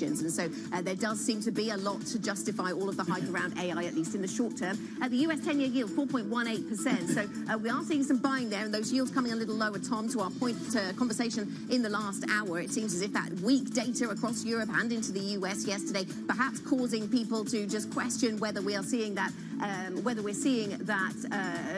And so there does seem to be a lot to justify all of the hype around AI, at least in the short term. The US 10-year yield, 4.18%. So we are seeing some buying there, and those yields coming a little lower. Tom, to our conversation in the last hour, it seems as if that weak data across Europe and into the US yesterday, perhaps causing people to just question whether we are seeing that,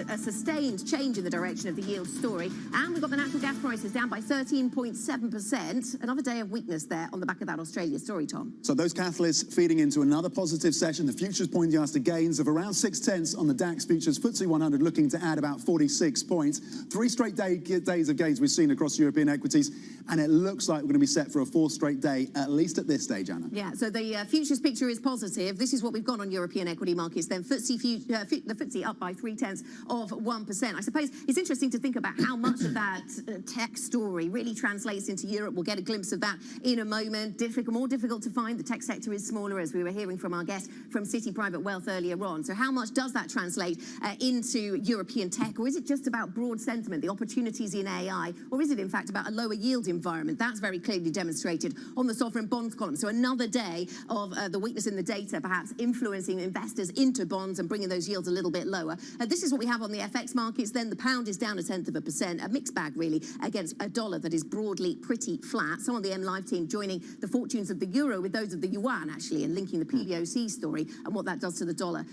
a sustained change in the direction of the yield story. And we've got the natural gas prices down by 13.7%. Another day of weakness there on the back of that Australia story, Tom. So those catalysts feeding into another positive session. The futures pointing us to gains of around 0.6 on the DAX futures. FTSE 100 looking to add about 46 points. 3 straight days of gains we've seen across European equities, and it looks like we're going to be set for a 4th straight day, at least at this stage, Anna. Yeah, so the futures picture is positive. This is what we've got on European equity markets. Then the FTSE up by 0.3%. I suppose it's interesting to think about how much of that tech story really translates into Europe. We'll get a glimpse of that in a moment. More difficult to find. The tech sector is smaller, as we were hearing from our guest from Citi Private Wealth earlier on. So how much does that translate into European tech? Or is it just about broad sentiment, the opportunities in AI? Or is it, in fact, about a lower yield environment? That's very clearly demonstrated on the sovereign bonds column. So another day of the weakness in the data, perhaps influencing investors into bonds and bringing those yields a little bit lower. This is what we have on the FX markets. Then the pound is down 0.1%, a mixed bag, really, against a dollar that is broadly pretty flat. Some of the M Live team joining the fortunes of the euro with those of the yuan, actually, and linking the PBOC story and what that does to the dollar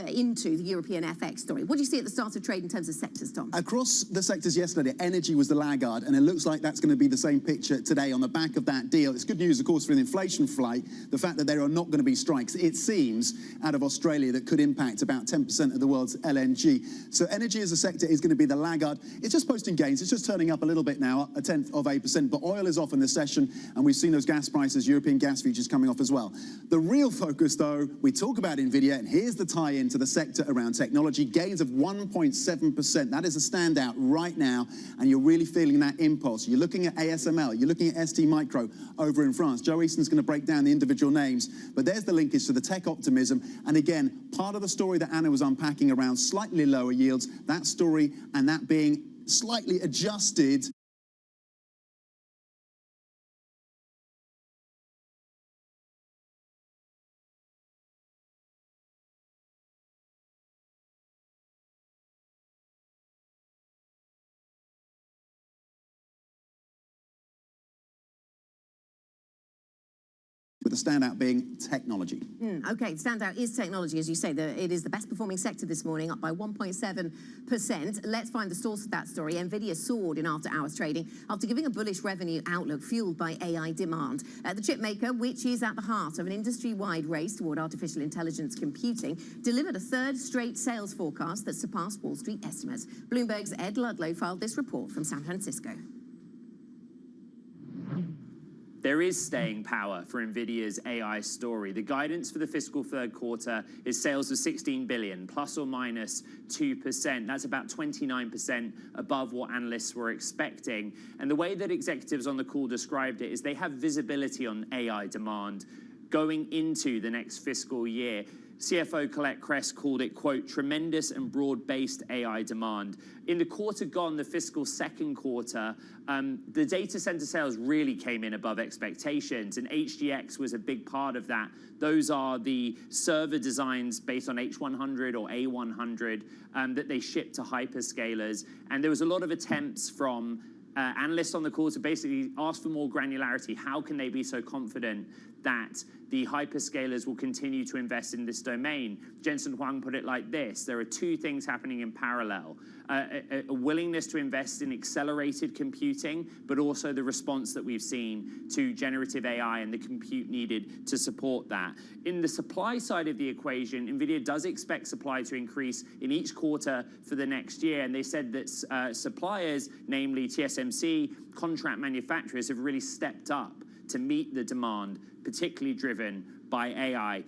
into the European FX story. What do you see at the start of trade in terms of sectors, Tom? Across the sectors yesterday, energy was the laggard, and it looks like that's going to be the same picture today on the back of that deal. It's good news, of course, for the inflation flight, the fact that there are not going to be strikes, it seems, out of Australia that could impact about 10% of the world's LNG. So energy as a sector is going to be the laggard. It's just posting gains. It's just turning up a little bit now, 0.1%. But oil is off in this session, and we've seen those gas prices, European gas futures coming off as well. The real focus, though, we talk about NVIDIA, and here's the tie-in to the sector around technology. Gains of 1.7%. That is a standout right now, and you're really feeling that impulse. You're looking at ASML, you're looking at ST Micro over in France. Joe Easton's going to break down the individual names, but there's the linkage to the tech optimism. And again, part of the story that Anna was unpacking around slightly lower yields, that story and that being slightly adjusted. With the standout being technology. Okay, standout is technology, as you say. It is the best performing sector this morning, up by 1.7%. Let's find the source of that story. NVIDIA soared in after-hours trading after giving a bullish revenue outlook fueled by AI demand. The chip maker, which is at the heart of an industry-wide race toward artificial intelligence computing, delivered a 3rd straight sales forecast that surpassed Wall Street estimates. Bloomberg's Ed Ludlow filed this report from San Francisco. There is staying power for NVIDIA's AI story. The guidance for the fiscal 3rd quarter is sales of $16 billion, plus or minus 2%. That's about 29% above what analysts were expecting. And the way that executives on the call described it is they have visibility on AI demand going into the next fiscal year. CFO Colette Kress called it, quote, tremendous and broad-based AI demand. In the quarter gone, the fiscal 2nd quarter, the data center sales really came in above expectations, and HGX was a big part of that. Those are the server designs based on H100 or A100 that they ship to hyperscalers. And there was a lot of attempts from analysts on the call to basically ask for more granularity. How can they be so confident that the hyperscalers will continue to invest in this domain? Jensen Huang put it like this: there are two things happening in parallel. A willingness to invest in accelerated computing, but also the response that we've seen to generative AI and the compute needed to support that. In the supply side of the equation, NVIDIA does expect supply to increase in each quarter for the next year, and they said that suppliers, namely TSMC, contract manufacturers, have really stepped up to meet the demand, particularly driven by AI.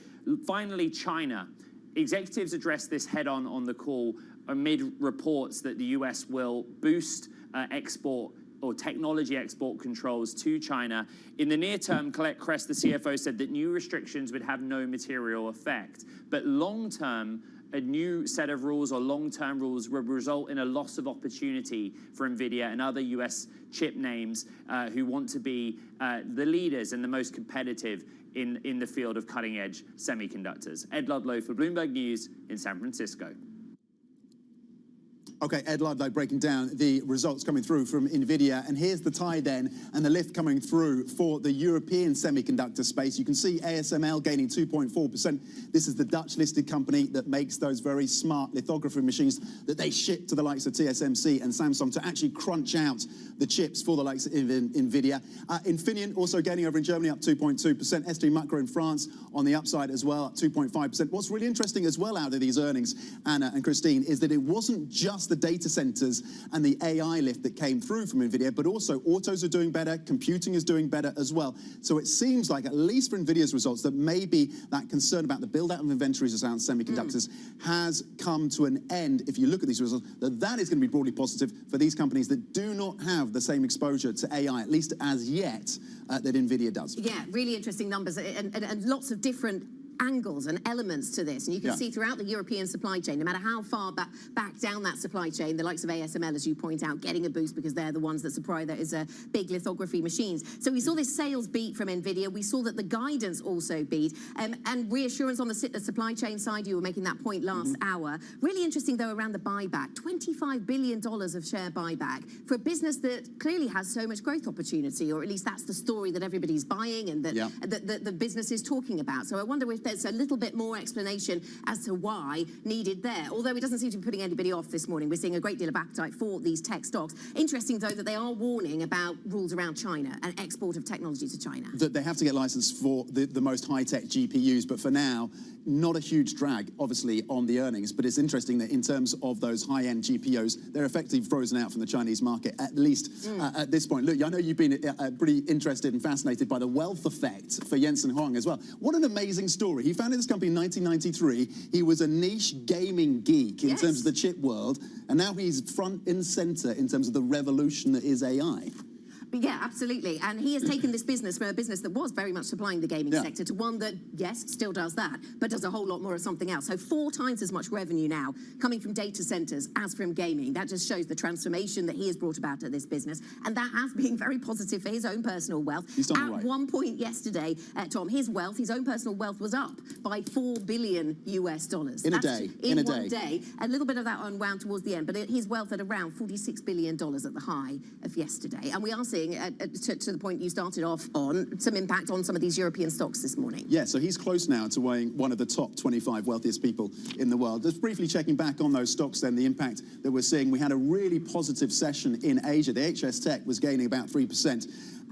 Finally, China. Executives addressed this head-on on the call amid reports that the US will boost export or technology export controls to China. In the near term, Colette Kress, the CFO, said that new restrictions would have no material effect. But long term, a new set of rules or long-term rules would result in a loss of opportunity for NVIDIA and other US chip names who want to be the leaders and the most competitive in the field of cutting-edge semiconductors. Ed Ludlow for Bloomberg News in San Francisco. Okay, Ed Ludlow breaking down the results coming through from NVIDIA. And here's the tie then and the lift coming through for the European semiconductor space. You can see ASML gaining 2.4%. This is the Dutch listed company that makes those very smart lithography machines that they ship to the likes of TSMC and Samsung to actually crunch out the chips for the likes of NVIDIA. Infineon also gaining over in Germany, up 2.2%. ST Micro in France on the upside as well, up 2.5%. What's really interesting as well out of these earnings, Anna and Christine, is that it wasn't just the data centers and the AI lift that came through from NVIDIA, but also autos are doing better, computing is doing better as well. So it seems like, at least for NVIDIA's results, that maybe that concern about the build-out of inventories around semiconductors has come to an end. If you look at these results, that is going to be broadly positive for these companies that do not have the same exposure to AI, at least as yet, that NVIDIA does. Yeah, really interesting numbers and lots of different angles and elements to this, and you can see throughout the European supply chain, no matter how far back down that supply chain, the likes of ASML, as you point out, getting a boost because they're the ones that supply those big lithography machines. So we saw this sales beat from NVIDIA. We saw that the guidance also beat, and reassurance on the supply chain side. You were making that point last hour. Really interesting, though, around the buyback. $25 billion of share buyback for a business that clearly has so much growth opportunity, or at least that's the story that everybody's buying and that the business is talking about. So I wonder if there's a little bit more explanation as to why needed there. Although it doesn't seem to be putting anybody off this morning. We're seeing a great deal of appetite for these tech stocks. Interesting, though, that they are warning about rules around China and export of technology to China. That they have to get licensed for the most high-tech GPUs, but for now, not a huge drag, obviously, on the earnings. But it's interesting that in terms of those high-end GPUs, they're effectively frozen out from the Chinese market, at least at this point. Look, I know you've been pretty interested and fascinated by the wealth effect for Jensen Huang as well. What an amazing story. He founded this company in 1993. He was a niche gaming geek in terms of the chip world, and now he's front and center in terms of the revolution that is AI. Yeah, absolutely. And he has taken this business from a business that was very much supplying the gaming sector to one that, yes, still does that, but does a whole lot more of something else. So 4 times as much revenue now coming from data centers as from gaming. That just shows the transformation that he has brought about at this business. And that has been very positive for his own personal wealth. At one point yesterday, Tom, his own personal wealth was up by $4 billion US. In a day. In one day. A little bit of that unwound towards the end, but his wealth at around $46 billion at the high of yesterday. And we are seeing, to the point you started off on, some impact on some of these European stocks this morning. Yeah, so he's close now to weighing one of the top 25 wealthiest people in the world. Just briefly checking back on those stocks then, the impact that we're seeing. We had a really positive session in Asia. The HS Tech was gaining about 3%.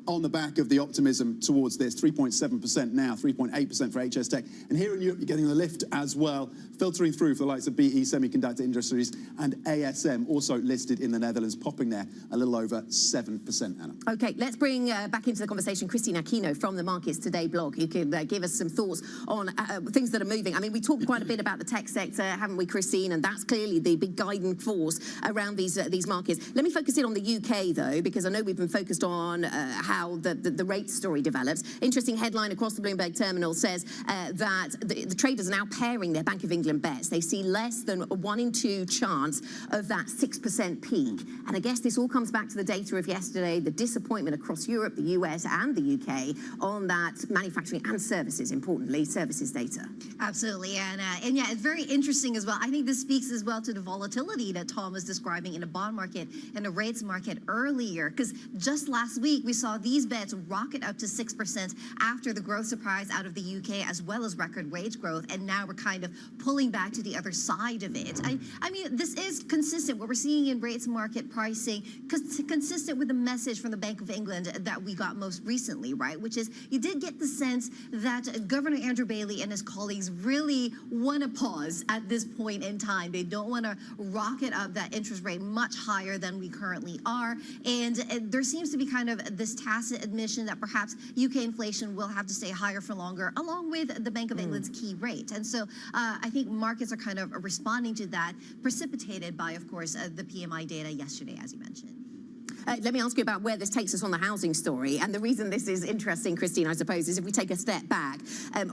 On the back of the optimism towards this, 3.7% now, 3.8% for HS Tech. And here in Europe, you're getting the lift as well, filtering through for the likes of BE Semiconductor Industries and ASM, also listed in the Netherlands, popping there a little over 7%, Anna. Okay, let's bring back into the conversation Christine Aquino from the Markets Today blog, who can give us some thoughts on things that are moving. I mean, we talked quite a bit about the tech sector, haven't we, Christine? And that's clearly the big guiding force around these markets. Let me focus in on the UK, though, because I know we've been focused on how the rate story develops. Interesting headline across the Bloomberg terminal says that the traders are now pairing their Bank of England bets. They see less than a 1 in 2 chance of that 6% peak. And I guess this all comes back to the data of yesterday, the disappointment across Europe, the US and the UK on that manufacturing and services, importantly, services data. Absolutely, and yeah, it's very interesting as well. I think this speaks as well to the volatility that Tom was describing in the bond market and the rates market earlier, because just last week we saw these bets rocket up to 6% after the growth surprise out of the UK, as well as record wage growth, and now we're kind of pulling back to the other side of it. I mean, this is consistent, what we're seeing in rates market pricing, consistent with the message from the Bank of England that we got most recently, right? Which is, you did get the sense that Governor Andrew Bailey and his colleagues really want to pause at this point in time. They don't want to rocket up that interest rate much higher than we currently are. And there seems to be kind of this tacit admission that perhaps UK inflation will have to stay higher for longer, along with the Bank of England's key rate. And so I think markets are kind of responding to that, precipitated by, of course, the PMI data yesterday, as you mentioned. Let me ask you about where this takes us on the housing story. And the reason this is interesting, Christine, I suppose, is if we take a step back,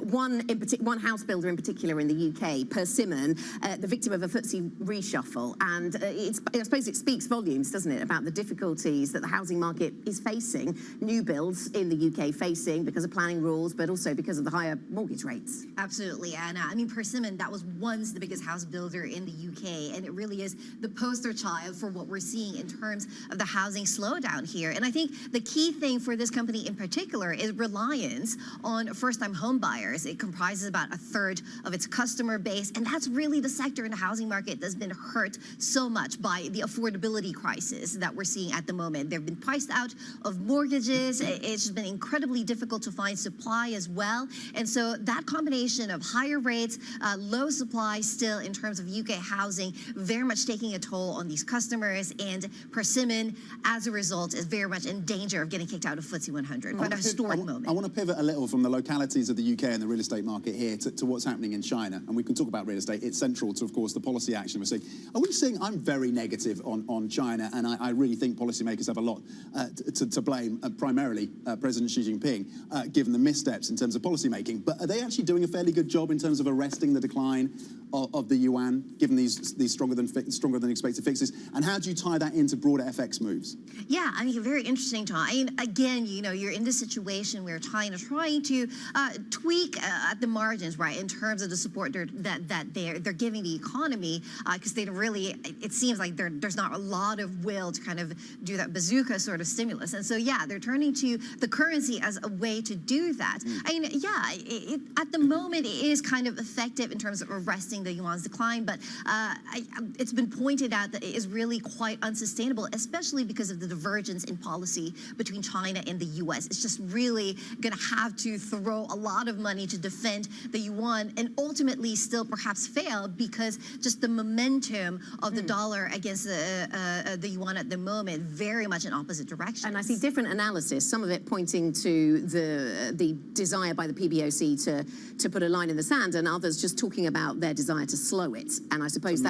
one house builder in particular in the UK, Persimmon, the victim of a FTSE reshuffle. And I suppose it speaks volumes, doesn't it, about the difficulties that the housing market is facing, new builds in the UK facing because of planning rules, but also because of the higher mortgage rates. Absolutely, Anna. I mean, Persimmon, that was once the biggest house builder in the UK, and it really is the poster child for what we're seeing in terms of the housing slowdown here. And I think the key thing for this company in particular is reliance on first-time home buyers. It comprises about 1/3 of its customer base, and that's really the sector in the housing market that's been hurt so much by the affordability crisis that we're seeing at the moment. They've been priced out of mortgages. It's just been incredibly difficult to find supply as well. And so that combination of higher rates, low supply still in terms of UK housing, very much taking a toll on these customers, and Persimmon, as a result, is very much in danger of getting kicked out of FTSE 100 for a historic moment. I want to pivot a little from the localities of the UK and the real estate market here to what's happening in China. And we can talk about real estate. It's central to, of course, the policy action we're seeing. Are we seeing, I'm very negative on China, and I really think policymakers have a lot to blame, primarily President Xi Jinping, given the missteps in terms of policy making. But are they actually doing a fairly good job in terms of arresting the decline of the yuan, given these stronger than expected fixes? And how do you tie that into broader FX moves? Yeah, I mean, very interesting, Tom. I mean, again, you know, you're in this situation where China trying to tweak at the margins, right, in terms of the support that they're giving the economy, because they really, it seems like there's not a lot of will to kind of do that bazooka sort of stimulus. And so, yeah, they're turning to the currency as a way to do that. I mean, yeah, at the moment, it is kind of effective in terms of arresting the yuan's decline, but it's been pointed out that it is really quite unsustainable, especially because of the divergence in policy between China and the US. It's just really going to have to throw a lot of money to defend the yuan, and ultimately still perhaps fail because just the momentum of the dollar against the yuan at the moment very much in opposite directions. And I see different analysis, some of it pointing to the desire by the PBOC to put a line in the sand, and others just talking about their desire to slow it. And I suppose to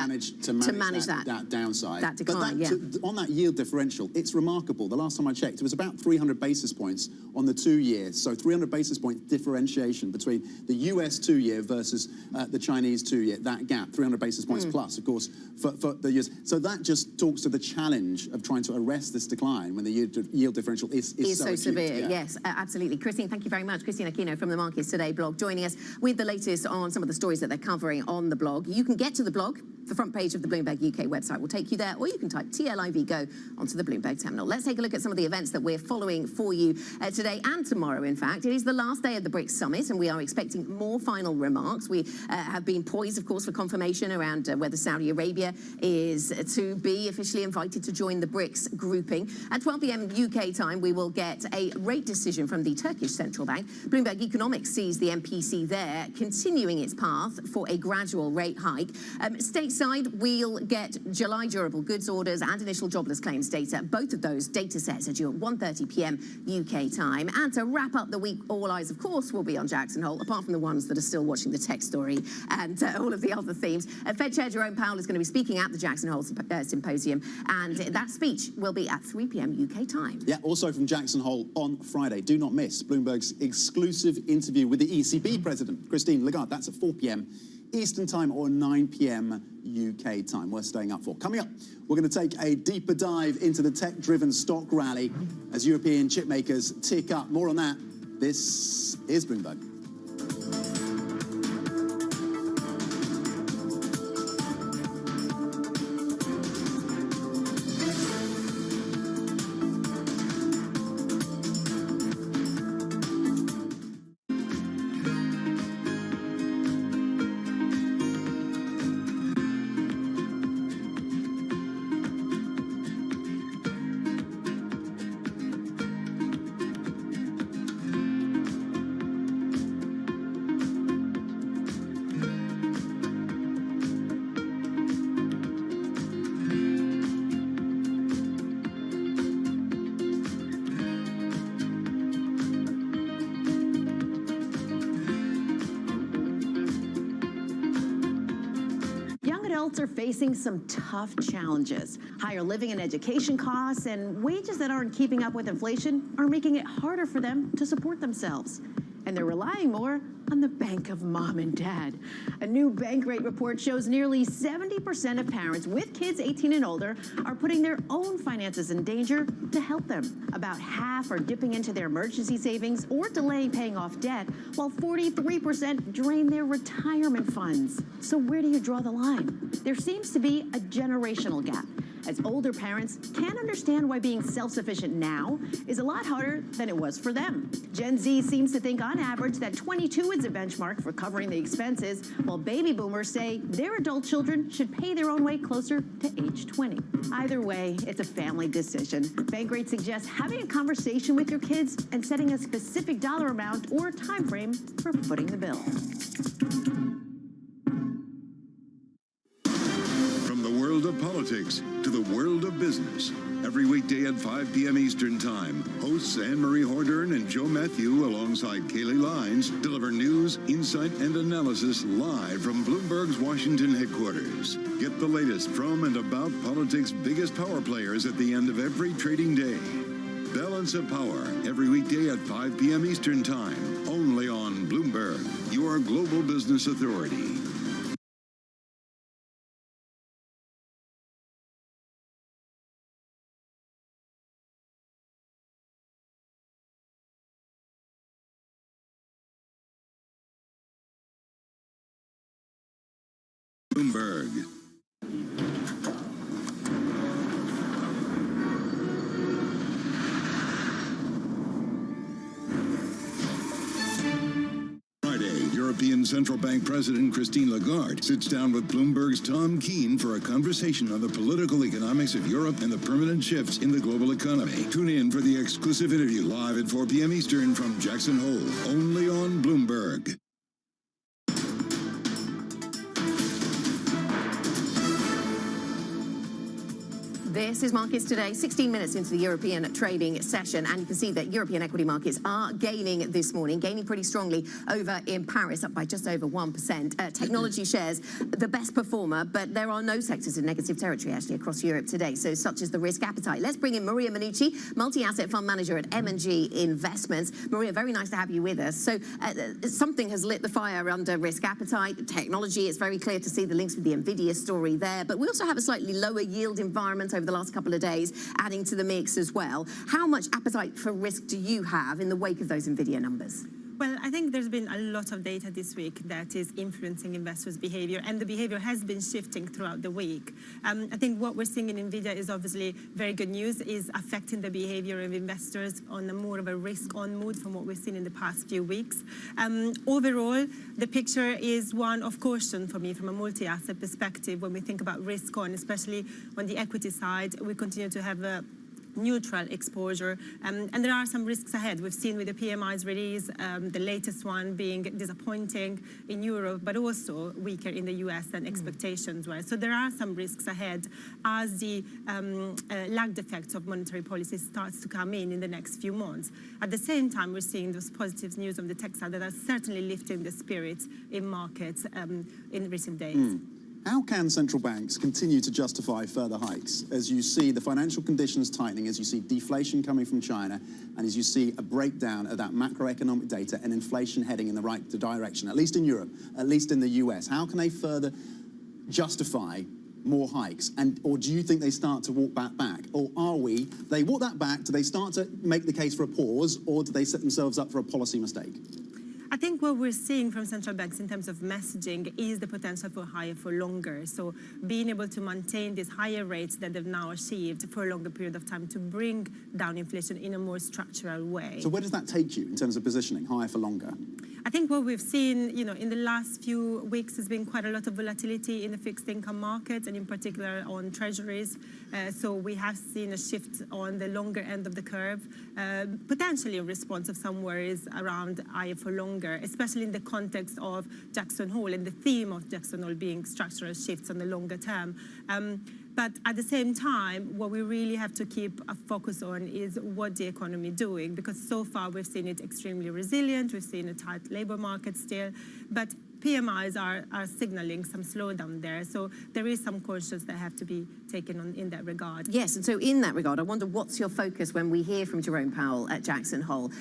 manage that downside. That decline, on that yield differential, it's remarkable. The last time I checked, it was about 300 basis points on the 2 years. So 300 basis point differentiation between the US 2-year versus the Chinese 2-year. That gap, 300 basis points plus, of course, for the US. So that just talks to the challenge of trying to arrest this decline when the yield differential is so severe. Yeah. Yes, absolutely. Christine, thank you very much. Christine Aquino from the Markets Today blog, joining us with the latest on some of the stories that they're covering on the blog. You can get to the blog. The front page of the Bloomberg UK website will take you there, or you can type TLIV Go onto the Bloomberg terminal. Let's take a look at some of the events that we're following for you today and tomorrow, in fact. It is the last day of the BRICS Summit, and we are expecting more final remarks. We have been poised, of course, for confirmation around whether Saudi Arabia is to be officially invited to join the BRICS grouping. At 12 p.m. UK time, we will get a rate decision from the Turkish Central Bank. Bloomberg Economics sees the MPC there continuing its path for a gradual rate hike. States side, we'll get July durable goods orders and initial jobless claims data. Both of those data sets are due at 1:30 p.m. UK time. And to wrap up the week, all eyes, of course, will be on Jackson Hole, apart from the ones that are still watching the tech story and all of the other themes. Fed Chair Jerome Powell is going to be speaking at the Jackson Hole Symposium, and that speech will be at 3 p.m. UK time. Yeah, also from Jackson Hole on Friday. Do not miss Bloomberg's exclusive interview with the ECB President, Christine Lagarde. That's at 4 p.m. Eastern time or 9 p.m. UK time. We're staying up for. Coming up, we're going to take a deeper dive into the tech-driven stock rally as European chip makers tick up. More on that. This is Bloomberg. Adults are facing some tough challenges. Higher living and education costs and wages that aren't keeping up with inflation are making it harder for them to support themselves. And they're relying more on the bank of mom and dad. A new Bankrate report shows nearly 70% of parents with kids 18 and older are putting their own finances in danger to help them. About half are dipping into their emergency savings or delaying paying off debt, while 43% drain their retirement funds. So where do you draw the line? There seems to be a generational gap, as older parents can't understand why being self-sufficient now is a lot harder than it was for them. Gen Z seems to think on average that 22 is a benchmark for covering the expenses, while baby boomers say their adult children should pay their own way closer to age 20. Either way, it's a family decision. Bankrate suggests having a conversation with your kids and setting a specific dollar amount or time frame for footing the bill. From the world of politics to the world of business. Every weekday at 5 p.m. Eastern Time, hosts Anne-Marie Hordern and Joe Matthew alongside Kaylee Lines deliver news, insight, and analysis live from Bloomberg's Washington headquarters. Get the latest from and about politics' biggest power players at the end of every trading day. Balance of Power, every weekday at 5 p.m. Eastern Time, only on Bloomberg, your global business authority. Bloomberg. Friday, European Central Bank President Christine Lagarde sits down with Bloomberg's Tom Keene for a conversation on the political economics of Europe and the permanent shifts in the global economy. Tune in for the exclusive interview live at 4 p.m. Eastern from Jackson Hole, only on Bloomberg. This is Markets Today, 16 minutes into the European trading session, and you can see that European equity markets are gaining this morning, gaining pretty strongly over in Paris, up by just over 1%. Technology shares the best performer, but there are no sectors in negative territory actually across Europe today, so such as the risk appetite. Let's bring in Maria Minucci, multi-asset fund manager at M&G Investments. Maria, very nice to have you with us. So something has lit the fire under risk appetite. Technology, it's very clear to see the links with the NVIDIA story there, but we also have a slightly lower yield environment over the last couple of days, adding to the mix as well. How much appetite for risk do you have in the wake of those NVIDIA numbers? Well, I think there's been a lot of data this week that is influencing investors' behavior, and the behavior has been shifting throughout the week. I think what we're seeing in NVIDIA is obviously very good news, is affecting the behavior of investors on a more of a risk-on mood from what we've seen in the past few weeks. Overall, the picture is one of caution for me from a multi-asset perspective when we think about risk-on, especially on the equity side. We continue to have neutral exposure. And there are some risks ahead. We've seen with the PMI's release, the latest one being disappointing in Europe, but also weaker in the US than expectations were. So there are some risks ahead as the lagged effects of monetary policy starts to come in the next few months. At the same time, we're seeing those positive news on the tech side that are certainly lifting the spirits in markets in recent days. How can central banks continue to justify further hikes as you see the financial conditions tightening, as you see deflation coming from China, and as you see a breakdown of that macroeconomic data and inflation heading in the right direction, at least in Europe, at least in the US? How can they further justify more hikes? Or do you think they start to walk that back? Or they walk that back, do they start to make the case for a pause, or do they set themselves up for a policy mistake? I think what we're seeing from central banks in terms of messaging is the potential for higher for longer. So being able to maintain these higher rates that they've now achieved for a longer period of time to bring down inflation in a more structural way. So where does that take you in terms of positioning, higher for longer? I think what we've seen, in the last few weeks has been quite a lot of volatility in the fixed income markets and in particular on treasuries. So we have seen a shift on the longer end of the curve, potentially a response of some worries around higher for longer, especially in the context of Jackson Hole and the theme of Jackson Hole being structural shifts on the longer term. But at the same time, what we really have to keep a focus on is what the economy is doing, because so far we've seen it extremely resilient. We've seen a tight labor market still, but PMIs are signaling some slowdown there. So there is some cautions that have to be taken on in that regard. Yes, and so in that regard, I wonder what's your focus when we hear from Jerome Powell at Jackson Hole?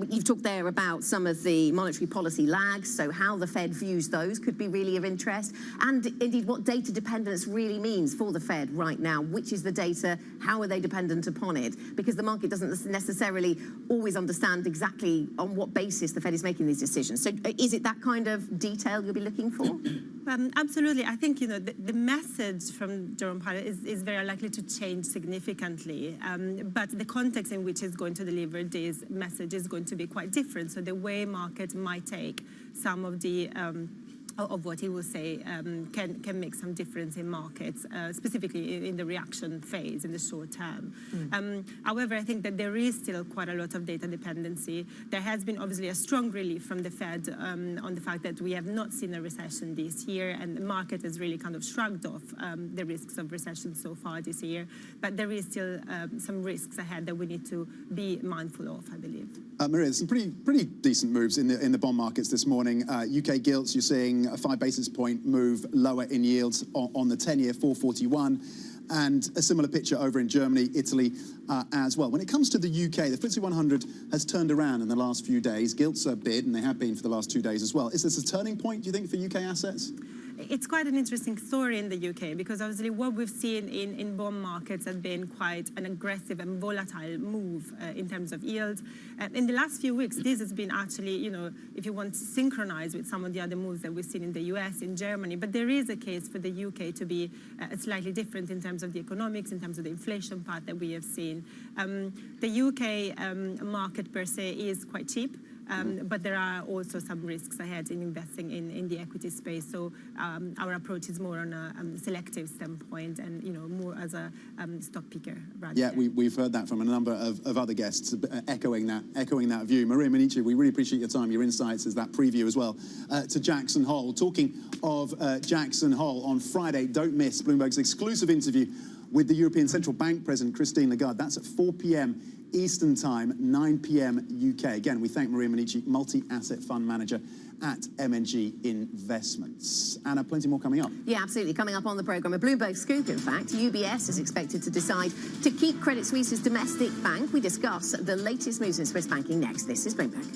You've talked there about some of the monetary policy lags, so how the Fed views those could be really of interest, and indeed what data dependence really means for the Fed right now. Which is the data? How are they dependent upon it? Because the market doesn't necessarily always understand exactly on what basis the Fed is making these decisions. So is it that kind of detail you'll be looking for? Absolutely. I think the message from Jerome Powell is very likely to change significantly, but the context in which he's going to deliver this message is going to be quite different. So the way markets might take some of the of what he will say can make some difference in markets, specifically in the reaction phase in the short term. However, I think that there is still quite a lot of data dependency. There has been obviously a strong relief from the Fed on the fact that we have not seen a recession this year, and the market has really kind of shrugged off the risks of recession so far this year. But there is still some risks ahead that we need to be mindful of, I believe. Maria, some pretty decent moves in the bond markets this morning. UK gilts, you're seeing a 5 basis point move lower in yields on the 10-year, 441, and a similar picture over in Germany, Italy as well. When it comes to the UK, the FTSE 100 has turned around in the last few days. Gilts are bid, and they have been for the last 2 days as well. Is this a turning point, do you think, for UK assets? It's quite an interesting story in the UK, because obviously what we've seen in bond markets has been quite an aggressive and volatile move in terms of yield. In the last few weeks, this has been actually, if you want, synchronized with some of the other moves that we've seen in the US, in Germany. But there is a case for the UK to be slightly different in terms of the economics, in terms of the inflation path that we have seen. The UK market per se is quite cheap. But there are also some risks ahead in investing in the equity space. So our approach is more on a selective standpoint and more as a stock picker. Yeah, we've heard that from a number of other guests echoing that view. Maria Minichi, we really appreciate your time, your insights as that preview as well to Jackson Hole. Talking of Jackson Hole, on Friday, don't miss Bloomberg's exclusive interview with the European Central Bank President Christine Lagarde. That's at 4 p.m. Eastern Time, 9 p.m. UK. Again, we thank Maria Minichi, multi-asset fund manager at M&G Investments. Anna, plenty more coming up. Yeah, absolutely. Coming up on the programme, a Bloomberg scoop, in fact. UBS is expected to decide to keep Credit Suisse's domestic bank. We discuss the latest moves in Swiss banking next. This is Bloomberg.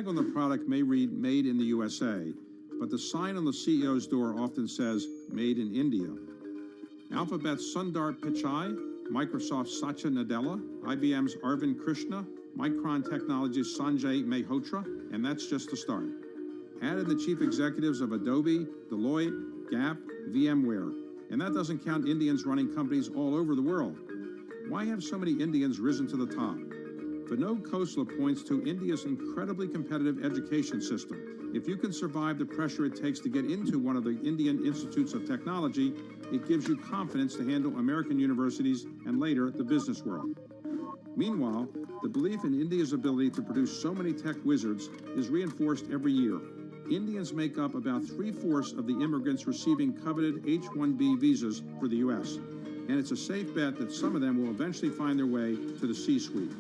tag on the product may read Made in the USA, but the sign on the CEO's door often says Made in India. Alphabet's Sundar Pichai, Microsoft's Satya Nadella, IBM's Arvind Krishna, Micron Technology's Sanjay Mehrotra, and that's just the start. Add in the chief executives of Adobe, Deloitte, Gap, VMware, and that doesn't count Indians running companies all over the world. Why have so many Indians risen to the top? Vinod Khosla points to India's incredibly competitive education system. If you can survive the pressure it takes to get into one of the Indian institutes of technology, it gives you confidence to handle American universities and later the business world. Meanwhile, the belief in India's ability to produce so many tech wizards is reinforced every year. Indians make up about 3/4 of the immigrants receiving coveted H-1B visas for the U.S., and it's a safe bet that some of them will eventually find their way to the C-suite.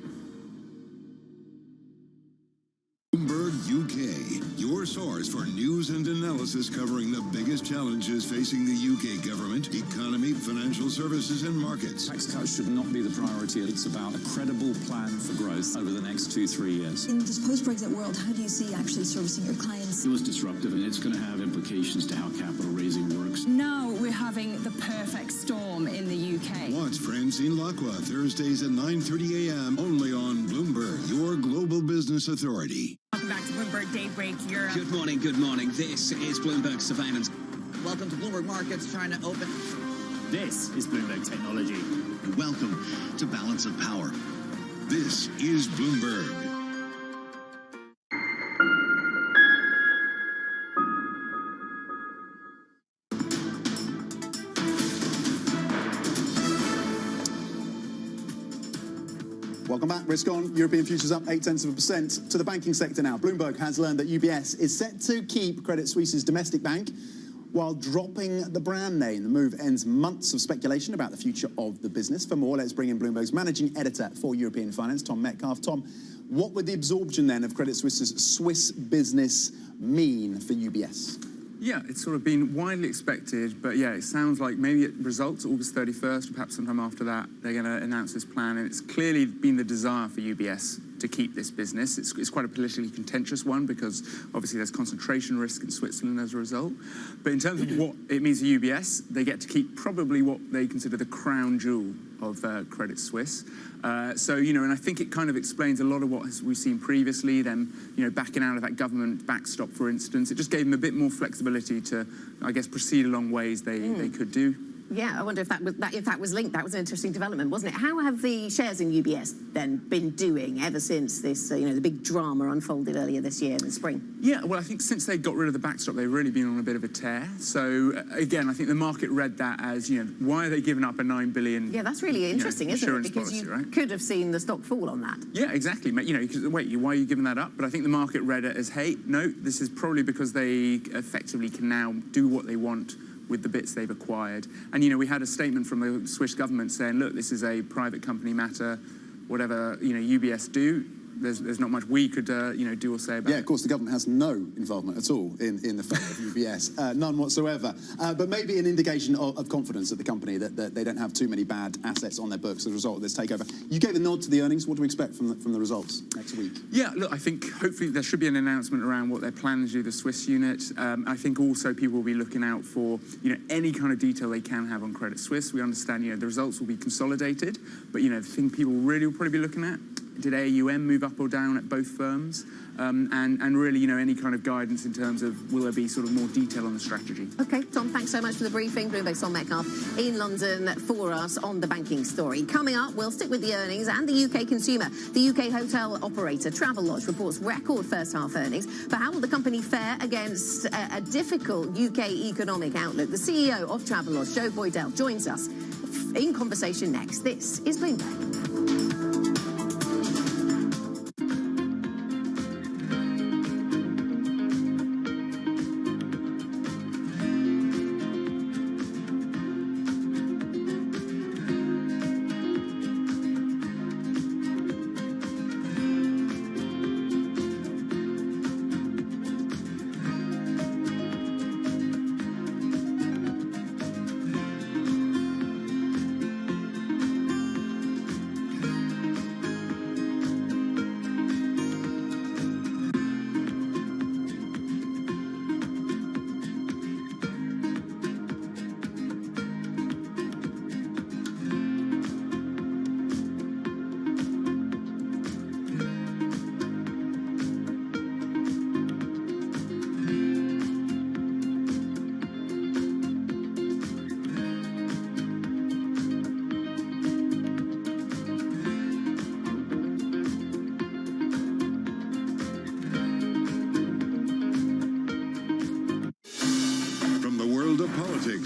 Bloomberg UK, your source for news and analysis covering the biggest challenges facing the UK government, economy, financial services and markets. Tax cuts should not be the priority. It's about a credible plan for growth over the next 2-3 years. In this post-Brexit world, how do you see actually servicing your clients? It was disruptive, and it's going to have implications to how capital raising works. Now we're having the perfect storm in the UK. Watch Francine Lacqua Thursdays at 9:30 a.m. only on Bloomberg, your global business authority. Welcome back to Bloomberg Daybreak Europe. Good morning, good morning. This is Bloomberg Surveillance. Welcome to Bloomberg Markets, trying to open. This is Bloomberg Technology. And welcome to Balance of Power. This is Bloomberg. Welcome back. Risk on. European futures up 0.8%. To the banking sector now. Bloomberg has learned that UBS is set to keep Credit Suisse's domestic bank while dropping the brand name. The move ends months of speculation about the future of the business. For more, let's bring in Bloomberg's managing editor for European finance, Tom Metcalf. Tom, what would the absorption then of Credit Suisse's Swiss business mean for UBS? Yeah, it's sort of been widely expected, but yeah, it sounds like maybe it results August 31st, or perhaps sometime after that, they're going to announce this plan, and it's clearly been the desire for UBS to keep this business. It's quite a politically contentious one because obviously there's concentration risk in Switzerland as a result. But in terms of what it means to UBS, they get to keep probably what they consider the crown jewel of Credit Suisse. So, and I think it kind of explains a lot of what we've seen previously, them, backing out of that government backstop, for instance. It just gave them a bit more flexibility to, I guess, proceed along ways they could do. Yeah, I wonder if that was linked. That was an interesting development, wasn't it? How have the shares in UBS then been doing ever since this, the big drama unfolded earlier this year in the spring? Yeah, well, I think since they got rid of the backstop, they've really been on a bit of a tear. So again, I think the market read that as, why are they giving up a $9 billion? Yeah, that's really interesting, isn't it? Because policy, you could have seen the stock fall on that. Yeah, exactly. Because why are you giving that up? But I think the market read it as, hey, no, this is probably because they effectively can now do what they want with the bits they've acquired. And, we had a statement from the Swiss government saying, look, this is a private company matter. Whatever, UBS do, there's not much we could, do or say about it. Yeah, of course, the government has no involvement at all in the fate of UBS, none whatsoever. But maybe an indication of confidence at the company that they don't have too many bad assets on their books as a result of this takeover. You gave a nod to the earnings. What do we expect from the results next week? Yeah, look, I think hopefully there should be an announcement around what their plans do, the Swiss unit. I think also people will be looking out for, any kind of detail they can have on Credit Suisse. We understand, the results will be consolidated, but, the thing people really will probably be looking at, did AUM move up or down at both firms? And really, any kind of guidance in terms of will there be sort of more detail on the strategy? Okay, Tom, thanks so much for the briefing. Bloomberg's Tom Metcalf in London for us on the banking story. Coming up, we'll stick with the earnings and the UK consumer. The UK hotel operator Travelodge reports record first-half earnings. But how will the company fare against a difficult UK economic outlook? The CEO of Travelodge, Joe Boydell, joins us in conversation next. This is Bloomberg.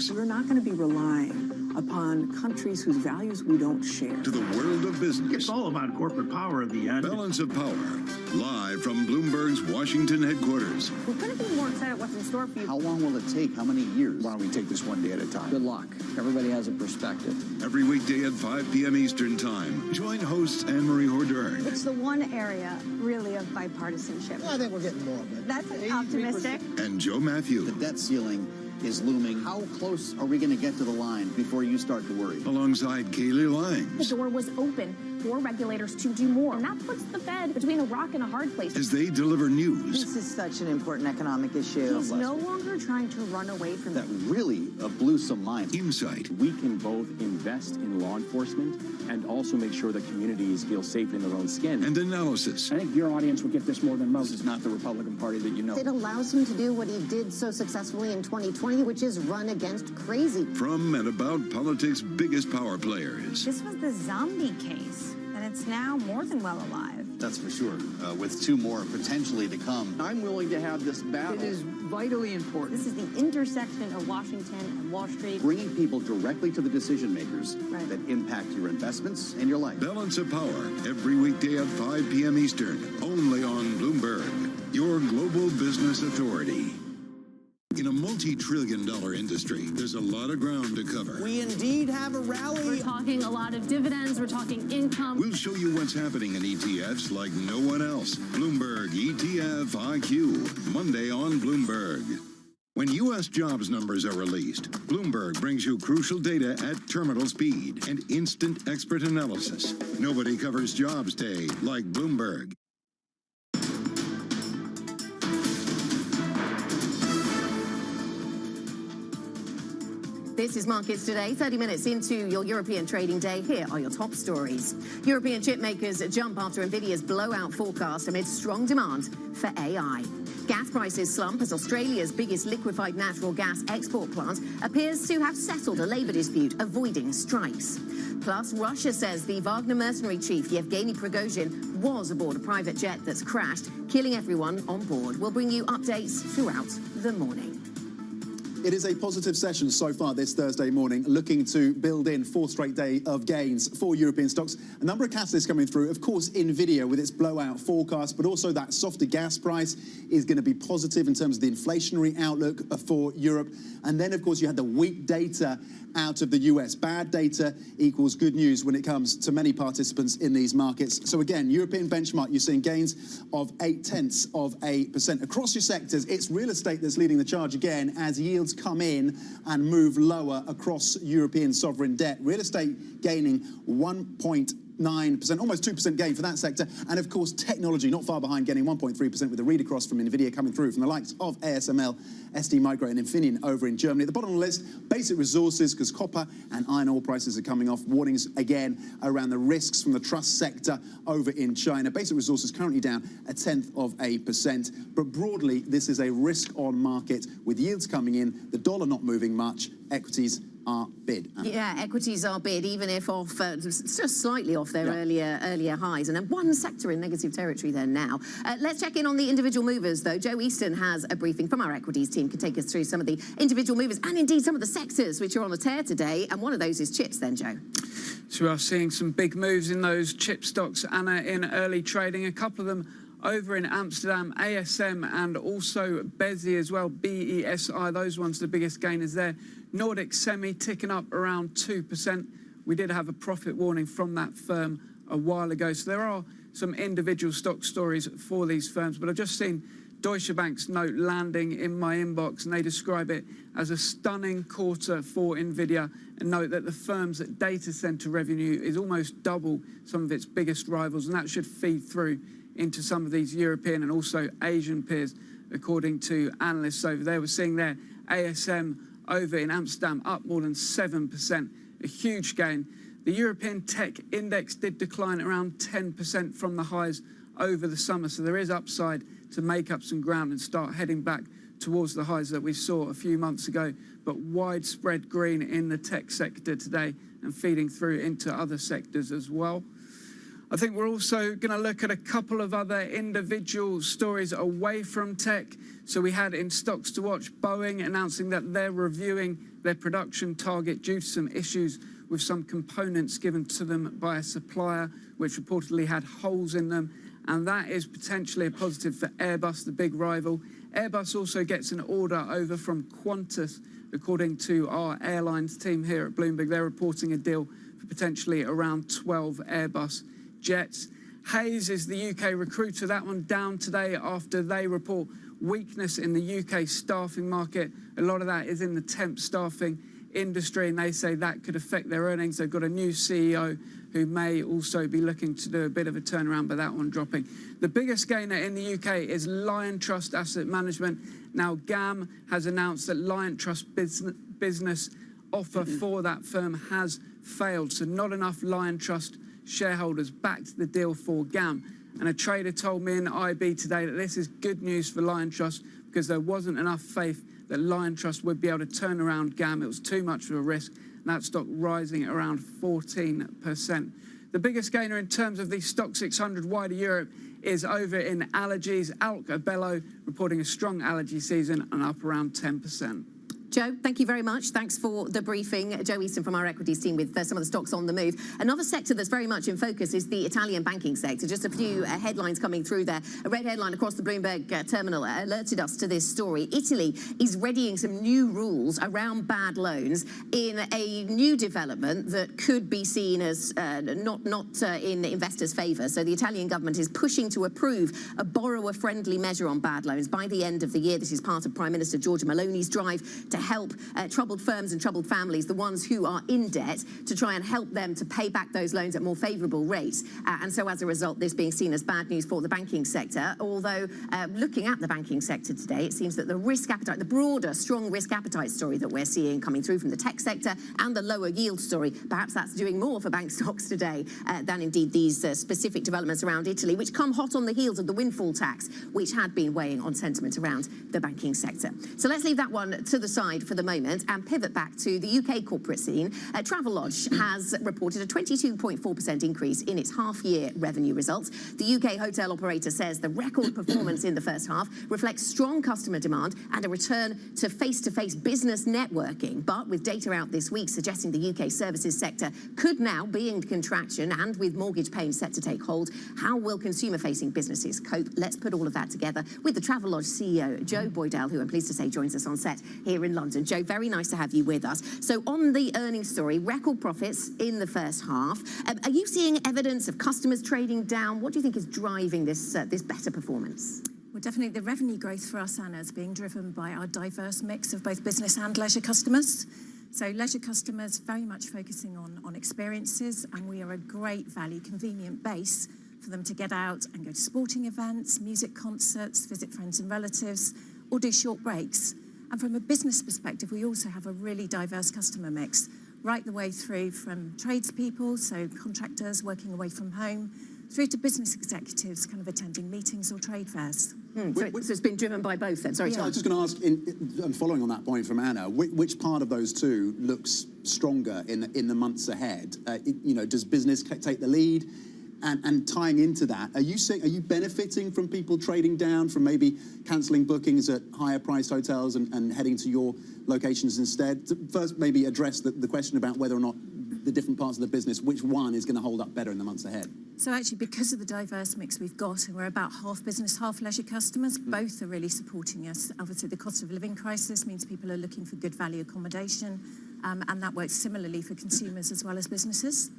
politics. We're not going to be relying upon countries whose values we don't share. To the world of business. It's all about corporate power at the end. Balance of Power, live from Bloomberg's Washington headquarters. We're going to be more excited what's in store for you. How long will it take? How many years? Why don't we take this one day at a time? Good luck. Everybody has a perspective. Every weekday at 5 p.m. Eastern Time. Join hosts Anne-Marie Hordern. It's the one area, really, of bipartisanship. I think we're getting more of it. That's optimistic. And Joe Matthew. The debt ceiling is looming. How close are we going to get to the line before you start to worry? Alongside Kaylee Lines. The door was open for regulators to do more, and that puts the Fed between a rock and a hard place. As they deliver news. This is such an important economic issue. He's no longer trying to run away from that. Really blew some minds. Insight. We can both invest in law enforcement and also make sure that communities feel safe in their own skin. And analysis. I think your audience will get this more than most. This is not the Republican Party that you know. It allows him to do what he did so successfully in 2020, which is run against crazy. From and about politics' biggest power players. This was the zombie case, and it's now more than well alive. That's for sure, with two more potentially to come. I'm willing to have this battle. It is vitally important. This is the intersection of Washington and Wall Street. Bringing people directly to the decision makers that impact your investments and your life. Balance of Power, every weekday at 5 p.m. Eastern, only on Bloomberg, your global business authority. In a multi-trillion-dollar industry, there's a lot of ground to cover. We indeed have a rally. We're talking a lot of dividends. We're talking income. We'll show you what's happening in ETFs like no one else. Bloomberg ETF IQ, Monday on Bloomberg. When U.S. jobs numbers are released, Bloomberg brings you crucial data at terminal speed and instant expert analysis. Nobody covers jobs day like Bloomberg. This is Markets Today, 30 minutes into your European trading day. Here are your top stories. European chip makers jump after Nvidia's blowout forecast amid strong demand for AI. Gas prices slump as Australia's biggest liquefied natural gas export plant appears to have settled a labour dispute, avoiding strikes. Plus, Russia says the Wagner mercenary chief Yevgeny Prigozhin was aboard a private jet that's crashed, killing everyone on board. We'll bring you updates throughout the morning. It is a positive session so far this Thursday morning, looking to build in fourth straight day of gains for European stocks. A number of catalysts coming through. Of course, Nvidia with its blowout forecast, but also that softer gas price is going to be positive in terms of the inflationary outlook for Europe. And then, of course, you had the weak data out of the US. Bad data equals good news when it comes to many participants in these markets. So again, European benchmark, you're seeing gains of 0.8%. Across your sectors, it's real estate that's leading the charge again as yields come in and move lower across European sovereign debt. Real estate gaining 1.9%, almost 2% gain for that sector. And of course, technology not far behind, getting 1.3% with a read across from Nvidia coming through from the likes of ASML, ST Micro and Infineon over in Germany. At the bottom of the list, basic resources, because copper and iron ore prices are coming off. Warnings again around the risks from the trust sector over in China. Basic resources currently down 0.1%. But broadly, this is a risk-on market with yields coming in, the dollar not moving much, equities are bid. Yeah, equities are bid, even if off, just slightly off their earlier highs. And then one sector in negative territory there now. Let's check in on the individual movers, though. Joe Easton has a briefing from our equities team, can take us through some of the individual movers and indeed some of the sectors which are on the tear today. And one of those is chips then, Joe. So we are seeing some big moves in those chip stocks, Anna, in early trading. A couple of them over in Amsterdam, ASM and also BESI as well, BESI, those ones the biggest gainers there. Nordic Semi ticking up around 2%. We did have a profit warning from that firm a while ago. So there are some individual stock stories for these firms, but I've just seen Deutsche Bank's note landing in my inbox, and they describe it as a stunning quarter for Nvidia, and note that the firm's data center revenue is almost double some of its biggest rivals, and that should feed through into some of these European and also Asian peers, according to analysts over there. We're seeing there ASM over in Amsterdam up more than 7%, a huge gain. The European tech index did decline around 10% from the highs over the summer, so there is upside to make up some ground and start heading back towards the highs that we saw a few months ago, but widespread green in the tech sector today and feeding through into other sectors as well. I think we're also going to look at a couple of other individual stories away from tech. So we had in stocks to watch Boeing announcing that they're reviewing their production target due to some issues with some components given to them by a supplier, which reportedly had holes in them. And that is potentially a positive for Airbus, the big rival. Airbus also gets an order over from Qantas, according to our airlines team here at Bloomberg. They're reporting a deal for potentially around 12 Airbus jets. Hayes is the UK recruiter. That one down today after they report weakness in the UK staffing market. A lot of that is in the temp staffing industry, and they say that could affect their earnings. They've got a new CEO who may also be looking to do a bit of a turnaround, but that one dropping. The biggest gainer in the UK is Lion Trust Asset Management. Now, GAM has announced that Lion Trust business offer for that firm has failed, so not enough Lion Trust shareholders backed the deal for GAM. And a trader told me in IB today that this is good news for Lion Trust because there wasn't enough faith that Lion Trust would be able to turn around GAM. It was too much of a risk, and that stock rising at around 14%. The biggest gainer in terms of the Stock 600 wider Europe is over in allergies. Alcabello reporting a strong allergy season and up around 10%. Joe, thank you very much. Thanks for the briefing. Joe Easton from our equities team with some of the stocks on the move. Another sector that's very much in focus is the Italian banking sector. Just a few headlines coming through there. A red headline across the Bloomberg terminal alerted us to this story. Italy is readying some new rules around bad loans in a new development that could be seen as not in investors' favour. So the Italian government is pushing to approve a borrower-friendly measure on bad loans by the end of the year. This is part of Prime Minister Giorgia Meloni's drive to help troubled firms and troubled families, the ones who are in debt, to try and help them to pay back those loans at more favourable rates. And so as a result, this being seen as bad news for the banking sector. Although looking at the banking sector today, it seems that the risk appetite, the broader, strong risk appetite story that we're seeing coming through from the tech sector and the lower yield story, perhaps that's doing more for bank stocks today than indeed these specific developments around Italy, which come hot on the heels of the windfall tax, which had been weighing on sentiment around the banking sector. So let's leave that one to the side for the moment and pivot back to the UK corporate scene. Travelodge has reported a 22.4% increase in its half-year revenue results. The UK hotel operator says the record performance in the first half reflects strong customer demand and a return to face-to-face business networking. But with data out this week suggesting the UK services sector could now be in contraction and with mortgage pain set to take hold, how will consumer-facing businesses cope? Let's put all of that together with the Travelodge CEO, Joe Boydell, who I'm pleased to say joins us on set here in London. Joe, very nice to have you with us. So on the earnings story, record profits in the first half. Are you seeing evidence of customers trading down? What do you think is driving this better performance? Well, definitely the revenue growth for us, Anna, is being driven by our diverse mix of both business and leisure customers. So leisure customers very much focusing on experiences, and we are a great value, convenient base for them to get out and go to sporting events, music concerts, visit friends and relatives, or do short breaks. And from a business perspective, we also have a really diverse customer mix, right the way through from tradespeople, so contractors working away from home, through to business executives kind of attending meetings or trade fairs. So it's been driven by both then. Sorry, I was just going to ask, and following on that point from Anna, which part of those two looks stronger in the months ahead? Does business take the lead? And tying into that, are you benefiting from people trading down, from maybe cancelling bookings at higher priced hotels and heading to your locations instead? First, maybe address the question about whether or not the different parts of the business, which one is going to hold up better in the months ahead? So actually, because of the diverse mix we've got, and we're about half business, half leisure customers, both are really supporting us. Obviously, the cost of living crisis means people are looking for good value accommodation, and that works similarly for consumers as well as businesses.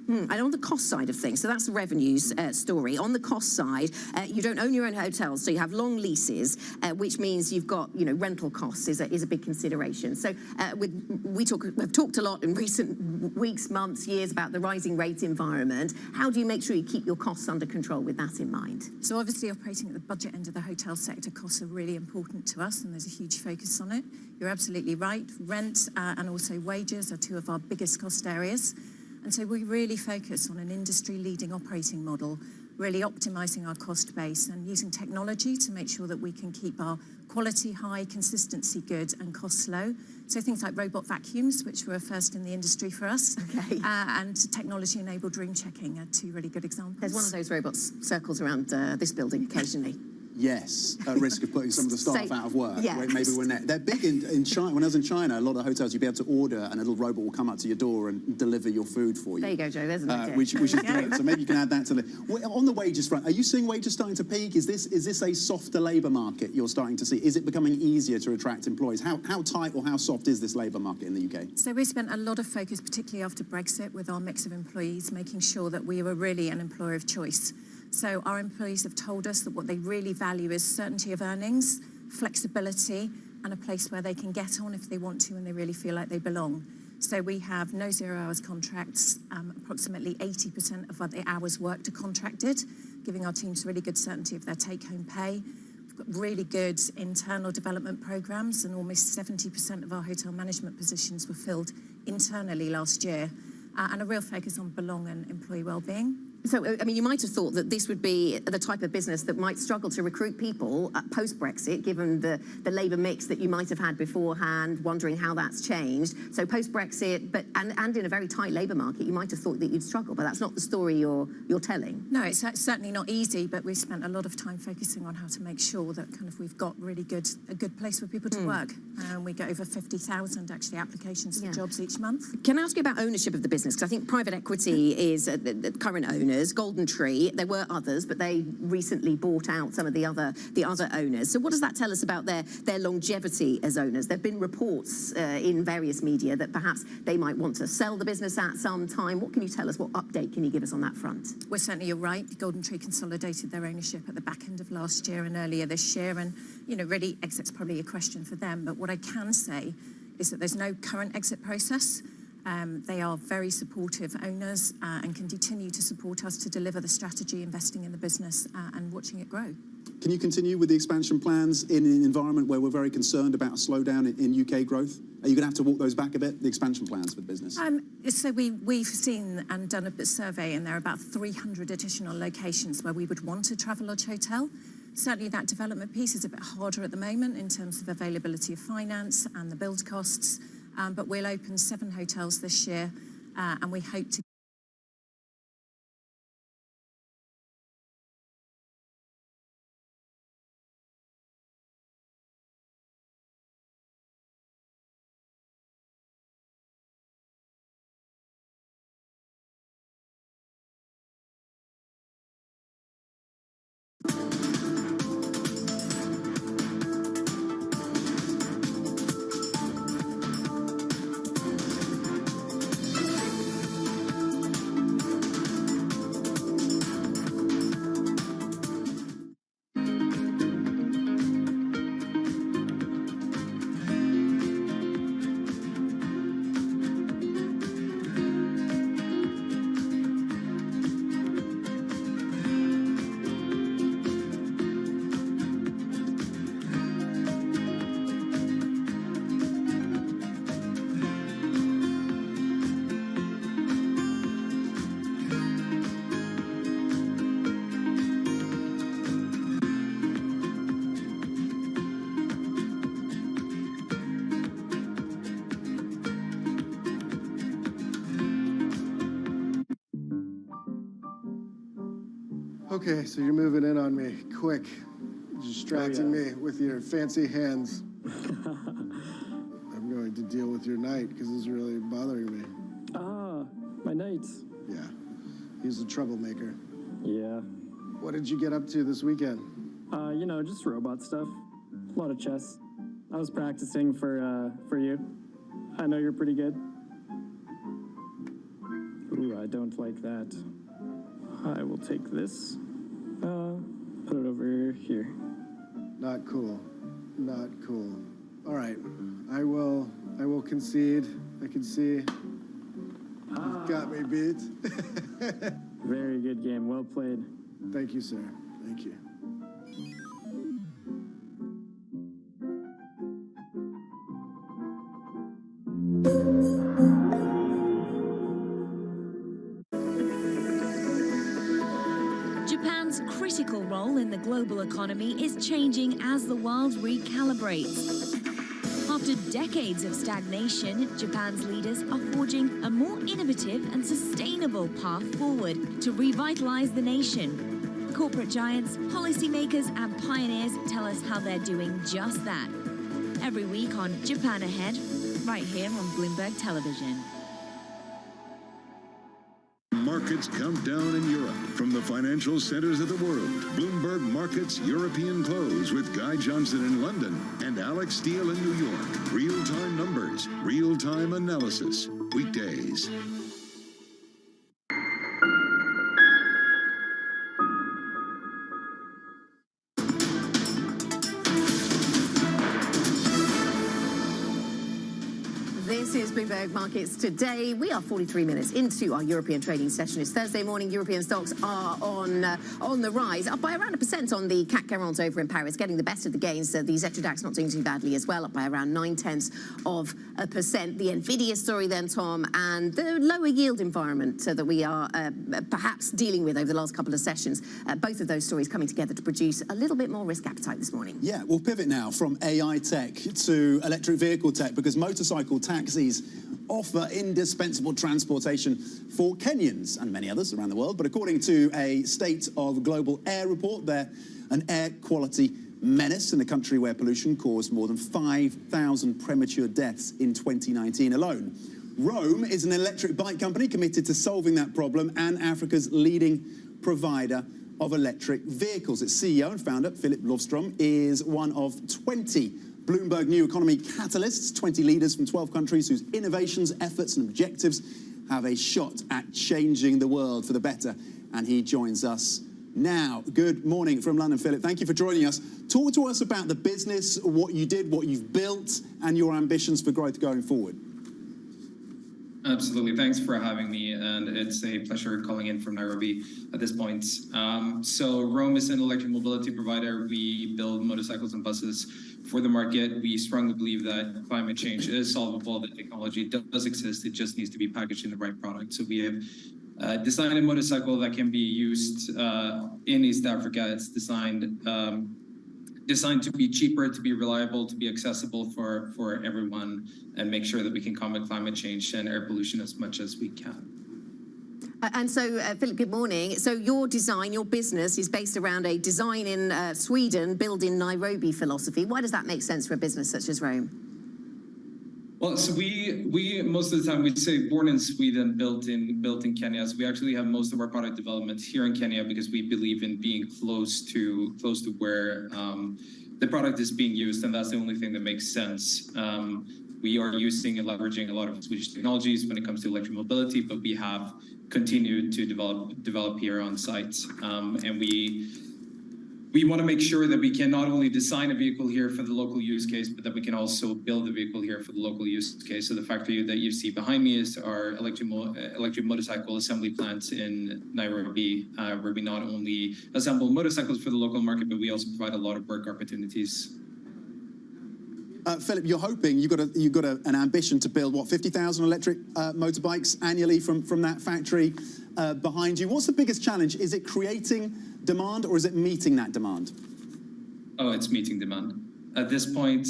And on the cost side of things, so that's the revenues story. On the cost side, you don't own your own hotels, so you have long leases, which means you've got, rental costs is a big consideration. So we've talked a lot in recent weeks, months, years about the rising rate environment. How do you make sure you keep your costs under control with that in mind? So obviously operating at the budget end of the hotel sector, costs are really important to us, and there's a huge focus on it. You're absolutely right. Rent and also wages are two of our biggest cost areas. And so we really focus on an industry-leading operating model, really optimising our cost base and using technology to make sure that we can keep our quality high, consistency good, and costs low. So things like robot vacuums, which were first in the industry for us, and technology-enabled room checking are two really good examples. There's one of those robots circles around this building occasionally. Yes, at risk of putting some of the staff out of work. Yeah. Maybe they're big in China. When I was in China, a lot of the hotels you'd be able to order, and a little robot will come up to your door and deliver your food for you. There you go, Joe. There's an idea. We should do it. So maybe you can add that to the. On the wages front, are you seeing wages starting to peak? Is this a softer labour market you're starting to see? Is it becoming easier to attract employees? How tight or how soft is this labour market in the UK? So we spent a lot of focus, particularly after Brexit, with our mix of employees, making sure that we were really an employer of choice. So our employees have told us that what they really value is certainty of earnings, flexibility, and a place where they can get on if they want to and they really feel like they belong. So we have no 0 hours contracts. Approximately 80% of the hours worked are contracted, giving our teams really good certainty of their take-home pay. We've got really good internal development programs, and almost 70% of our hotel management positions were filled internally last year, and a real focus on belong and employee well-being. So, I mean, you might have thought that this would be the type of business that might struggle to recruit people post-Brexit, given the labour mix that you might have had beforehand, wondering how that's changed. So post-Brexit, and in a very tight labour market, you might have thought that you'd struggle, but that's not the story you're telling. No, it's certainly not easy, but we spent a lot of time focusing on how to make sure that kind of we've got really a good place for people to work. We get over 50,000 actually applications for jobs each month. Can I ask you about ownership of the business? Because I think private equity is the current owners. Golden Tree, there were others, but they recently bought out some of the other owners. So what does that tell us about their longevity as owners? There have been reports in various media that perhaps they might want to sell the business at some time. What can you tell us? What update can you give us on that front? Well, certainly you're right. Golden Tree consolidated their ownership at the back end of last year and earlier this year, and really exit's probably a question for them. But what I can say is that there's no current exit process. They are very supportive owners and can continue to support us to deliver the strategy, investing in the business and watching it grow. Can you continue with the expansion plans in an environment where we're very concerned about a slowdown in UK growth? Are you going to have to walk those back a bit, the expansion plans for the business? So we've seen and done a survey, and there are about 300 additional locations where we would want a Travelodge hotel. Certainly that development piece is a bit harder at the moment in terms of availability of finance and the build costs. But we'll open 7 hotels this year, and we hope to. Okay, so you're moving in on me, quick, distracting me with your fancy hands. I'm going to deal with your knight because this is really bothering me. Ah, my knight. Yeah, he's a troublemaker. Yeah. What did you get up to this weekend? Just robot stuff. A lot of chess. I was practicing for you. I know you're pretty good. Ooh, I don't like that. I will take this. Put it over here. Not cool. Not cool. All right. I will concede. I can see. You've got me beat. Very good game. Well played. Thank you, sir. Thank you. Japan's critical role in the global economy is changing as the world recalibrates. After decades of stagnation, Japan's leaders are forging a more innovative and sustainable path forward to revitalize the nation. Corporate giants, policymakers, and pioneers tell us how they're doing just that. Every week on Japan Ahead, right here on Bloomberg Television. Markets countdown in Europe. From the financial centers of the world, Bloomberg Markets European Close with Guy Johnson in London and Alex Steele in New York. Real-time numbers, real-time analysis. Weekdays. This is Bloomberg Markets Today. We are 43 minutes into our European trading session. It's Thursday morning. European stocks are on the rise, up by around 1% on the CAC 40 over in Paris, getting the best of the gains. The Xetra DAX not doing too badly as well, up by around 0.9%. The Nvidia story then, Tom, and the lower yield environment that we are perhaps dealing with over the last couple of sessions. Both of those stories coming together to produce a little bit more risk appetite this morning. Yeah, we'll pivot now from AI tech to electric vehicle tech because motorcycle taxis offer indispensable transportation for Kenyans and many others around the world. But according to a State of Global Air report, they're an air quality menace in a country where pollution caused more than 5,000 premature deaths in 2019 alone. Rome is an electric bike company committed to solving that problem and Africa's leading provider of electric vehicles. Its CEO and founder, Philip Lovstrom, is one of 20 Bloomberg New Economy catalysts, 20 leaders from 12 countries whose innovations, efforts and objectives have a shot at changing the world for the better. And he joins us now. Good morning from London, Philip. Thank you for joining us. Talk to us about the business, what you did, what you've built, and your ambitions for growth going forward. Absolutely. Thanks for having me, and it's a pleasure calling in from Nairobi at this point. So Rome is an electric mobility provider. We build motorcycles and buses for the market. We strongly believe that climate change is solvable. The technology does exist. It just needs to be packaged in the right product. So we have designed a motorcycle that can be used in East Africa. It's designed to be cheaper, to be reliable, to be accessible for everyone, and make sure that we can combat climate change and air pollution as much as we can. And so, Philip, good morning. So your design, your business is based around a design in Sweden, build in Nairobi philosophy. Why does that make sense for a business such as Rome? Well, so we most of the time we'd say born in Sweden, built in Kenya. So we actually have most of our product development here in Kenya because we believe in being close to where the product is being used, and that's the only thing that makes sense. We are using and leveraging a lot of Swedish technologies when it comes to electric mobility, but we have continued to develop here on site, and we want to make sure that we can not only design a vehicle here for the local use case, but that we can also build a vehicle here for the local use case. So the factory that you see behind me is our electric motorcycle assembly plant in Nairobi, where we not only assemble motorcycles for the local market, but we also provide a lot of work opportunities. Philip, you're hoping you've got an ambition to build, what, 50,000 electric motorbikes annually from that factory behind you. What's the biggest challenge? Is it creating demand or is it meeting that demand? Oh, it's meeting demand. At this point,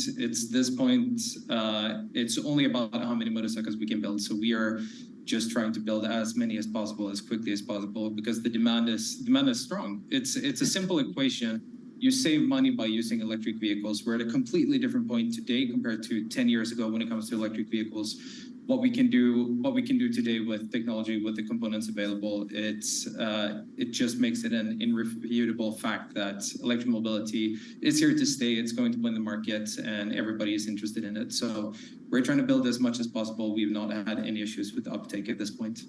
it's only about how many motorcycles we can build. So we are just trying to build as many as possible, as quickly as possible, because the demand is strong. It's a simple equation. You save money by using electric vehicles. We're at a completely different point today compared to 10 years ago when it comes to electric vehicles. What we can do today with technology, with the components available, it just makes it an irrefutable fact that electric mobility is here to stay. It's going to win the market, and everybody is interested in it. So we're trying to build as much as possible. We've not had any issues with uptake at this point.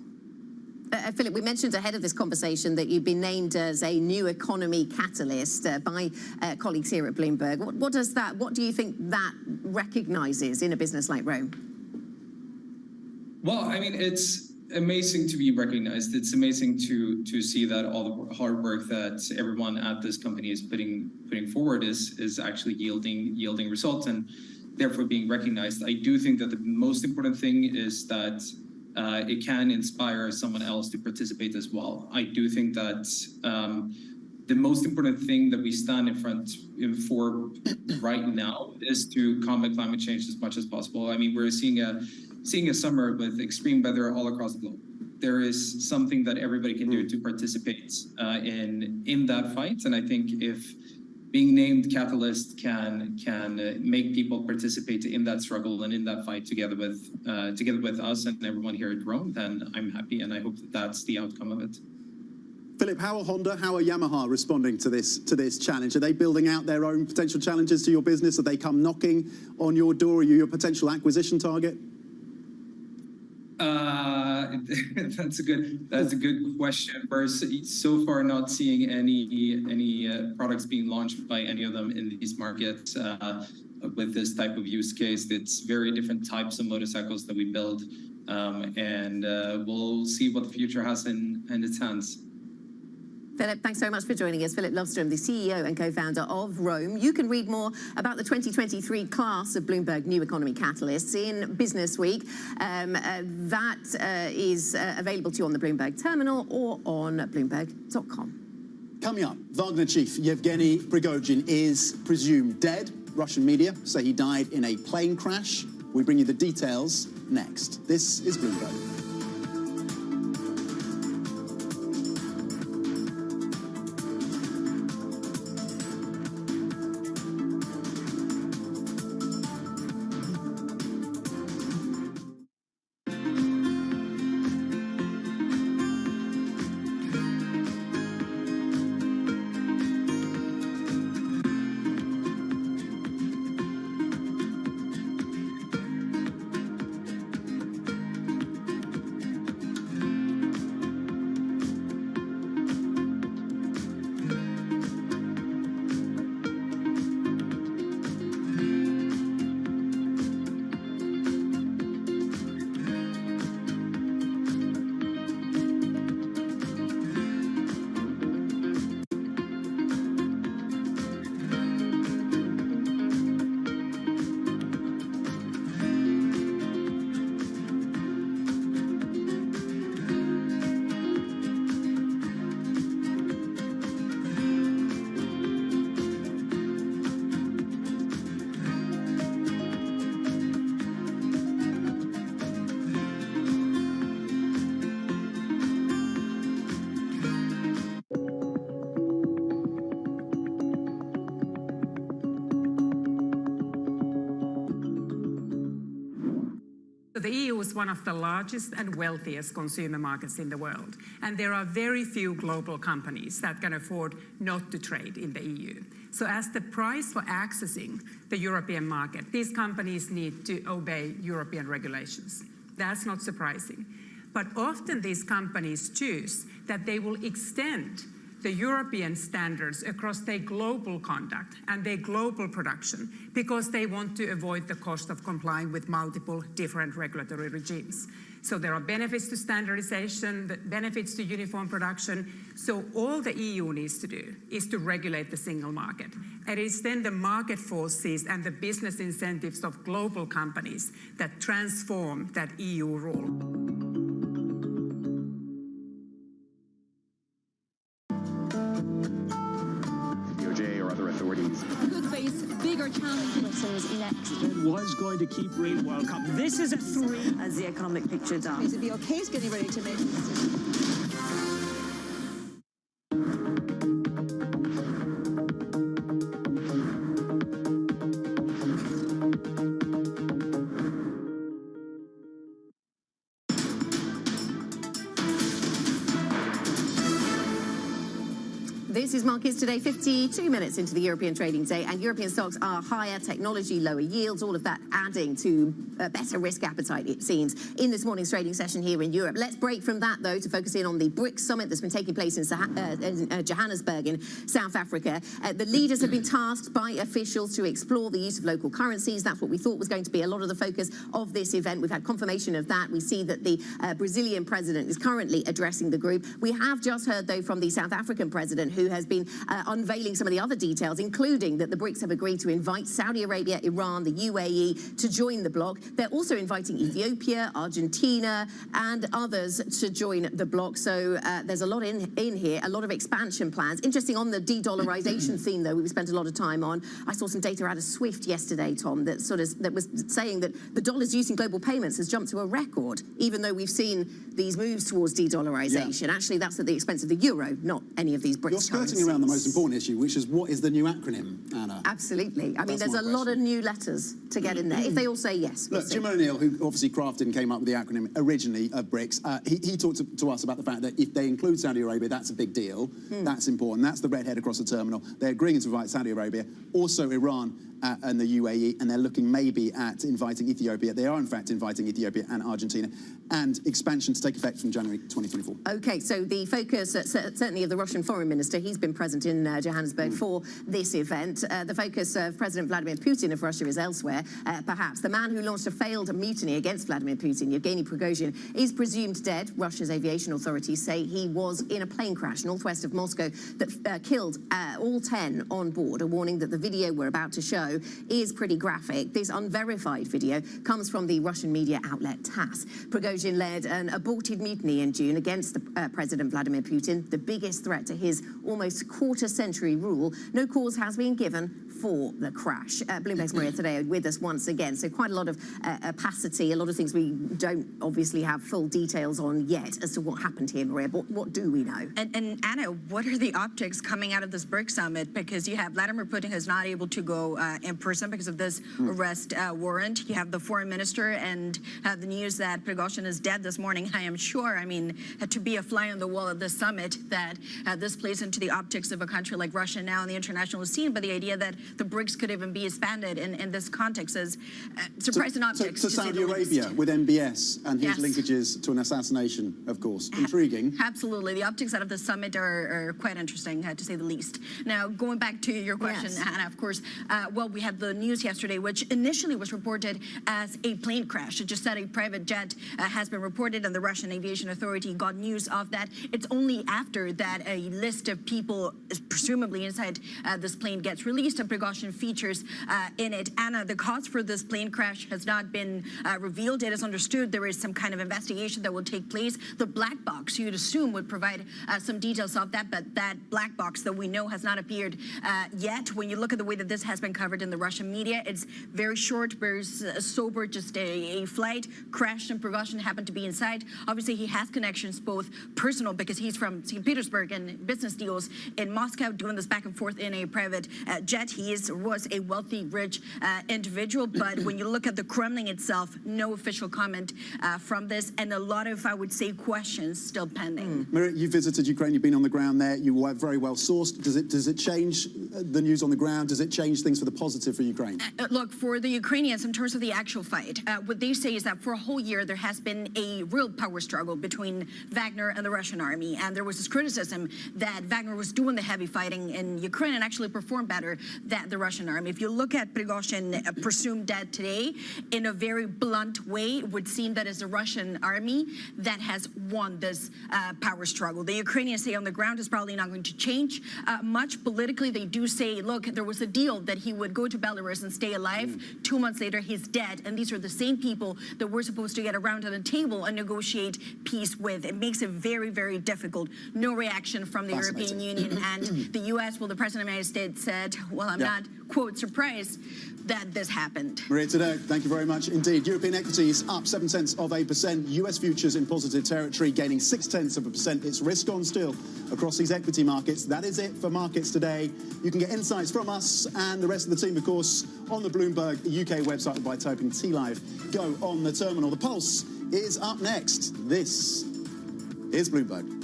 Philip, we mentioned ahead of this conversation that you've been named as a new economy catalyst by colleagues here at Bloomberg. What do you think that recognises in a business like Rome? Well, I mean, it's amazing to be recognized. It's amazing to see that all the hard work that everyone at this company is putting forward is actually yielding results and therefore being recognized. I do think that the most important thing is that it can inspire someone else to participate as well. I do think that the most important thing that we stand for right now is to combat climate change as much as possible. I mean, we're seeing a summer with extreme weather all across the globe. there is something that everybody can do to participate in that fight. And I think if being named Catalyst can make people participate in that struggle and in that fight together with us and everyone here at Rome, then I'm happy, and I hope that that's the outcome of it. Philip, how are Honda, how are Yamaha responding to this challenge? Are they building out their own potential challenges to your business? Have they come knocking on your door? Are you a potential acquisition target? That's a good question. We're so far not seeing any products being launched by any of them in these markets with this type of use case. It's very different types of motorcycles that we build, and we'll see what the future has in its hands. Philip, thanks so much for joining us. Philip Lofstrom, the CEO and co-founder of Rome. You can read more about the 2023 class of Bloomberg New Economy Catalysts in Business Week. That is available to you on the Bloomberg terminal or on Bloomberg.com. Coming up, Wagner chief Yevgeny Prigozhin is presumed dead. Russian media say he died in a plane crash. We bring you the details next. This is Bloomberg. The EU is one of the largest and wealthiest consumer markets in the world, and there are very few global companies that can afford not to trade in the EU. So as the price for accessing the European market, these companies need to obey European regulations. That's not surprising. But often these companies choose that they will extend the European standards across their global conduct and their global production because they want to avoid the cost of complying with multiple different regulatory regimes. So there are benefits to standardization, benefits to uniform production. So all the EU needs to do is to regulate the single market. And it's then the market forces and the business incentives of global companies that transform that EU rule. Could face bigger challenges next. Fed was going to keep rate while this is a 3. As the economic picture does. The OK is getting ready to make a decision. This is Markets Today, 52 minutes into the European trading day, and European stocks are higher, technology, lower yields, all of that adding to a better risk appetite, it seems, in this morning's trading session here in Europe. Let's break from that, though, to focus in on the BRICS summit that's been taking place in Johannesburg in South Africa. The leaders have been tasked by officials to explore the use of local currencies. That's what we thought was going to be a lot of the focus of this event. We've had confirmation of that. We see that the Brazilian president is currently addressing the group. We have just heard, though, from the South African president, who has been unveiling some of the other details, including that the BRICS have agreed to invite Saudi Arabia, Iran, the UAE to join the bloc. They're also inviting Ethiopia, Argentina, and others to join the bloc. So there's a lot in here, a lot of expansion plans. Interesting on the de-dollarization theme, though, we spent a lot of time on. I saw some data out of SWIFT yesterday, Tom, that was saying that the dollar's use in global payments has jumped to a record, even though we've seen these moves towards de-dollarization. Yeah. Actually, that's at the expense of the euro, not any of these BRICS You're skirting currencies. around the most important issue, which is what is the new acronym, Anna? Absolutely. I mean, there's a lot of new letters to get in there, if they all say yes. Look, Jim O'Neill, who obviously crafted and came up with the acronym originally of BRICS, he talked to us about the fact that if they include Saudi Arabia, that's a big deal. That's important. That's the red head across the terminal. They're agreeing to invite Saudi Arabia, also Iran and the UAE, and they're looking maybe at inviting Ethiopia. They are, in fact, inviting Ethiopia and Argentina, and expansion to take effect from January 2024. Okay, so the focus, certainly of the Russian foreign minister, he's been present in Johannesburg for this event. The focus of President Vladimir Putin of Russia is elsewhere, perhaps. The man who launched a failed mutiny against Vladimir Putin, Yevgeny Prigozhin, is presumed dead. Russia's aviation authorities say he was in a plane crash northwest of Moscow that killed all 10 on board. A warning that the video we're about to show is pretty graphic. This unverified video comes from the Russian media outlet TASS. Prigozhin led an aborted mutiny in June against President Vladimir Putin, the biggest threat to his almost quarter-century rule. No cause has been given for the crash. Bloomberg's Maria today with us once again. So quite a lot of opacity, a lot of things we don't obviously have full details on yet as to what happened here, Maria. But what do we know? And Anna, what are the optics coming out of this BRICS summit? Because you have Vladimir Putin who's not able to go in person because of this arrest warrant. You have the foreign minister and the news that Prigozhin is dead this morning. I am sure, I mean, to be a fly on the wall at this summit, that this plays into the optics of a country like Russia now in the international scene, but the idea that the BRICS could even be expanded in this context is surprising optics. To Saudi Arabia with MBS and his linkages to an assassination, of course. Intriguing. Absolutely. The optics out of the summit are quite interesting, to say the least. Now, going back to your question, Hannah, of course, well, we had the news yesterday, which initially was reported as a plane crash. It just said a private jet has been reported, and the Russian Aviation Authority got news of that. It's only after that a list of people, presumably inside this plane, gets released, and Prigozhin features in it. Anna, the cause for this plane crash has not been revealed. It is understood there is some kind of investigation that will take place. The black box, you'd assume, would provide some details of that, but that black box that we know has not appeared yet. When you look at the way that this has been covered in the Russian media, it's very short, very sober, just a flight crashed and Prigozhin happened to be inside. Obviously, he has connections, both personal, because he's from St. Petersburg, and business deals in Moscow, doing this back and forth in a private jet. He was a wealthy, rich individual, but when you look at the Kremlin itself, no official comment from this, and a lot of, I would say, questions still pending. Maria, you visited Ukraine, you've been on the ground there, you were very well sourced. Does it change the news on the ground? Does it change things for the positive for Ukraine? Look, for the Ukrainians, in terms of the actual fight, what they say is that for a whole year, there has been a real power struggle between Wagner and the Russian army, and there was this criticism that Wagner was doing the heavy fighting in Ukraine and actually performed better than the Russian army. If you look at Prigozhin, presumed dead today, in a very blunt way, it would seem that it's the Russian army that has won this power struggle. The Ukrainians say on the ground is probably not going to change much. Politically, they do say, look, there was a deal that he would go to Belarus and stay alive. 2 months later, he's dead. And these are the same people that we're supposed to get around on the table and negotiate peace with. It makes it very, very difficult. No reaction from the European Union and the U.S. Well, the President of the United States said, well, I'm not, quote, surprised that this happened. Maria Tadeu, thank you very much indeed. European equities up 0.7%. US futures in positive territory, gaining 0.6%. It's risk on still across these equity markets. That is it for markets today. You can get insights from us and the rest of the team, of course, on the Bloomberg UK website by typing T-Live. Go on the terminal. The Pulse is up next. This is Bloomberg.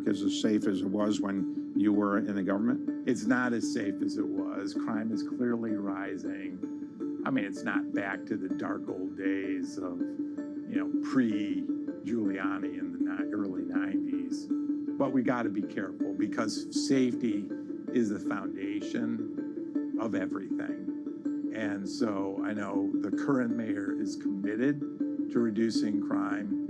is as safe as it was when you were in the government? It's not as safe as it was. Crime is clearly rising. I mean, it's not back to the dark old days of, pre-Giuliani in the early 90s. But we got to be careful because safety is the foundation of everything. And so I know the current mayor is committed to reducing crime,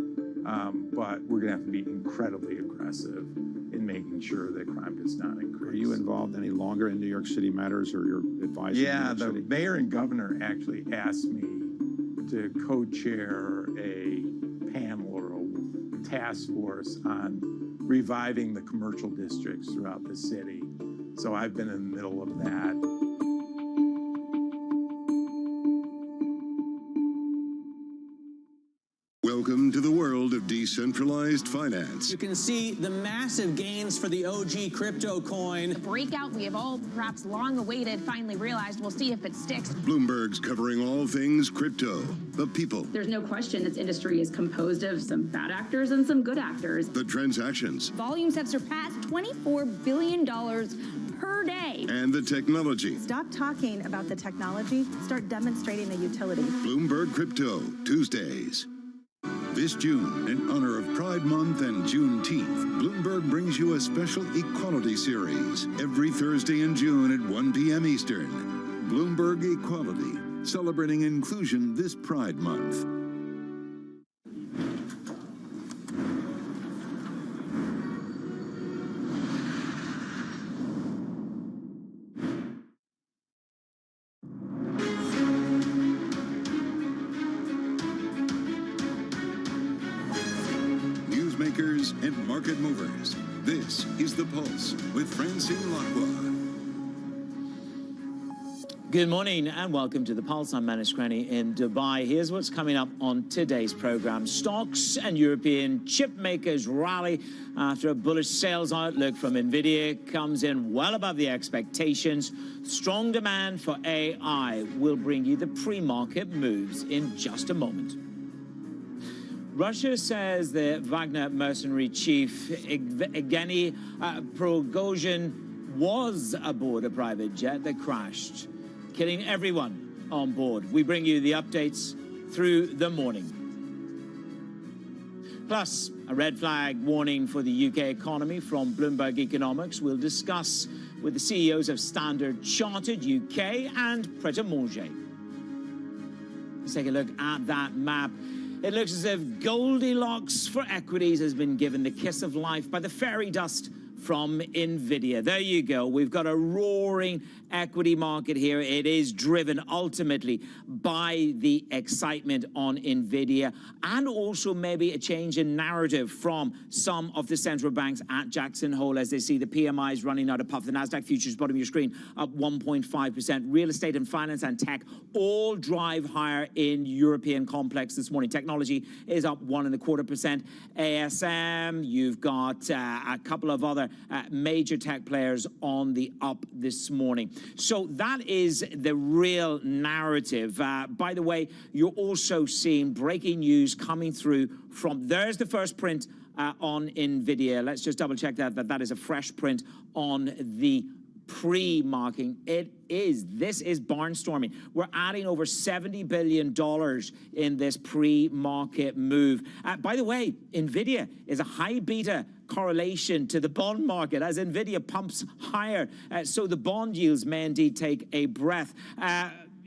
but we're going to have to be incredibly aggressive in making sure that crime does not increase. Are you involved any longer in New York City matters, or you're advising New York City? The mayor and governor actually asked me to co-chair a panel or a task force on reviving the commercial districts throughout the city. So I've been in the middle of that. Welcome to the world of decentralized finance. You can see the massive gains for the OG crypto coin. The breakout we have all perhaps long awaited finally realized. We'll see if it sticks. Bloomberg's covering all things crypto, the people. There's no question this industry is composed of some bad actors and some good actors. The transactions. Volumes have surpassed $24 billion per day. And the technology. Stop talking about the technology, start demonstrating the utility. Bloomberg Crypto, Tuesdays. This June, in honor of Pride Month and Juneteenth, Bloomberg brings you a special equality series every Thursday in June at 1 p.m. Eastern. Bloomberg Equality, celebrating inclusion this Pride Month. And market movers. This is The Pulse with Francine Lacqua. Good morning and welcome to The Pulse. I'm Manish Krani in Dubai. Here's what's coming up on today's program. Stocks and European chip makers rally after a bullish sales outlook from NVIDIA comes in well above the expectations. Strong demand for AI will bring you the pre-market moves in just a moment. Russia says the Wagner mercenary chief Evgeny Prigozhin was aboard a private jet that crashed, killing everyone on board. We bring you the updates through the morning. Plus, a red flag warning for the UK economy from Bloomberg Economics. We'll discuss with the CEOs of Standard Chartered UK and Pret a Manger. Let's take a look at that map. It looks as if Goldilocks for equities has been given the kiss of life by the fairy dust from NVIDIA. There you go. We've got a roaring equity market here. It is driven ultimately by the excitement on NVIDIA and also maybe a change in narrative from some of the central banks at Jackson Hole as they see the PMIs running out of puff. The NASDAQ futures, bottom of your screen, up 1.5%. Real estate and finance and tech all drive higher in European complex this morning. Technology is up 1.25%. ASM, you've got a couple of other major tech players on the up this morning. So that is the real narrative. By the way, you're also seeing breaking news coming through from, there's the first print on NVIDIA. Let's just double check that is a fresh print on the pre-marking. This is barnstorming. We're adding over $70 billion in this pre-market move. By the way, NVIDIA is a high beta correlation to the bond market as NVIDIA pumps higher. So the bond yields may indeed take a breath.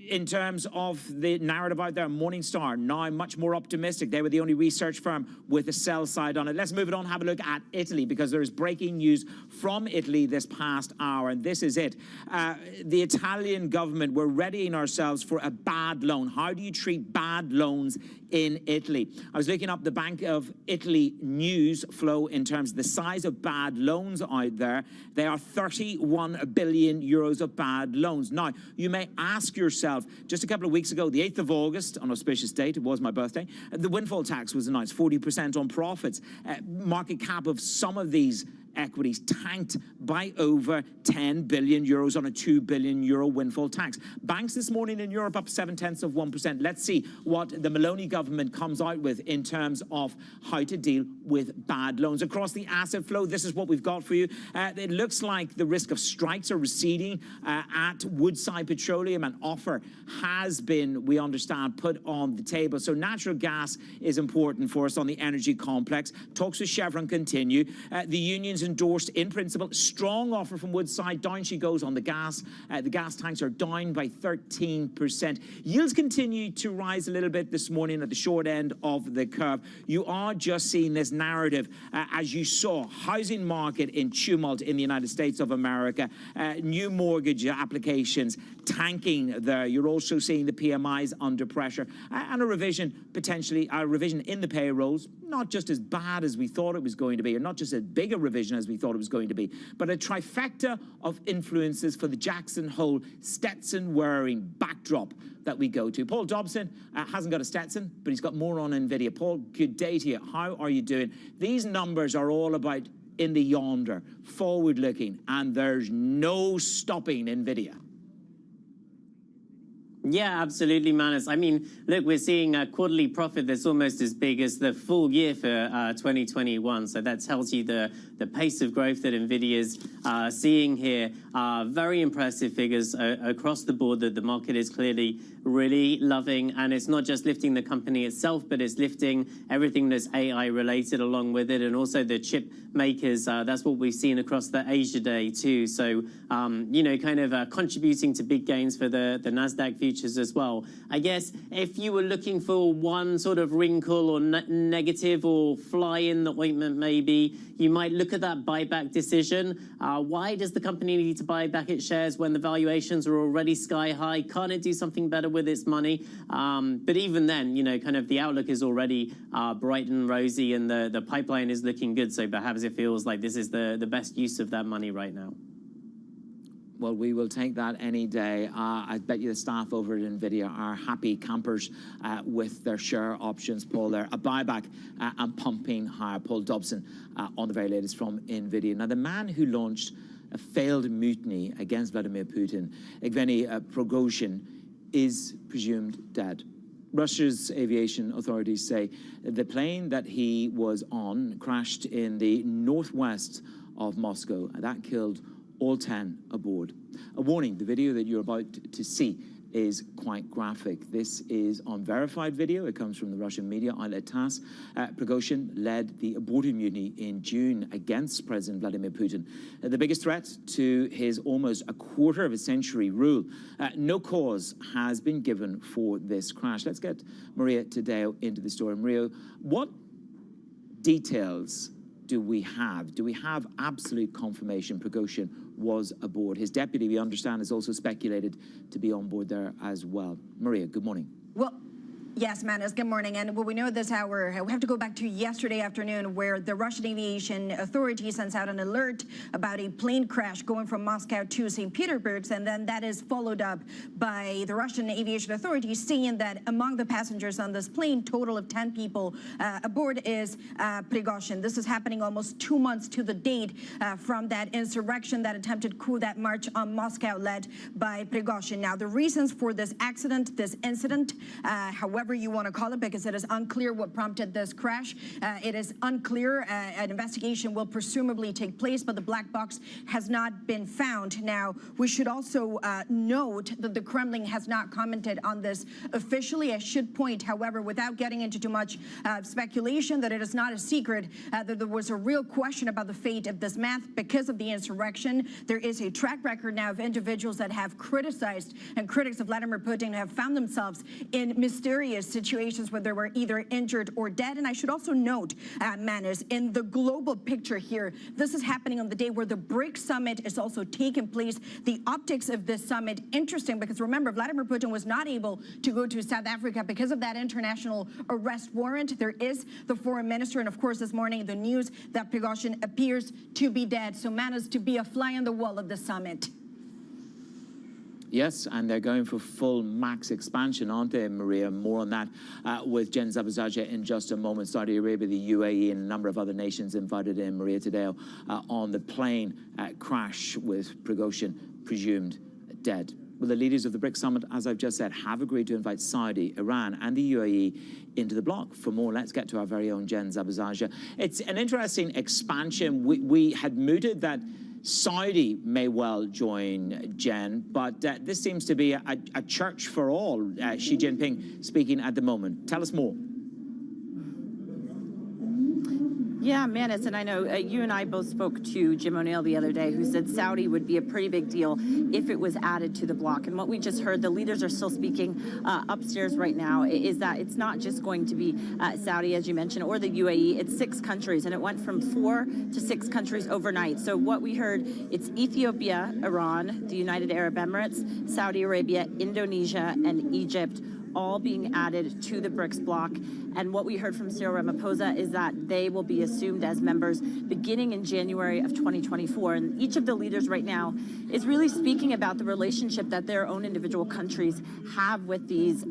In terms of the narrative out there, Morningstar now much more optimistic. They were the only research firm with a sell side on it. Let's move it on, have a look at Italy, because there is breaking news from Italy this past hour, and this is it. The Italian government, we're readying ourselves for a bad loan. How do you treat bad loans in Italy? I was looking up the Bank of Italy news flow in terms of the size of bad loans out there. They are 31 billion euros of bad loans. Now, you may ask yourself, just a couple of weeks ago, the 8th of August, on auspicious date, it was my birthday, the windfall tax was announced, 40% on profits. Market cap of some of these equities tanked by over 10 billion euros on a 2 billion euro windfall tax. Banks this morning in Europe up 0.7%. Let's see what the Meloni government comes out with in terms of how to deal with bad loans. Across the asset flow, this is what we've got for you. It looks like the risk of strikes are receding at Woodside Petroleum. An offer has been, we understand, put on the table. So natural gas is important for us on the energy complex. Talks with Chevron continue. The unions endorsed in principle strong offer from Woodside. Down she goes on the gas. The gas tanks are down by 13%. Yields continue to rise a little bit this morning at the short end of the curve. You are just seeing this narrative as you saw housing market in tumult in the United States of America, new mortgage applications tanking there. You're also seeing the PMIs under pressure and a revision, potentially a revision in the payrolls, not just as bad as we thought it was going to be, or not just as big a revision as we thought it was going to be, but a trifecta of influences for the Jackson Hole Stetson wearing backdrop that we go to. Paul Dobson hasn't got a Stetson, but he's got more on NVIDIA. Paul, good day to you. How are you doing? These numbers are all about in the yonder, forward-looking, and there's no stopping NVIDIA. Yeah, absolutely, Manus. I mean, look, we're seeing a quarterly profit that's almost as big as the full year for 2021. So that tells you the pace of growth that NVIDIA's seeing here. Very impressive figures across the board that the market is clearly really loving. And it's not just lifting the company itself, but it's lifting everything that's AI related along with it, and also the chip makers. That's what we've seen across the Asia Day too. So, you know, kind of contributing to big gains for the NASDAQ futures as well. I guess if you were looking for one sort of wrinkle or negative or fly in the ointment, maybe you might look at that buyback decision. Why does the company need to buy back its shares when the valuations are already sky high? Can't it do something better with its money? But even then, you know, kind of the outlook is already bright and rosy, and the pipeline is looking good. So perhaps it feels like this is the best use of that money right now. Well, we will take that any day. I bet you the staff over at NVIDIA are happy campers with their share options, Paul, there. A buyback and pumping higher. Paul Dobson on the very latest from NVIDIA. Now, the man who launched a failed mutiny against Vladimir Putin, Evgeny Prigozhin, is presumed dead. Russia's aviation authorities say the plane that he was on crashed in the northwest of Moscow. That killed all 10 aboard. A warning, the video that you're about to see is quite graphic. This is unverified video. It comes from the Russian media outlet TASS. Prigozhin led the aborted mutiny in June against President Vladimir Putin. The biggest threat to his almost a quarter of a century rule. No cause has been given for this crash. Let's get Maria Tadeo into the story. Maria, what details do we have? Do we have absolute confirmation Prigozhin was aboard? His deputy, we understand, is also speculated to be on board there as well. Maria, good morning. Well, yes, Manus, good morning. And what we know at this hour, we have to go back to yesterday afternoon, where the Russian aviation authority sends out an alert about a plane crash going from Moscow to St. Petersburg, and then that is followed up by the Russian aviation authority saying that among the passengers on this plane, total of 10 people aboard, is Prigozhin. This is happening almost 2 months to the date from that insurrection, that attempted coup, that march on Moscow led by Prigozhin. Now, the reasons for this accident, this incident, however you want to call it, because it is unclear what prompted this crash. It is unclear. An investigation will presumably take place, but the black box has not been found. Now, we should also note that the Kremlin has not commented on this officially. I should point, however, without getting into too much speculation, that it is not a secret that there was a real question about the fate of this math because of the insurrection. There is a track record now of individuals that have criticized, and critics of Vladimir Putin have found themselves in mysterious situations where they were either injured or dead. And I should also note, Manus, in the global picture here, this is happening on the day where the BRICS summit is also taking place. The optics of this summit, interesting, because remember, Vladimir Putin was not able to go to South Africa because of that international arrest warrant. There is the foreign minister, and of course this morning the news that Prigozhin appears to be dead. So Manus, to be a fly on the wall of the summit. Yes, and they're going for full max expansion, aren't they, Maria? More on that with Jen Zabazaja in just a moment. Saudi Arabia, the UAE, and a number of other nations invited in. Maria Tadeo on the plane crash with Prigozhin presumed dead. Well, the leaders of the BRICS summit, as I've just said, have agreed to invite Saudi, Iran, and the UAE into the bloc. For more, let's get to our very own Jen Zabazaja. It's an interesting expansion. We had mooted that Saudi may well join, Jen, but this seems to be a church for all. Xi Jinping speaking at the moment. Tell us more. Yeah, Manus, and I know you and I both spoke to Jim O'Neill the other day, who said Saudi would be a pretty big deal if it was added to the bloc. And what we just heard, the leaders are still speaking upstairs right now, is that it's not just going to be Saudi, as you mentioned, or the UAE. It's 6 countries, and it went from 4 to 6 countries overnight. So what we heard, it's Ethiopia, Iran, the United Arab Emirates, Saudi Arabia, Indonesia, and Egypt, all being added to the BRICS bloc. And what we heard from Cyril Ramaphosa is that they will be assumed as members beginning in January of 2024. And each of the leaders right now is really speaking about the relationship that their own individual countries have with these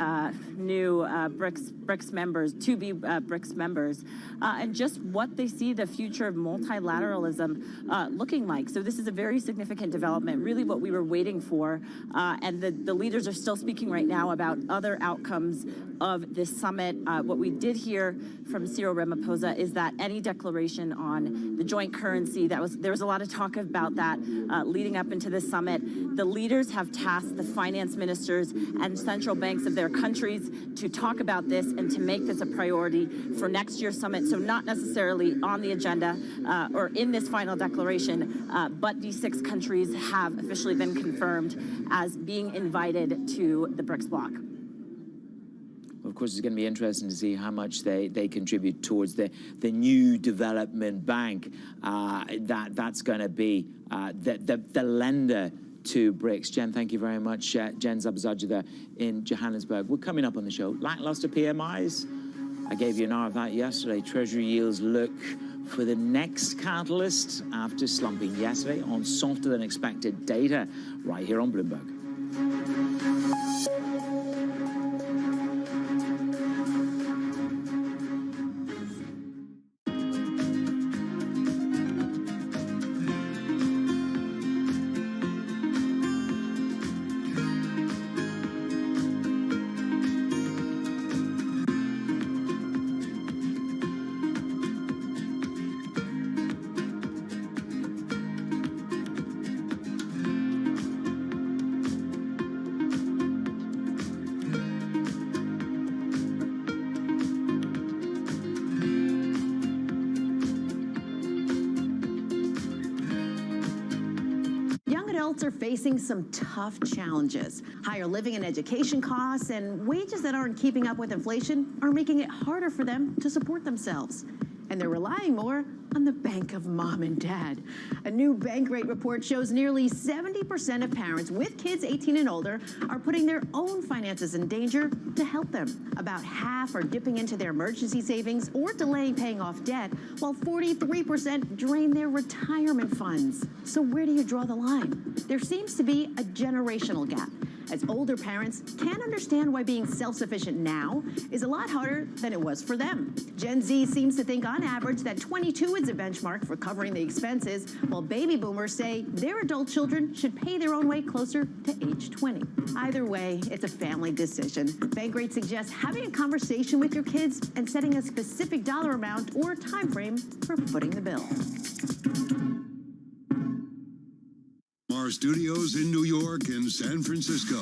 new BRICS members, to-be BRICS members, and just what they see the future of multilateralism looking like. So this is a very significant development, really what we were waiting for. And the leaders are still speaking right now about other outcomes of this summit. What we did hear from Cyril Ramaphosa is that any declaration on the joint currency, there was a lot of talk about that leading up into the summit. The leaders have tasked the finance ministers and central banks of their countries to talk about this and to make this a priority for next year's summit. So not necessarily on the agenda or in this final declaration, but these 6 countries have officially been confirmed as being invited to the BRICS bloc. Of course, it's going to be interesting to see how much they contribute towards the new development bank that's going to be the lender to BRICS. Jen, thank you very much. Jen Zabazaja there in Johannesburg. We're coming up on the show. Lackluster PMIs. I gave you an hour of that yesterday. Treasury yields look for the next catalyst after slumping yesterday on softer than expected data right here on Bloomberg. Are facing some tough challenges. Higher living and education costs and wages that aren't keeping up with inflation are making it harder for them to support themselves. And they're relying more on the bank of mom and dad. A new Bankrate report shows nearly 70% of parents with kids 18 and older are putting their own finances in danger to help them. About half are dipping into their emergency savings or delaying paying off debt, while 43% drain their retirement funds. So where do you draw the line? There seems to be a generational gap, as older parents can't understand why being self-sufficient now is a lot harder than it was for them. Gen Z seems to think on average that 22 is a benchmark for covering the expenses, while baby boomers say their adult children should pay their own way closer to age 20. Either way, it's a family decision. Bankrate suggests having a conversation with your kids and setting a specific dollar amount or time frame for footing the bill. Our studios in New York and San Francisco.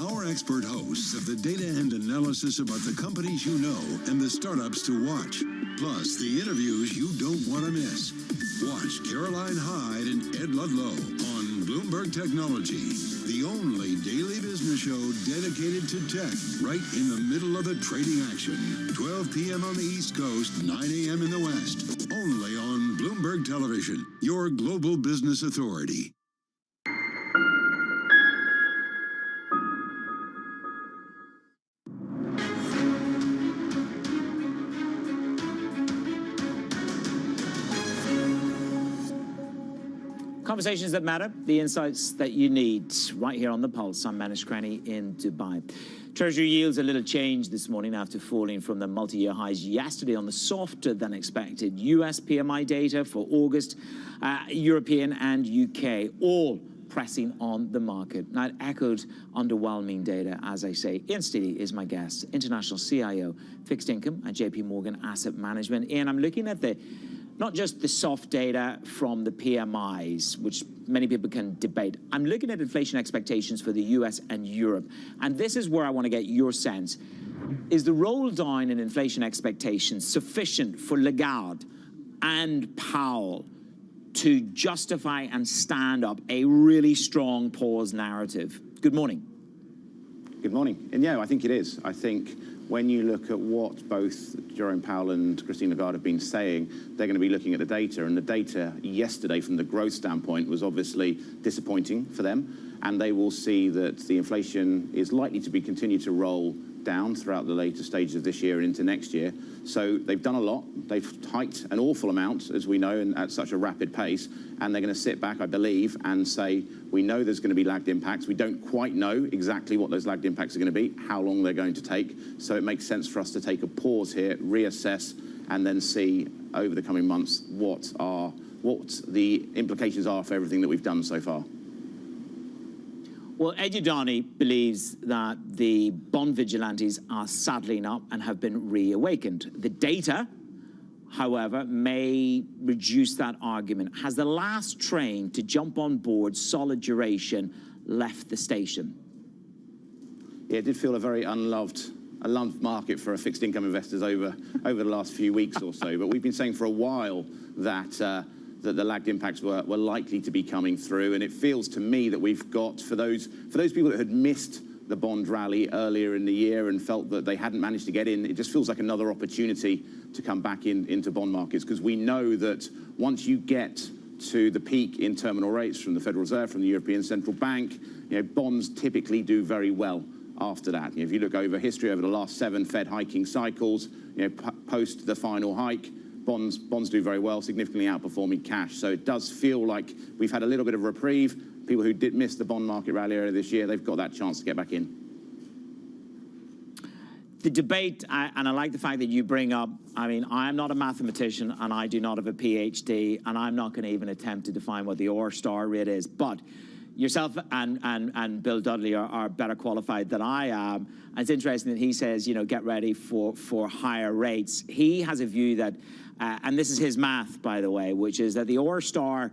Our expert hosts have the data and analysis about the companies you know and the startups to watch. Plus, the interviews you don't want to miss. Watch Caroline Hyde and Ed Ludlow on Bloomberg Technology, the only daily business show dedicated to tech, right in the middle of the trading action. 12 p.m. on the East Coast, 9 a.m. in the West. Only on Bloomberg Television, your global business authority. conversations that matter, the insights that you need, right here on The Pulse. I'm Manish Krani in Dubai. Treasury yields a little change this morning after falling from the multi-year highs yesterday on the softer than expected US PMI data for August, European and UK, all pressing on the market. Now, it echoed underwhelming data, as I say. Ian Steely is my guest, International CIO, Fixed Income at JP Morgan Asset Management. Ian, I'm looking at not just the soft data from the PMIs, which many people can debate. I'm looking at inflation expectations for the US and Europe. And this is where I want to get your sense. Is the roll down in inflation expectations sufficient for Lagarde and Powell to justify and stand up a really strong pause narrative? Good morning. Good morning. And yeah, I think it is. I think when you look at what both Jerome Powell and Christine Lagarde have been saying, they're going to be looking at the data. And the data yesterday from the growth standpoint was obviously disappointing for them. And they will see that the inflation is likely to continue to roll down throughout the later stages of this year and into next year. So they've done a lot. They've hiked an awful amount, as we know, and at such a rapid pace. And they're going to sit back, I believe, and say, we know there's going to be lagged impacts. We don't quite know exactly what those lagged impacts are going to be, how long they're going to take. So it makes sense for us to take a pause here, reassess, and then see over the coming months what the implications are for everything that we've done so far. Well, Ed Udani believes that the bond vigilantes are saddling up and have been reawakened. The data, however, may reduce that argument. Has the last train to jump on board solid duration left the station? Yeah, it did feel a very unloved market for fixed income investors over the last few weeks or so. But we've been saying for a while that that the lagged impacts were likely to be coming through. And it feels to me that we've got, for those people that had missed the bond rally earlier in the year and felt that they hadn't managed to get in, it just feels like another opportunity to come back into bond markets, because we know that once you get to the peak in terminal rates from the Federal Reserve, from the European Central Bank, bonds typically do very well after that. If you look over history, over the last 7 Fed hiking cycles, post the final hike, bonds do very well, significantly outperforming cash. So it does feel like we've had a little bit of reprieve. People who did miss the bond market rally earlier this year, they've got that chance to get back in. The debate, and I like the fact that you bring up, I mean, I'm not a mathematician and I do not have a PhD, and I'm not going to even attempt to define what the R-star rate is, but yourself and Bill Dudley are better qualified than I am. And it's interesting that he says, get ready for higher rates. He has a view that, and this is his math, by the way, which is that the R-star,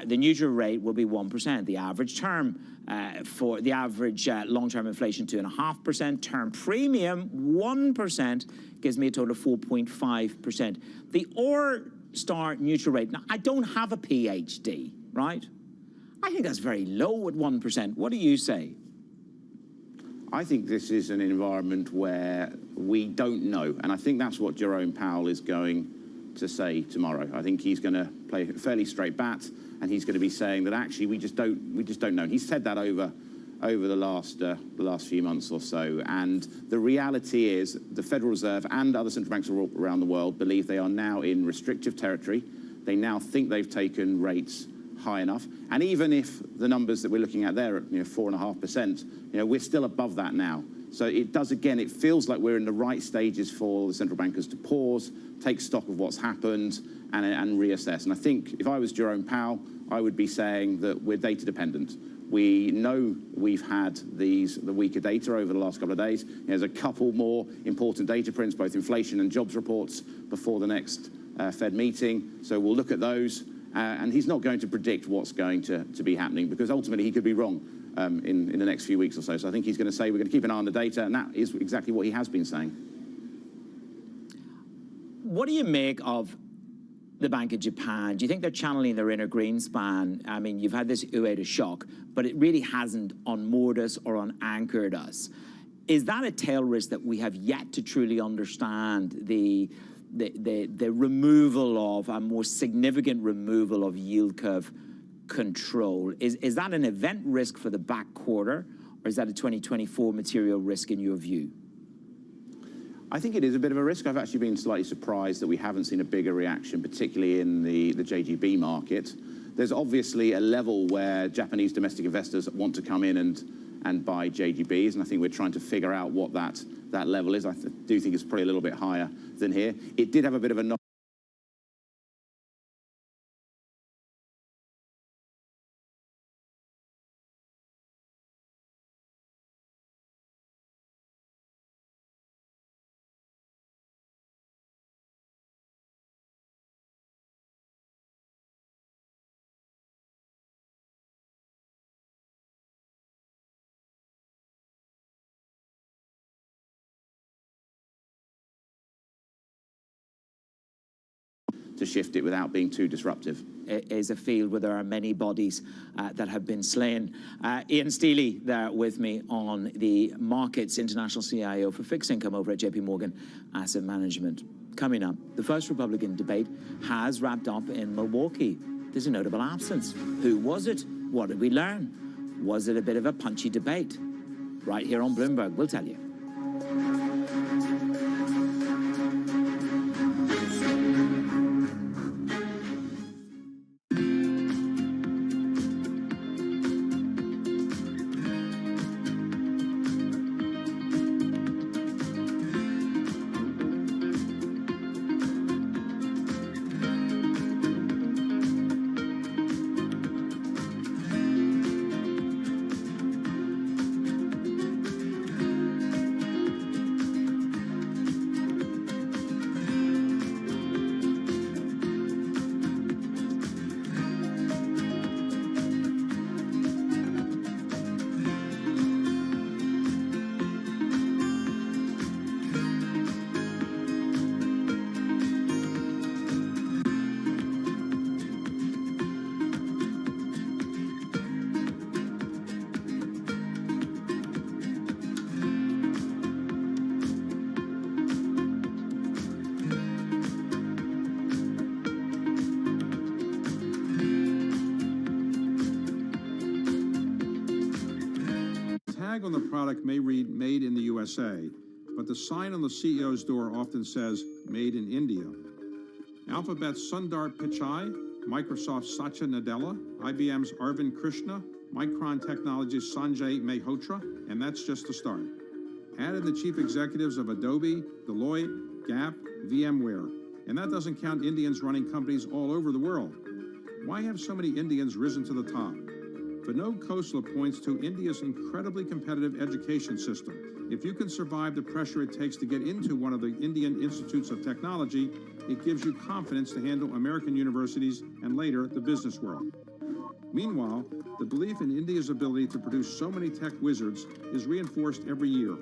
the neutral rate will be 1%. The average term for the average long-term inflation, 2.5%. Term premium, 1%, gives me a total of 4.5%. The R-star neutral rate, now, I don't have a PhD, right? I think that's very low at 1%. What do you say? I think this is an environment where we don't know. And I think that's what Jerome Powell is going to say tomorrow. I think he's going to play a fairly straight bat, and he's going to be saying that actually we just don't know. And he's said that over the last few months or so. And the reality is the Federal Reserve and other central banks around the world believe they are now in restrictive territory. They now think they've taken rates high enough. And even if the numbers that we're looking at there are 4.5%, we're still above that now. So it does, again, it feels like we're in the right stages for the central bankers to pause, take stock of what's happened, and reassess. And I think if I was Jerome Powell, I would be saying that we're data dependent. We know we've had the weaker data over the last couple of days. There's a couple more important data prints, both inflation and jobs reports, before the next Fed meeting. So we'll look at those. And he's not going to predict what's going to be happening, because ultimately he could be wrong in the next few weeks or so. So I think he's going to say we're going to keep an eye on the data, and that is exactly what he has been saying. What do you make of the Bank of Japan? Do you think they're channeling their inner Greenspan? I mean, you've had this Ueda shock, but it really hasn't unmoored us or unanchored us. Is that a tail risk that we have yet to truly understand, the removal of, a more significant removal of yield curve control? Is that an event risk for the back quarter, or is that a 2024 material risk in your view? I think it is a bit of a risk. I've actually been slightly surprised that we haven't seen a bigger reaction, particularly in the JGB market. there's obviously a level where Japanese domestic investors want to come in and buy JGBs, and I think we're trying to figure out what that level is. I do think it's probably a little bit higher than here. It did have a bit of a knock. To shift it without being too disruptive. It is a field where there are many bodies that have been slain. Ian Steely there with me on the Markets International CIO for Fixed Income over at JP Morgan Asset Management. Coming up, the first Republican debate has wrapped up in Milwaukee. There's a notable absence. Who was it? What did we learn? Was it a bit of a punchy debate? Right here on Bloomberg, we'll tell you. On the product may read Made in the USA, but the sign on the CEO's door often says Made in India. Alphabet's Sundar Pichai, Microsoft's Satya Nadella, IBM's Arvind Krishna, Micron Technology's Sanjay Mehrotra, and that's just the start. Add in the chief executives of Adobe, Deloitte, Gap, VMware, and that doesn't count Indians running companies all over the world. Why have so many Indians risen to the top? Vinod Khosla points to India's incredibly competitive education system. If you can survive the pressure it takes to get into one of the Indian institutes of technology, it gives you confidence to handle American universities and later the business world. Meanwhile, the belief in India's ability to produce so many tech wizards is reinforced every year.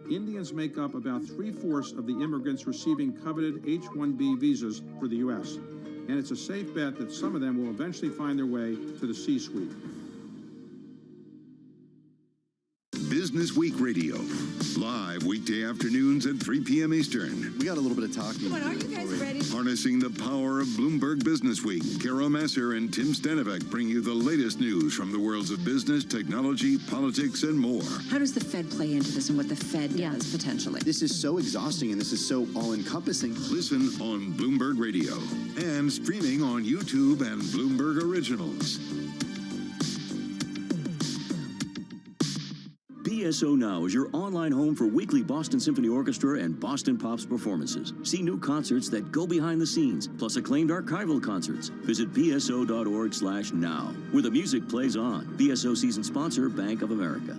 Indians make up about 3/4 of the immigrants receiving coveted H-1B visas for the U.S., and it's a safe bet that some of them will eventually find their way to the C-suite. Business Week Radio, live weekday afternoons at 3 p.m. Eastern. We got a little bit of talking. But are you guys ready? Harnessing the power of Bloomberg Business Week, Carol Messer and Tim Stanovic bring you the latest news from the worlds of business, technology, politics, and more. How does the Fed play into this and what the Fed does potentially? This is so exhausting and this is so all-encompassing. Listen on Bloomberg Radio and streaming on YouTube and Bloomberg Originals. BSO Now is your online home for weekly Boston Symphony Orchestra and Boston Pops performances. See new concerts that go behind the scenes, plus acclaimed archival concerts. Visit bso.org/now, where the music plays on. BSO season sponsor, Bank of America.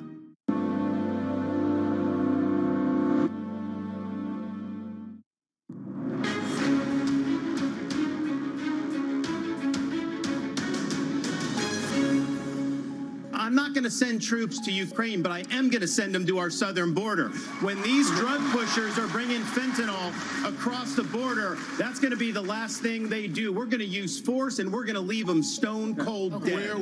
I'm not going to send troops to Ukraine, but I am going to send them to our southern border. When these drug pushers are bringing fentanyl across the border, that's going to be the last thing they do. We're going to use force, and we're going to leave them stone cold dead.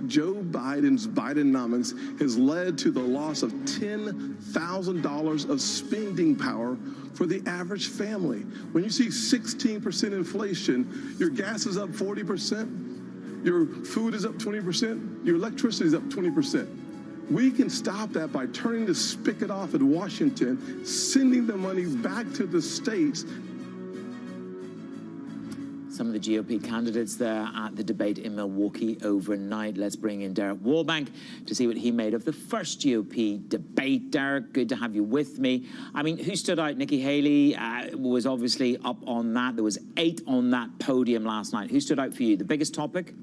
Joe Biden's Bidenomics has led to the loss of $10,000 of spending power for the average family. When you see 16% inflation, your gas is up 40%. Your food is up 20%. Your electricity is up 20%. We can stop that by turning the spigot off at Washington, sending the money back to the states. some of the GOP candidates there at the debate in Milwaukee overnight. Let's bring in Derek Wallbank to see what he made of the first GOP debate. Derek, good to have you with me. I mean, who stood out? Nikki Haley was obviously up on that. There was 8 on that podium last night. Who stood out for you? The biggest topic?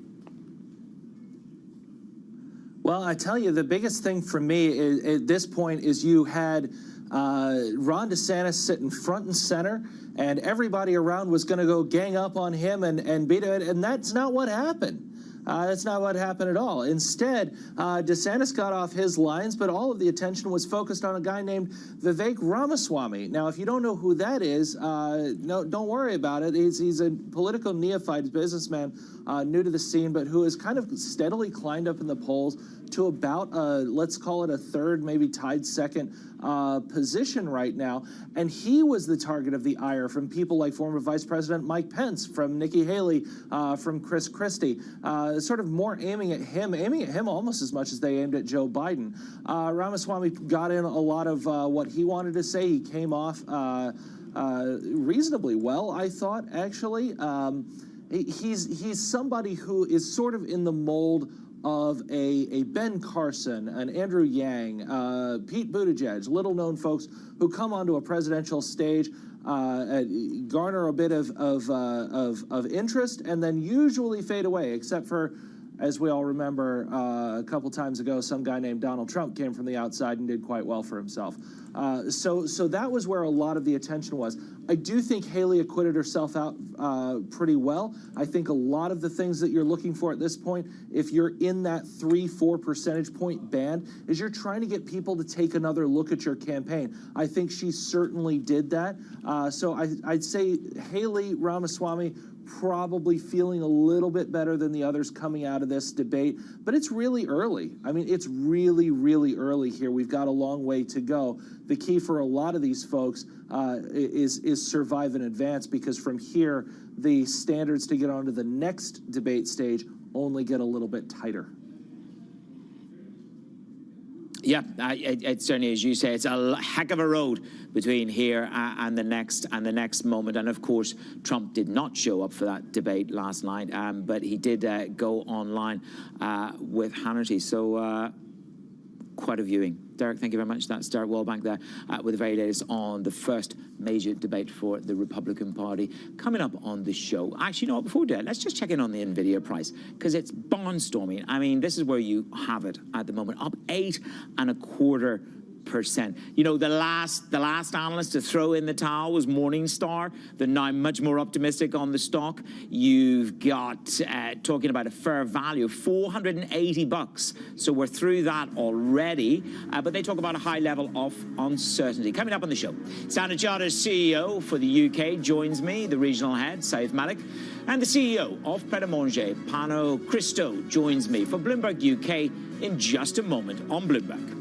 Well, I tell you, the biggest thing for me is, at this point is you had Ron DeSantis sitting front and center, and everybody around was going to go gang up on him and beat him, and that's not what happened. That's not what happened at all. Instead, DeSantis got off his lines, but all of the attention was focused on a guy named Vivek Ramaswamy. Now, if you don't know who that is, no, don't worry about it. He's a political neophyte, businessman, new to the scene, but who has kind of steadily climbed up in the polls to about, let's call it a third, maybe tied second position right now. And he was the target of the ire from people like former Vice President Mike Pence, from Nikki Haley, from Chris Christie, sort of more aiming at him almost as much as they aimed at Joe Biden. Ramaswamy got in a lot of what he wanted to say. He came off reasonably well, I thought, actually. He's somebody who is sort of in the mold of a Ben Carson, an Andrew Yang, Pete Buttigieg, little-known folks who come onto a presidential stage, garner a bit of interest, and then usually fade away, except for, as we all remember, a couple times ago, some guy named Donald Trump came from the outside and did quite well for himself. So that was where a lot of the attention was. I do think Haley acquitted herself out pretty well. I think a lot of the things that you're looking for at this point, if you're in that 3-4 percentage point band, is you're trying to get people to take another look at your campaign. I think she certainly did that. So I'd say Haley, Ramaswamy, probably feeling a little bit better than the others coming out of this debate, but it's really early. I mean, it's really, really early here. We've got a long way to go. The key for a lot of these folks is survive and advance, because from here, the standards to get onto the next debate stage only get a little bit tighter. Yeah, it's certainly, as you say, it's a heck of a road between here and the next moment. And of course, Trump did not show up for that debate last night, but he did go online with Hannity. So quite a viewing. Derek, thank you very much. That's Derek Wallbank there with the very latest on the first major debate for the Republican Party. Coming up on the show, actually, you know what, before we do it, let's just check in on the NVIDIA price, because it's barnstorming. I mean, this is where you have it at the moment, up 8.25%. You know, the last analyst to throw in the towel was Morningstar. They're now much more optimistic on the stock. You've got talking about a fair value of $480. So we're through that already. But they talk about a high level of uncertainty. Coming up on the show, Standard Chartered's CEO for the UK joins me, the regional head, Saif Malik, and the CEO of Pret A Manger, Pano Christo, joins me for Bloomberg UK in just a moment on Bloomberg.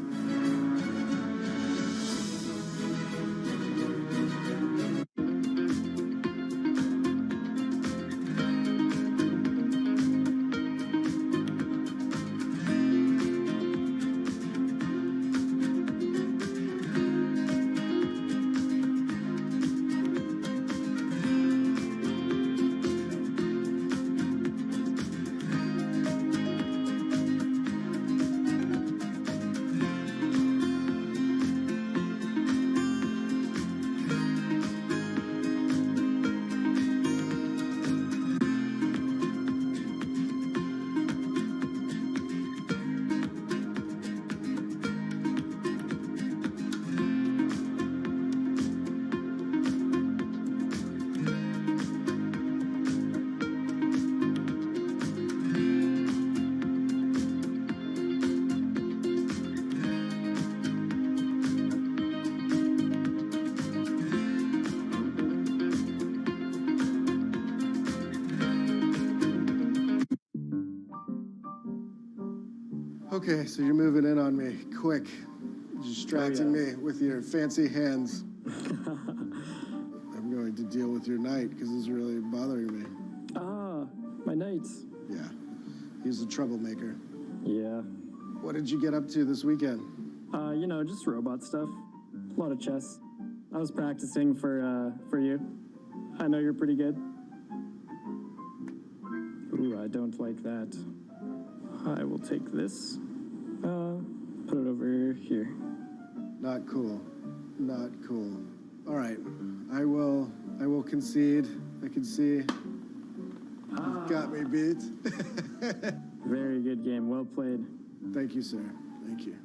Okay, so you're moving in on me, quick, distracting me with your fancy hands. I'm going to deal with your knight, because this is really bothering me. Ah, my knights. Yeah, he's a troublemaker. Yeah. What did you get up to this weekend? You know, just robot stuff. A lot of chess. I was practicing for you. I know you're pretty good. I don't like that. I will take this, put it over here. Not cool. Not cool. All right. I will concede. I can see. You've got me beat. Very good game. Well played. Thank you, sir. Thank you.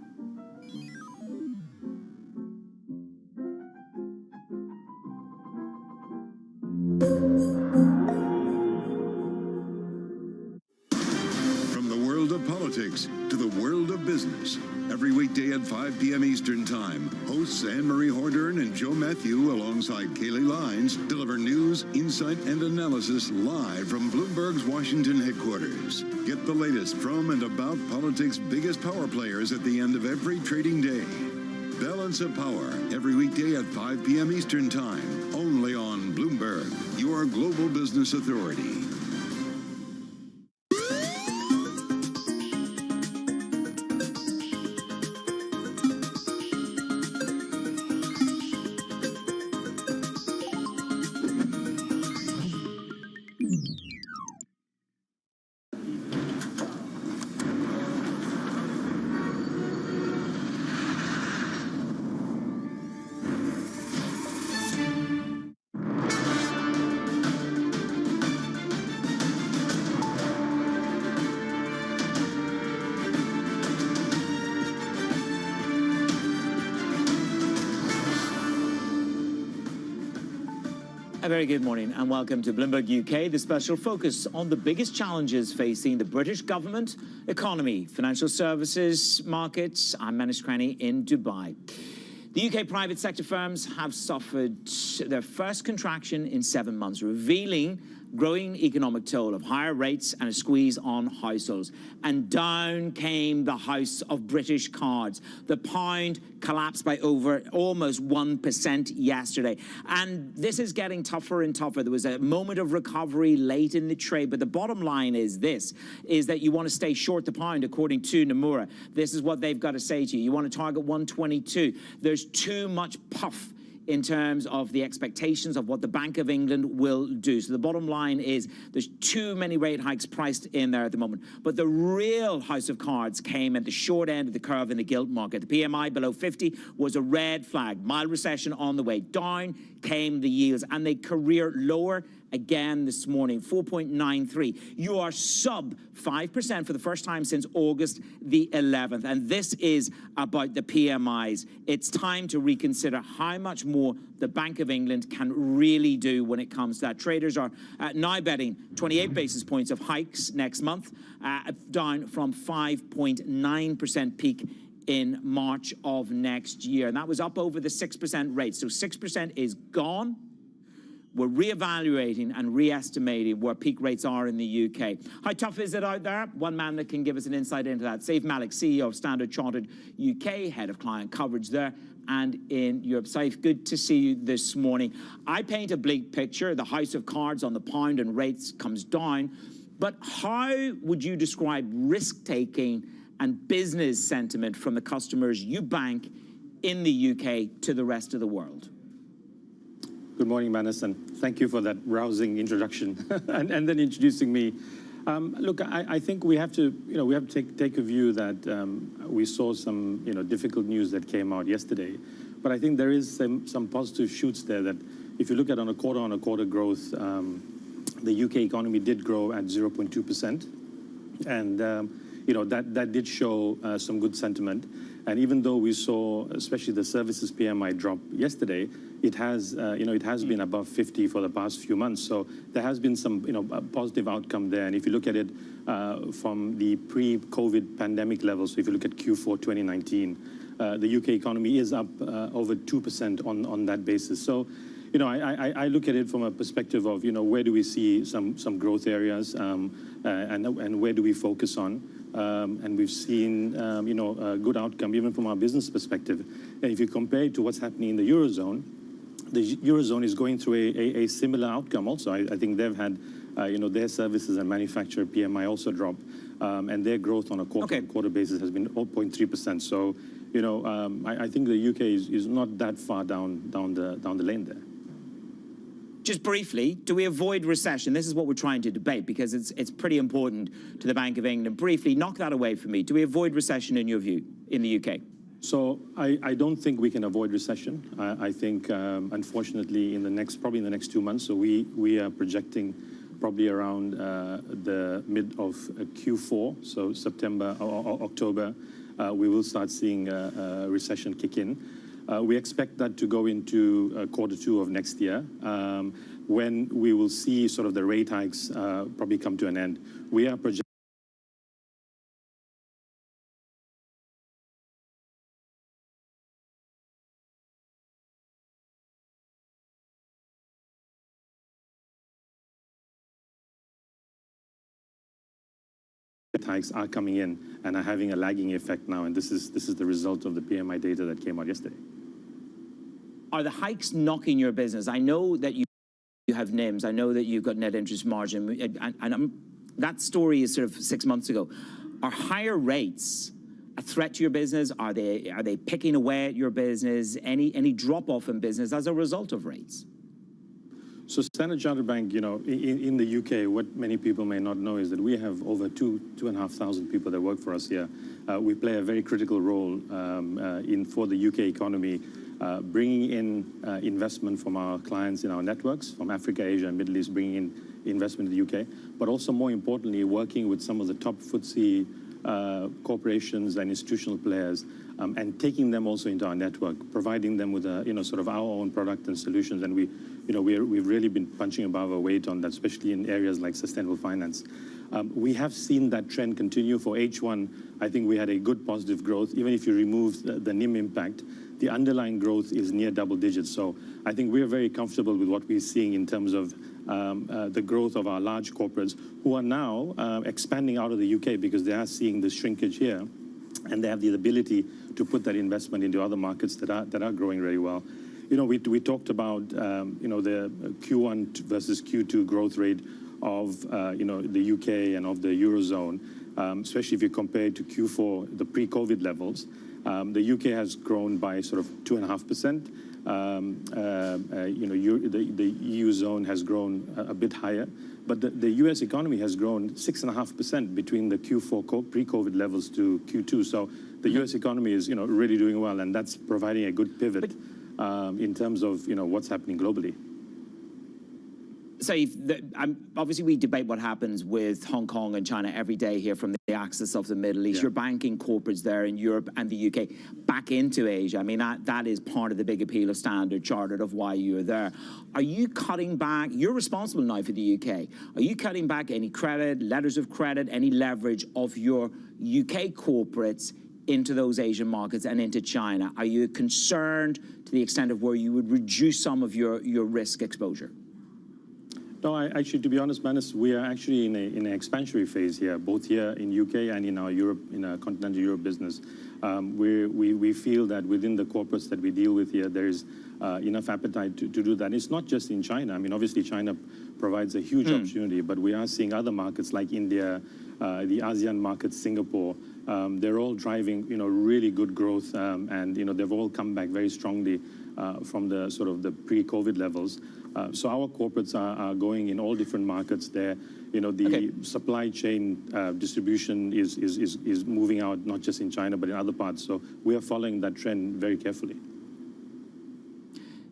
From the world of politics to the world of business. Every weekday at 5 p.m. Eastern Time, hosts Anne-Marie Hordern and Joe Matthew alongside Kaylee Lines deliver news, insight, and analysis live from Bloomberg's Washington headquarters. Get the latest from and about politics' biggest power players at the end of every trading day. Balance of Power, every weekday at 5 p.m. Eastern Time, only on Bloomberg, your global business authority. A very good morning and welcome to Bloomberg UK, the special focus on the biggest challenges facing the British government, economy, financial services, markets. I'm Manish Krani in Dubai. The UK private sector firms have suffered their first contraction in 7 months, revealing growing economic toll of higher rates and a squeeze on households. And down came the house of British cards. The pound collapsed by over almost 1% yesterday. And this is getting tougher and tougher. There was a moment of recovery late in the trade, but the bottom line is this, is that you want to stay short the pound, according to Nomura. This is what they've got to say to you. You want to target 122. There's too much puff in terms of the expectations of what the Bank of England will do. So the bottom line is there's too many rate hikes priced in there at the moment. But the real house of cards came at the short end of the curve in the gilt market. The PMI below 50 was a red flag. Mild recession on the way. Down came the yields, and they career lower again this morning, 4.93. You are sub 5% for the first time since August the 11th. And this is about the PMIs. It's time to reconsider how much more the Bank of England can really do when it comes to that. Traders are now betting 28 basis points of hikes next month, down from 5.9% peak in March of next year. And that was up over the 6% rate. So 6% is gone. We're reevaluating and re-estimating where peak rates are in the UK. How tough is it out there? One man that can give us an insight into that. Saif Malik, CEO of Standard Chartered UK, head of client coverage there and in Europe. Saif, good to see you this morning. I paint a bleak picture. The house of cards on the pound and rates comes down. But how would you describe risk-taking and business sentiment from the customers you bank in the UK to the rest of the world? Good morning, Manis, and thank you for that rousing introduction and then introducing me. Look, I think we have to, take a view that we saw some, difficult news that came out yesterday. But I think there is some positive shoots there that if you look at on a quarter growth, the UK economy did grow at 0.2%. And, that did show some good sentiment. And even though we saw, especially the services PMI drop yesterday, it has been above 50 for the past few months. So there has been some, positive outcome there. And if you look at it from the pre-COVID pandemic levels, so if you look at Q4 2019, the UK economy is up over 2% on that basis. So, I look at it from a perspective of, where do we see some growth areas and where do we focus on? And we've seen, a good outcome even from our business perspective. And if you compare it to what's happening in the Eurozone is going through a similar outcome also. I think they've had, their services and manufacturer PMI also drop, and their growth on a quarter-on-quarter basis has been 0.3%. So, I think the UK is not that far down the lane there. just briefly, do we avoid recession? This is what we're trying to debate because it's pretty important to the Bank of England. Briefly, knock that away for me. Do we avoid recession in your view in the UK? So I don't think we can avoid recession. I think, unfortunately, probably in the next 2 months. So we are projecting probably around the mid of Q4, so September or October, we will start seeing a recession kick in. We expect that to go into Q2 of next year, when we will see sort of the rate hikes probably come to an end. We are projecting hikes are coming in and are having a lagging effect now, and this is the result of the PMI data that came out yesterday. Are the hikes knocking your business? I know that you have NIMs. I know that you've got net interest margin, and that story is sort of 6 months ago. Are higher rates a threat to your business? Are they picking away at your business? Any drop off in business as a result of rates? So Standard Chartered Bank, you know, in the UK, what many people may not know is that we have over 2,500 people that work for us here. We play a very critical role for the UK economy, bringing in investment from our clients in our networks, from Africa, Asia, and Middle East, bringing in investment in the UK, but also more importantly, working with some of the top FTSE corporations and institutional players, and taking them also into our network, providing them with sort of our own product and solutions. And we've really been punching above our weight on that, especially in areas like sustainable finance. We have seen that trend continue for H1. I think we had a good positive growth. Even if you remove the NIM impact, the underlying growth is near double digits. So I think we're very comfortable with what we're seeing in terms of the growth of our large corporates who are now expanding out of the UK because they are seeing the shrinkage here, and they have the ability to put that investment into other markets that are growing very well. You know, we talked about the Q1 versus Q2 growth rate of the UK and of the Eurozone, especially if you compare it to Q4, the pre-COVID levels. The UK has grown by sort of 2.5%. The EU zone has grown a bit higher, but the US economy has grown 6.5% between the Q4 pre-COVID levels to Q2. So the US economy is really doing well, and that's providing a good pivot in terms of what's happening globally. So obviously we debate what happens with Hong Kong and China every day here from the axis of the Middle East. You're banking corporates there in Europe and the UK back into Asia. I mean, that is part of the big appeal of Standard Chartered, of why you're there. Are you cutting back? You're responsible now for the UK. Are you cutting back any credit, letters of credit, any leverage of your UK corporates into those Asian markets and into China? Are you concerned to the extent of where you would reduce some of your risk exposure? No, actually, to be honest, Manus, we are actually in an expansionary phase here, both here in UK and in our continental Europe business. We feel that within the corporates that we deal with here, there is enough appetite to do that. It's not just in China. I mean, obviously, China provides a huge opportunity, but we are seeing other markets like India, the ASEAN markets, Singapore. They're all driving, really good growth, and they've all come back very strongly from the sort of the pre-COVID levels. So our corporates are going in all different markets there. The supply chain distribution is moving out, not just in China, but in other parts. So we are following that trend very carefully.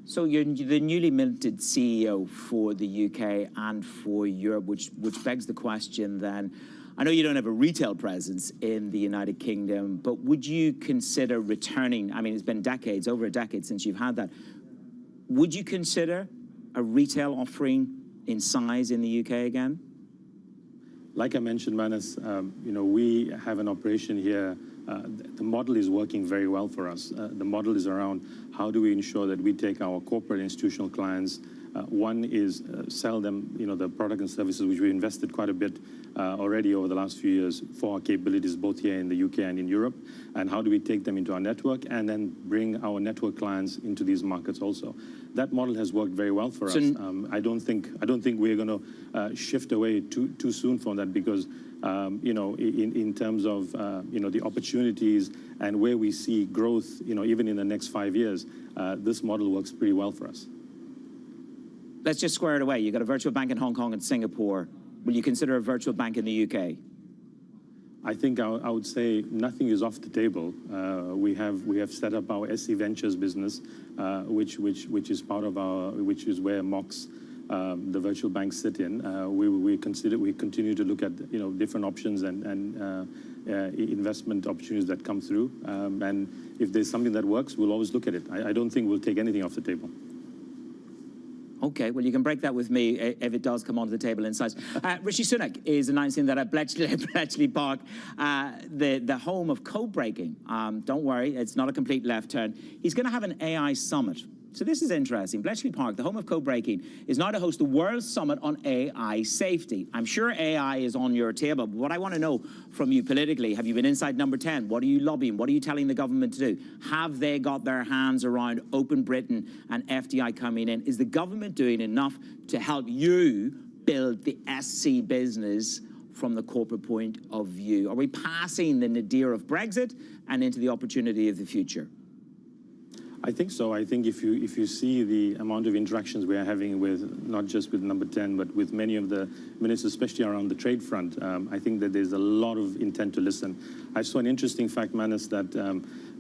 So you're the newly minted CEO for the UK and for Europe, which begs the question then, I know you don't have a retail presence in the United Kingdom, but would you consider returning? I mean, it's been decades, over a decade since you've had that. Would you consider a retail offering in size in the UK again? Like I mentioned, Manus, we have an operation here. The model is working very well for us. The model is around how do we ensure that we take our corporate institutional clients. One is sell them, the product and services, which we invested quite a bit already over the last few years for our capabilities, both here in the UK and in Europe. And how do we take them into our network and then bring our network clients into these markets also? That model has worked very well for us. I don't think we're going to shift away too soon from that because, in terms of, the opportunities and where we see growth, even in the next 5 years, this model works pretty well for us. Let's just square it away. You've got a virtual bank in Hong Kong and Singapore. Will you consider a virtual bank in the UK? I think I would say nothing is off the table. We have set up our SC Ventures business, which is part of which is where Mox, the virtual banks sit in. We continue to look at different options and investment opportunities that come through. And if there's something that works, we'll always look at it. I don't think we'll take anything off the table. Okay, well, you can break that with me if it does come onto the table in size. Rishi Sunak is announcing that at Bletchley Park, the home of code breaking, don't worry, it's not a complete left turn, he's going to have an AI summit. So this is interesting. Bletchley Park, the home of code breaking, is now to host the World Summit on AI safety. I'm sure AI is on your table, but what I want to know from you politically, have you been inside number 10? What are you lobbying? What are you telling the government to do? Have they got their hands around Open Britain and FDI coming in? Is the government doing enough to help you build the SC business from the corporate point of view? Are we passing the nadir of Brexit and into the opportunity of the future? I think so. I think if you see the amount of interactions we are having with, not just with number 10, but with many of the ministers, especially around the trade front, I think that there's a lot of intent to listen. I saw an interesting fact, Manus, that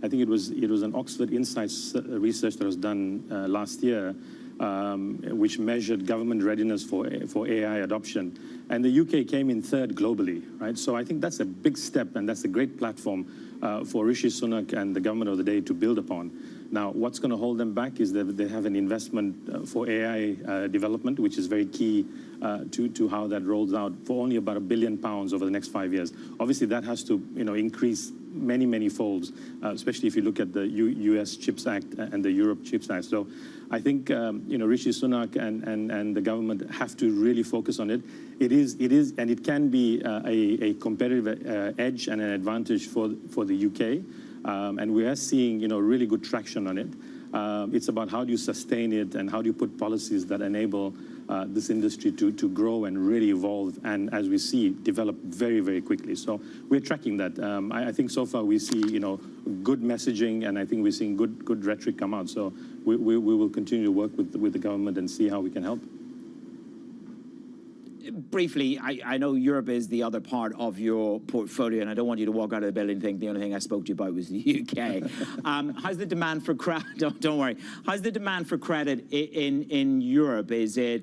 I think it was an Oxford Insights research that was done last year, which measured government readiness for AI adoption. And the UK came in third globally, right? So I think that's a big step, and that's a great platform for Rishi Sunak and the government of the day to build upon. Now, what's going to hold them back is that they have an investment for AI development, which is very key to how that rolls out, for only about £1 billion over the next 5 years. Obviously, that has to increase many folds, especially if you look at the US CHIPS Act and the Europe CHIPS Act. So I think Rishi Sunak and the government have to really focus on it. It is, and it can be a competitive edge and an advantage for the UK. And we are seeing, really good traction on it. It's about how do you sustain it and how do you put policies that enable this industry to grow and really evolve, and as we see, develop very quickly. So we're tracking that. I think so far we see, good messaging, and I think we're seeing good rhetoric come out. So we will continue to work with the government and see how we can help. Briefly, I know Europe is the other part of your portfolio, and I don't want you to walk out of the building and think the only thing I spoke to you about was the UK. How's the demand for credit? Don't worry. How's the demand for credit in Europe? Is there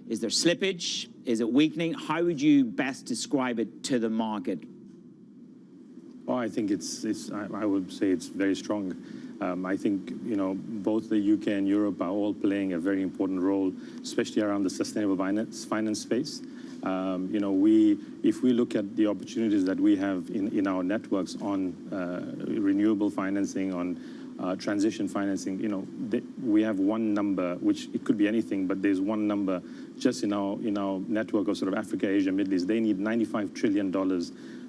slippage? Is it weakening? How would you best describe it to the market? Oh, I think I would say it's very strong. I think, both the UK and Europe are all playing a very important role, especially around the sustainable finance space. If we look at the opportunities that we have in our networks on renewable financing, on transition financing, we have one number, which it could be anything, but there's one number just in our network of sort of Africa, Asia, Middle East. They need $95 trillion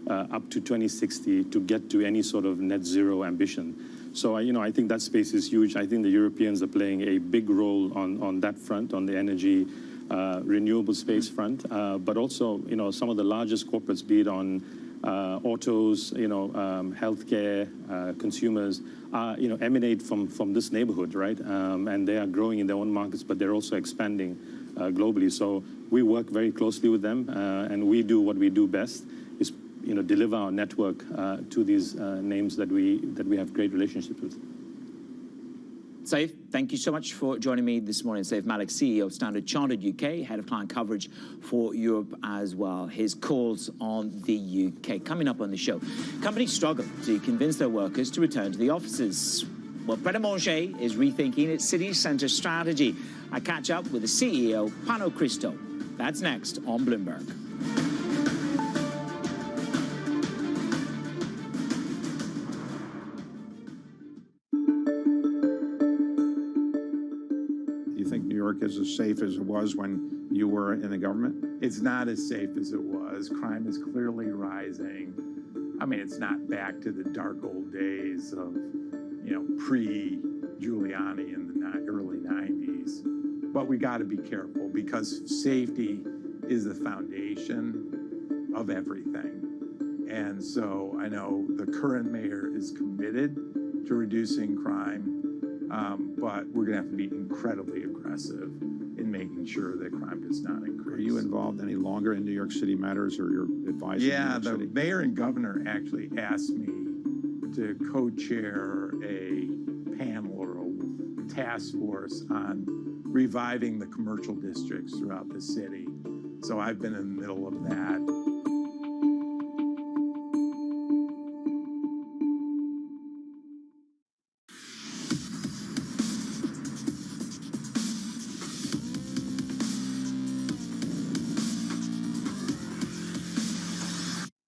up to 2060 to get to any sort of net zero ambition. So, I think that space is huge. I think the Europeans are playing a big role on that front, on the energy renewable space front, but also, some of the largest corporates, be it on autos, healthcare, consumers, emanate from this neighborhood, right? And they are growing in their own markets, but they're also expanding globally. So we work very closely with them, and we do what we do best, is deliver our network to these names that we have great relationships with. Saif, thank you so much for joining me this morning. Saif Malik, CEO of Standard Chartered UK, Head of Client Coverage for Europe as well. His calls on the UK. Coming up on the show, companies struggle to convince their workers to return to the offices. Well, Pret A Manger is rethinking its city centre strategy. I catch up with the CEO, Pano Christo. That's next on Bloomberg. Is as safe as it was when you were in the government? It's not as safe as it was. Crime is clearly rising. I mean, it's not back to the dark old days of, pre-Giuliani in the early 90s. But we got to be careful, because safety is the foundation of everything. And so I know the current mayor is committed to reducing crime, but we're going to have to be incredibly aggressive in making sure that crime does not increase. Are you involved any longer in New York City matters, or you're advising Yeah, New York the City? mayor and governor actually asked me to co-chair a panel or a task force on reviving the commercial districts throughout the city. So I've been in the middle of that.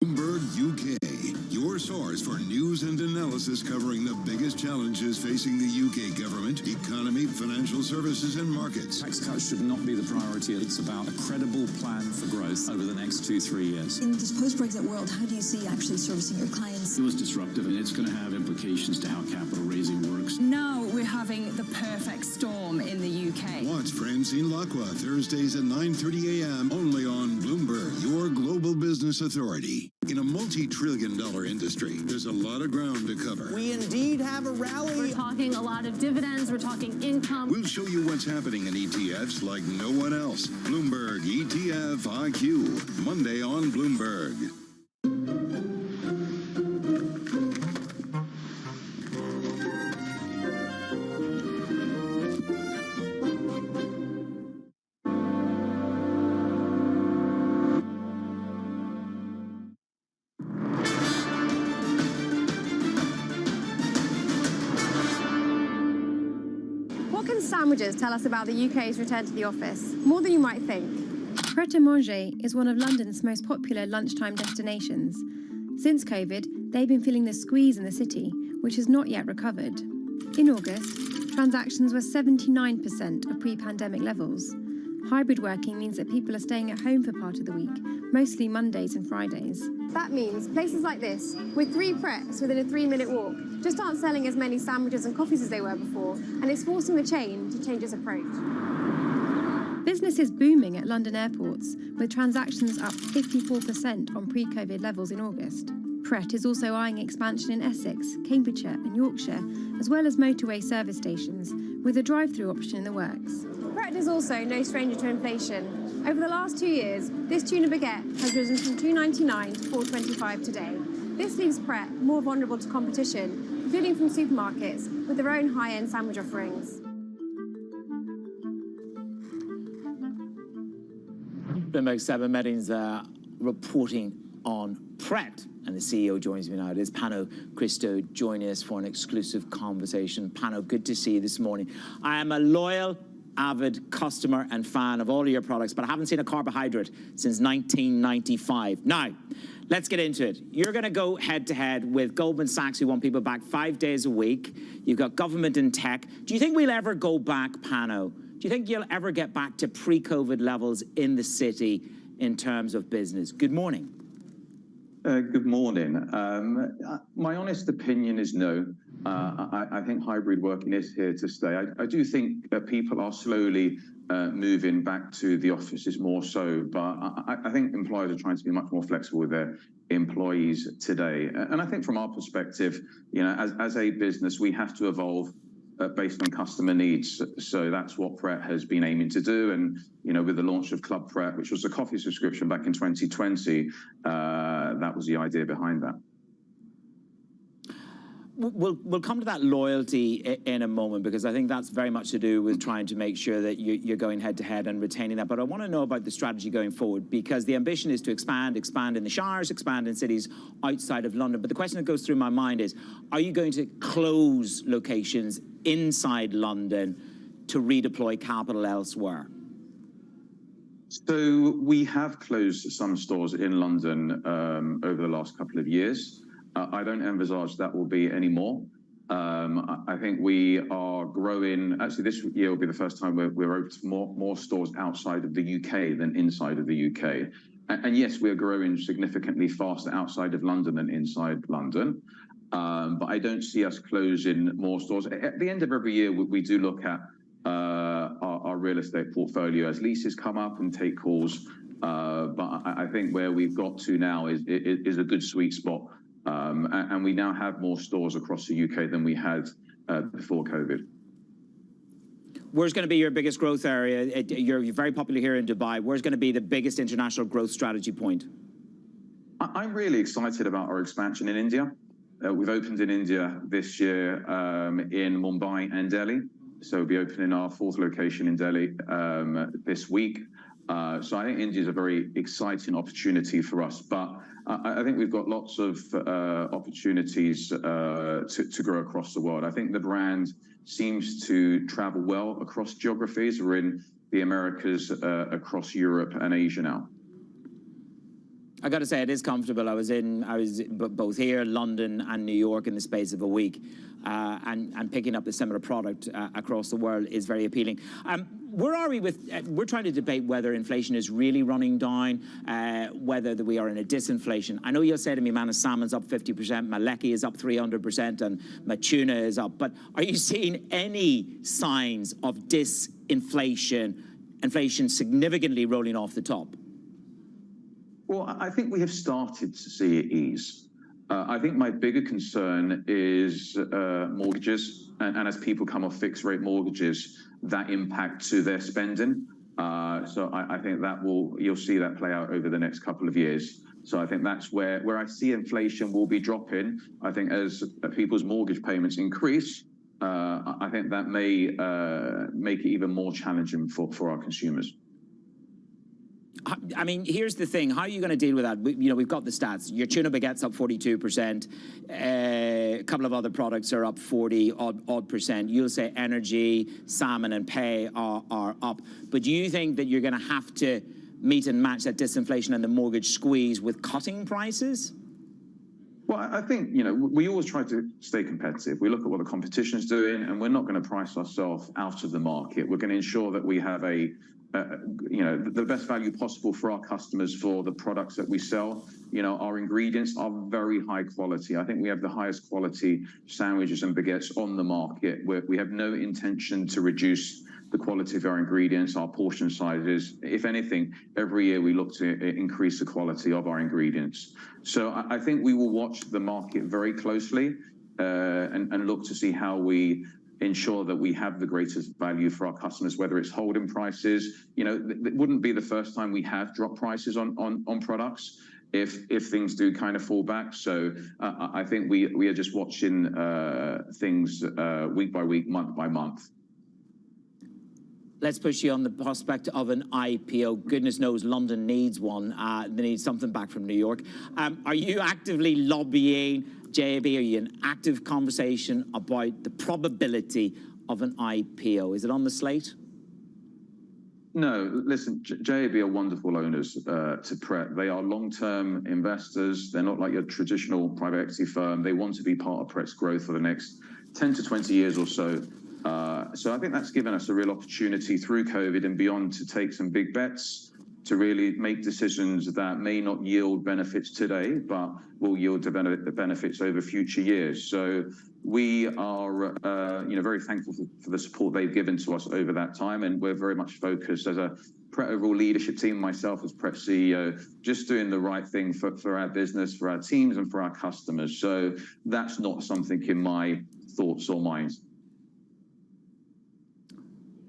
Bloomberg UK, your source for news and analysis covering the biggest challenges facing the UK government, economy, financial services, and markets. Tax cuts should not be the priority. It's about a credible plan for growth over the next 2-3 years. In this post-Brexit world, how do you see actually servicing your clients? It was disruptive, and it's going to have implications to how capital raising works. Now we're having the perfect storm in the UK. Watch Francine Lacqua Thursdays at 9:30 a.m. only on Bloomberg, your global business authority. In a multi-trillion-dollar industry, there's a lot of ground to cover. We indeed have a rally. We're talking a lot of dividends. We're talking income. We'll show you what's happening in ETFs like no one else. Bloomberg ETF IQ, Monday on Bloomberg. What can sandwiches tell us about the UK's return to the office? More than you might think. Pret-a-manger is one of London's most popular lunchtime destinations. Since COVID, they've been feeling the squeeze in the city, which has not yet recovered. In August, transactions were 79% of pre-pandemic levels. Hybrid working means that people are staying at home for part of the week, mostly Mondays and Fridays. That means places like this, with 3 Prets within a 3-minute walk, just aren't selling as many sandwiches and coffees as they were before, and it's forcing the chain to change its approach. Business is booming at London airports, with transactions up 54% on pre-COVID levels in August. Pret is also eyeing expansion in Essex, Cambridgeshire and Yorkshire, as well as motorway service stations, with a drive-through option in the works. Pret is also no stranger to inflation. Over the last 2 years, this tuna baguette has risen from $2.99 to $4.25 today. This leaves Pret more vulnerable to competition, including from supermarkets with their own high-end sandwich offerings. Bloomberg 7 Meetings reporting on Pret, and the CEO joins me now. It is Pano Christo joining us for an exclusive conversation. Pano, good to see you this morning. I am a loyal, avid customer and fan of all of your products, but I haven't seen a carbohydrate since 1995. Now, let's get into it. You're going to go head-to-head with Goldman Sachs, who want people back 5 days a week. You've got government and tech. Do you think we'll ever go back, Pano? Do you think you'll ever get back to pre-COVID levels in the city in terms of business? Good morning. Good morning. My honest opinion is no. I think hybrid working is here to stay. I do think that people are slowly moving back to the offices more so, but I think employers are trying to be much more flexible with their employees today. And I think from our perspective, you know, as a business, we have to evolve based on customer needs. So that's what Pret has been aiming to do. And, you know, with the launch of Club Pret, which was a coffee subscription back in 2020, that was the idea behind that. We'll come to that loyalty in a moment, because I think that's very much to do with trying to make sure that you're going head-to-head and retaining that. But I want to know about the strategy going forward, because the ambition is to expand in the shires, expand in cities outside of London. But the question that goes through my mind is, are you going to close locations inside London to redeploy capital elsewhere? So we have closed some stores in London over the last couple of years. I don't envisage that will be any more. I think we are growing. Actually, this year will be the first time we're opening more stores outside of the UK than inside of the UK. And yes, we are growing significantly faster outside of London than inside London. But I don't see us closing more stores. At the end of every year, we do look at our real estate portfolio as leases come up and take calls. But I think where we've got to now is a good sweet spot. And we now have more stores across the UK than we had before COVID. Where's going to be your biggest growth area? You're very popular here in Dubai. Where's going to be the biggest international growth strategy point? I'm really excited about our expansion in India. We've opened in India this year in Mumbai and Delhi. So we'll be opening our 4th location in Delhi this week. So I think India is a very exciting opportunity for us. But I think we've got lots of opportunities to grow across the world. I think the brand seems to travel well across geographies. We're in the Americas, across Europe and Asia now. I got to say, it is comfortable. I was both here, London, and New York in the space of a week, and picking up a similar product across the world is very appealing. Where are we with? We're trying to debate whether inflation is really running down, whether we are in a disinflation. I know you'll say to me, man, salmon's up 50%, my lecky is up 300%, and my tuna is up. But are you seeing any signs of disinflation, inflation significantly rolling off the top? Well, I think we have started to see it ease. I think my bigger concern is mortgages, and as people come off fixed rate mortgages, that impact to their spending. So I think you'll see that play out over the next couple of years. So I think that's where I see inflation will be dropping. I think as people's mortgage payments increase, I think that may make it even more challenging for our consumers. I mean, here's the thing. How are you going to deal with that? We've got the stats. Your tuna baguette's up 42%. A couple of other products are up 40-odd%. You'll say energy, salmon, and pay are up. But do you think that you're going to have to meet and match that disinflation and the mortgage squeeze with cutting prices? Well, I think, we always try to stay competitive. We look at what the competition's doing, and we're not going to price ourselves out of the market. We're going to ensure that we have the best value possible for our customers for the products that we sell. Our ingredients are very high quality. I think we have the highest quality sandwiches and baguettes on the market. We have no intention to reduce the quality of our ingredients, our portion sizes. If anything, every year we look to increase the quality of our ingredients. So I think we will watch the market very closely and look to see how we ensure that we have the greatest value for our customers, whether it's holding prices. It wouldn't be the first time we have dropped prices on products if things do kind of fall back. So I think we are just watching things week by week, month by month. Let's push you on the prospect of an IPO. Goodness knows London needs one. They need something back from New York. Are you actively lobbying JAB? Are you in active conversation about the probability of an IPO? Is it on the slate? No, listen, JAB are wonderful owners to Pret. They are long-term investors. They're not like your traditional private equity firm. They want to be part of Pret's growth for the next 10 to 20 years or so. So I think that's given us a real opportunity through COVID and beyond to take some big bets, to really make decisions that may not yield benefits today, but will yield the benefits over future years. So we are, very thankful for the support they've given to us over that time, and we're very much focused as a Pret overall leadership team, myself as Pret CEO, just doing the right thing for our business, for our teams, and for our customers. So that's not something in my thoughts or minds.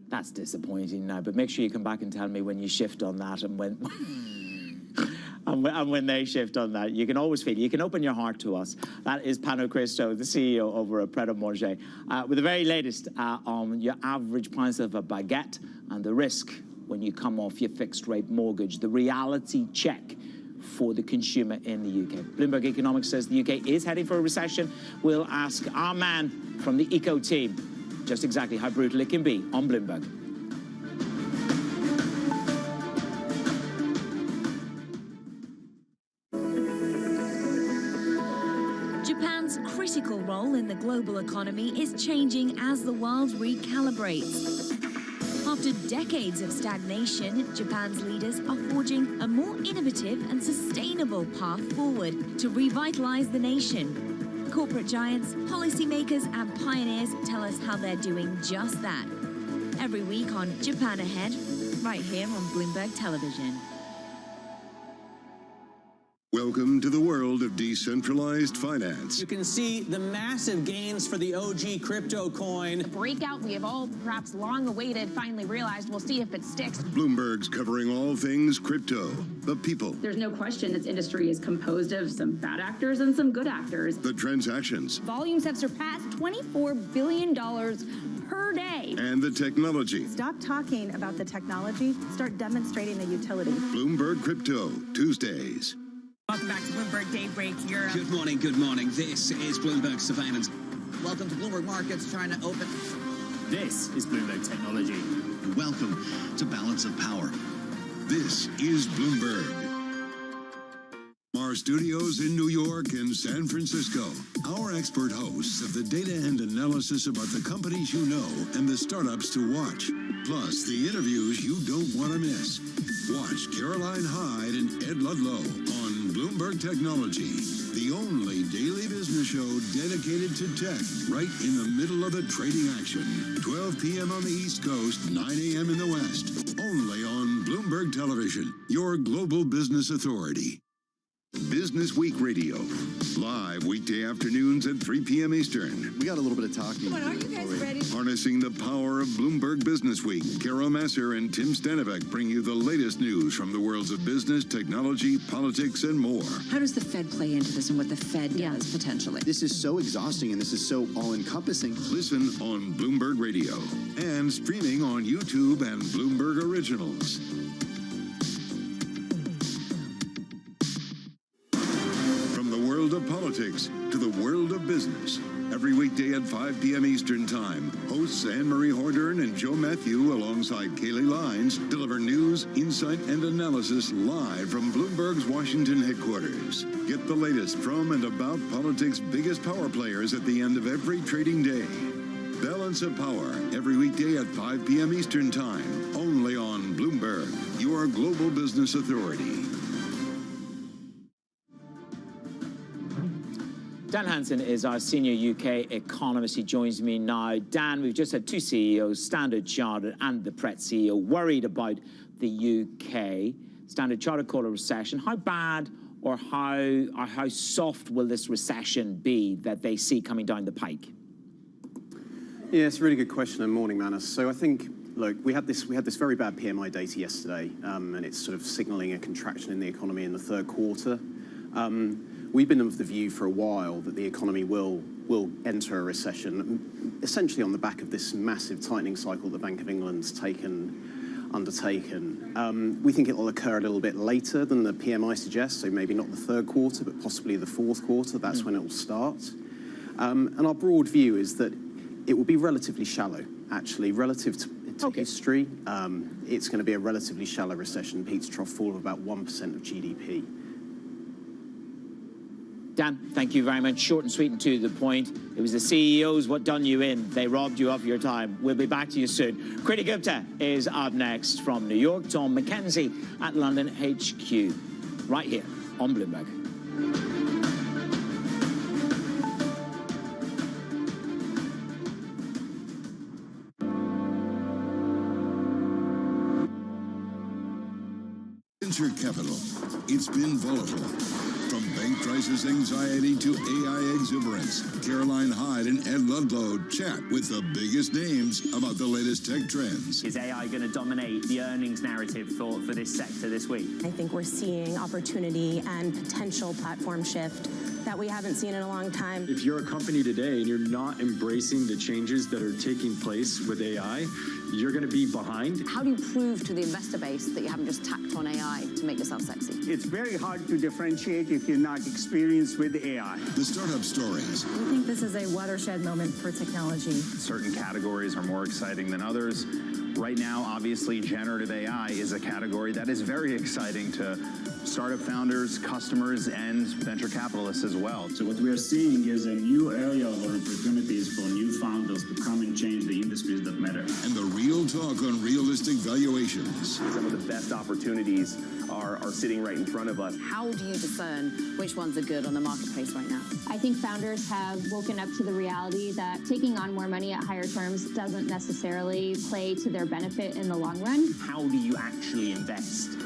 That's disappointing now, but make sure you come back and tell me when you shift on that and when and when they shift on that. You can always feel, you can open your heart to us. That is Pano Christo, the CEO over at Pret a Manger, with the very latest on your average price of a baguette and the risk when you come off your fixed rate mortgage, the reality check for the consumer in the UK. Bloomberg Economics says the UK is heading for a recession. We'll ask our man from the Eco team just exactly how brutal it can be on Bloomberg. Japan's critical role in the global economy is changing as the world recalibrates. After decades of stagnation, Japan's leaders are forging a more innovative and sustainable path forward to revitalize the nation. Corporate giants, policymakers, and pioneers tell us how they're doing just that. Every week on Japan Ahead, right here on Bloomberg Television. Welcome to the world of decentralized finance. You can see the massive gains for the OG crypto coin. The breakout we have all perhaps long awaited finally realized. We'll see if it sticks. Bloomberg's covering all things crypto, the people, There's no question this industry is composed of some bad actors and some good actors. the transactions, Volumes have surpassed $24 billion per day. and the technology. Stop talking about the technology, start demonstrating the utility. Bloomberg Crypto, Tuesdays. Welcome back to Bloomberg Daybreak Europe. Good morning, good morning. This is Bloomberg Surveillance. Welcome to Bloomberg Markets, trying to open. This is Bloomberg Technology. Welcome to Balance of Power. This is Bloomberg. Our studios in New York and San Francisco. Our expert hosts have the data and analysis about the companies you know and the startups to watch. Plus, the interviews you don't want to miss. Watch Caroline Hyde and Ed Ludlow on Bloomberg Technology, the only daily business show dedicated to tech, right in the middle of the trading action. 12 p.m. on the East Coast, 9 a.m. in the West. Only on Bloomberg Television, your global business authority. Business Week Radio, live weekday afternoons at 3 p.m. Eastern. We got a little bit of talking. Come on, aren't you guys ready? Harnessing the power of Bloomberg Business Week, Carol Masser and Tim Stanovic bring you the latest news from the worlds of business, technology, politics, and more. How does the Fed play into this and what the Fed does potentially? This is so exhausting and this is so all-encompassing. Listen on Bloomberg Radio and streaming on YouTube and Bloomberg Originals. Of politics to the world of business. Every weekday at 5 p.m. Eastern Time, hosts Anne-Marie Hordern and Joe Matthew alongside Kaylee Lines deliver news, insight, and analysis live from Bloomberg's Washington headquarters. Get the latest from and about politics' biggest power players at the end of every trading day. Balance of Power, every weekday at 5 p.m. Eastern Time, only on Bloomberg, your global business authority. Dan Hansen is our senior UK economist. He joins me now. Dan, we've just had two CEOs, Standard Chartered and the Pret CEO, worried about the UK. Standard Chartered call a recession. How bad or how soft will this recession be that they see coming down the pike? Yeah, it's a really good question, and morning, Manus. So I think, look, we had this very bad PMI data yesterday, and it's sort of signalling a contraction in the economy in the third quarter. We've been of the view for a while that the economy will enter a recession, essentially on the back of this massive tightening cycle the Bank of England's undertaken. We think it will occur a little bit later than the PMI suggests, so maybe not the third quarter, but possibly the fourth quarter. That's when it will start. And our broad view is that it will be relatively shallow, actually, relative to history. It's going to be a relatively shallow recession, peak to trough fall of about 1% of GDP. Dan, thank you very much. Short and sweet and to the point. It was the CEOs what done you in. They robbed you of your time. We'll be back to you soon. Kriti Gupta is up next from New York. Tom McKenzie at London HQ. Right here on Bloomberg. Venture capital. It's been volatile. From bank crisis anxiety to AI exuberance, Caroline Hyde and Ed Ludlow chat with the biggest names about the latest tech trends. Is AI going to dominate the earnings narrative for this sector this week? I think we're seeing opportunity and potential platform shift that we haven't seen in a long time. If you're a company today and you're not embracing the changes that are taking place with AI, you're going to be behind. How do you prove to the investor base that you haven't just tacked on AI to make yourself sexy? It's very hard to differentiate if you're not experienced with AI. The startup stories. We think this is a watershed moment for technology. Certain categories are more exciting than others. Right now, obviously, generative AI is a category that is very exciting to startup founders, customers, and venture capitalists as well. So what we are seeing is a new area of opportunities for new founders to come and change the industries that matter. And the real talk on realistic valuations. Some of the best opportunities are sitting right in front of us. How do you discern which ones are good on the marketplace right now? I think founders have woken up to the reality that taking on more money at higher terms doesn't necessarily play to their benefit in the long run. How do you actually invest?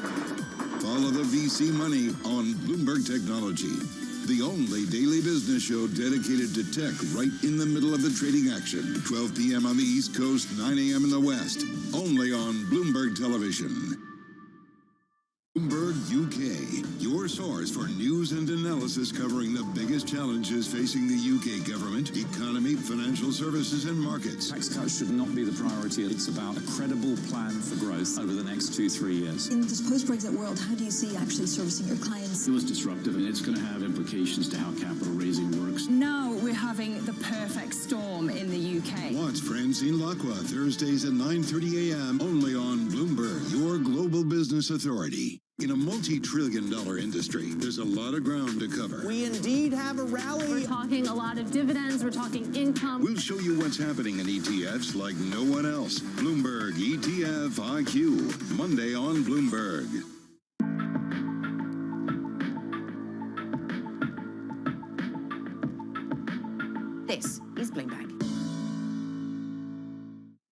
Follow the VC money on Bloomberg Technology, the only daily business show dedicated to tech right in the middle of the trading action. 12 p.m. on the East Coast, 9 a.m. in the West, only on Bloomberg Television. Bloomberg UK, your source for news and analysis covering the biggest challenges facing the UK government, economy, financial services, and markets. Tax cuts should not be the priority. It's about a credible plan for growth over the next 2-3 years. In this post-Brexit world, how do you see actually servicing your clients? It was disruptive, and it's going to have implications to how capital raising works. Now we're having the perfect storm in the UK. Watch Francine Lacqua Thursdays at 9:30 a.m. only on Bloomberg, your global business authority. In a multi-trillion-dollar industry, there's a lot of ground to cover. We indeed have a rally. We're talking a lot of dividends. We're talking income. We'll show you what's happening in ETFs like no one else. Bloomberg ETF IQ, Monday on Bloomberg. This is Bloomberg.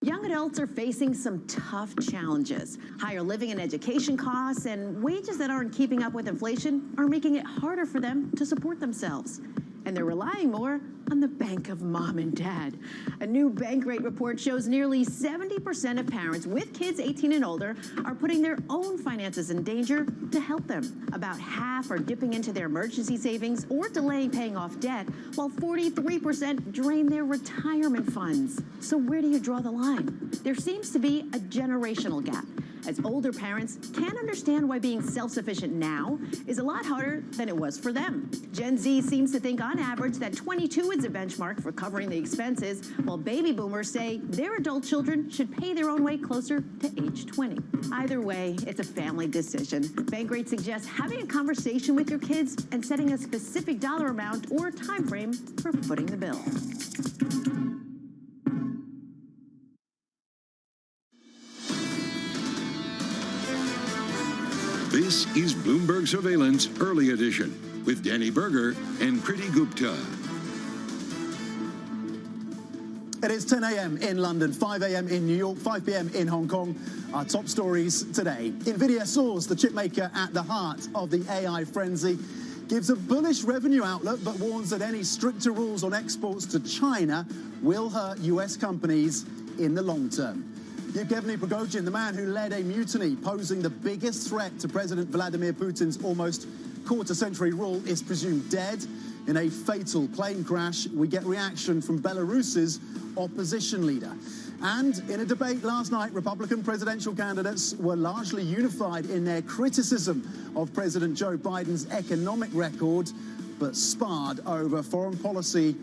Young adults are facing some tough challenges. Higher living and education costs and wages that aren't keeping up with inflation are making it harder for them to support themselves. And they're relying more on the bank of mom and dad. A new Bankrate report shows nearly 70% of parents with kids 18 and older are putting their own finances in danger to help them. About half are dipping into their emergency savings or delaying paying off debt, while 43% drain their retirement funds. So where do you draw the line? There seems to be a generational gap, as older parents can't understand why being self-sufficient now is a lot harder than it was for them. Gen Z seems to think on average that 22 is a benchmark for covering the expenses, while baby boomers say their adult children should pay their own way closer to age 20. Either way, it's a family decision. Bankrate suggests having a conversation with your kids and setting a specific dollar amount or time frame for footing the bill. This is Bloomberg Surveillance Early Edition with Danny Berger and Kriti Gupta. It is 10 a.m. in London, 5 a.m. in New York, 5 p.m. in Hong Kong. Our top stories today. NVIDIA soars, the chipmaker at the heart of the AI frenzy, gives a bullish revenue outlook but warns that any stricter rules on exports to China will hurt U.S. companies in the long term. Yevgeny Prigozhin, the man who led a mutiny posing the biggest threat to President Vladimir Putin's almost quarter-century rule, is presumed dead in a fatal plane crash. We get reaction from Belarus's opposition leader. And in a debate last night, Republican presidential candidates were largely unified in their criticism of President Joe Biden's economic record, but sparred over foreign policy,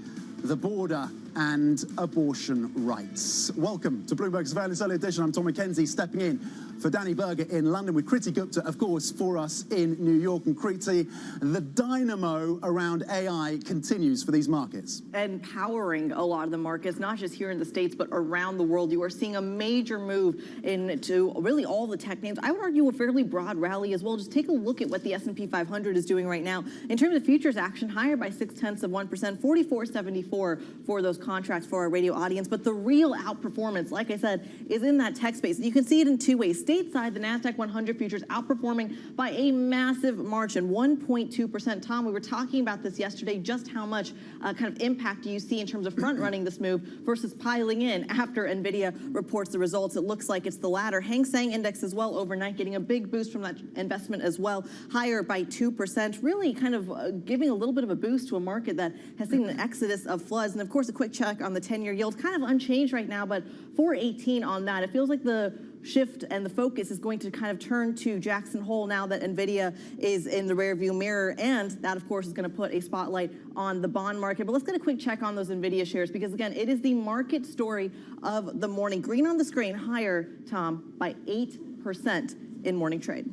the border, and abortion rights. Welcome to Bloomberg Surveillance Early Edition. I'm Tom McKenzie, stepping in for Danny Berger in London, with Kriti Gupta, of course, for us in New York. And Kriti, the dynamo around AI continues for these markets. And powering a lot of the markets, not just here in the States, but around the world. You are seeing a major move into really all the tech names. I would argue a fairly broad rally as well. Just take a look at what the S&P 500 is doing right now. In terms of futures action, higher by 0.6%, 44.74 for those contracts for our radio audience. But the real outperformance, like I said, is in that tech space. You can see it in two ways. Stateside, the NASDAQ 100 futures outperforming by a massive margin, 1.2%. Tom, we were talking about this yesterday, just how much kind of impact do you see in terms of front-running this move versus piling in after NVIDIA reports the results. It looks like it's the latter. Hang Seng Index as well overnight, getting a big boost from that investment as well, higher by 2%, really kind of giving a little bit of a boost to a market that has seen an exodus of floods. And of course, a quick check on the 10-year yield, kind of unchanged right now, but 4.18 on that. It feels like the shift and the focus is going to kind of turn to Jackson Hole now that NVIDIA is in the rearview mirror, and that, of course, is going to put a spotlight on the bond market. But let's get a quick check on those NVIDIA shares, because, again, it is the market story of the morning. Green on the screen, higher, Tom, by 8% in morning trade.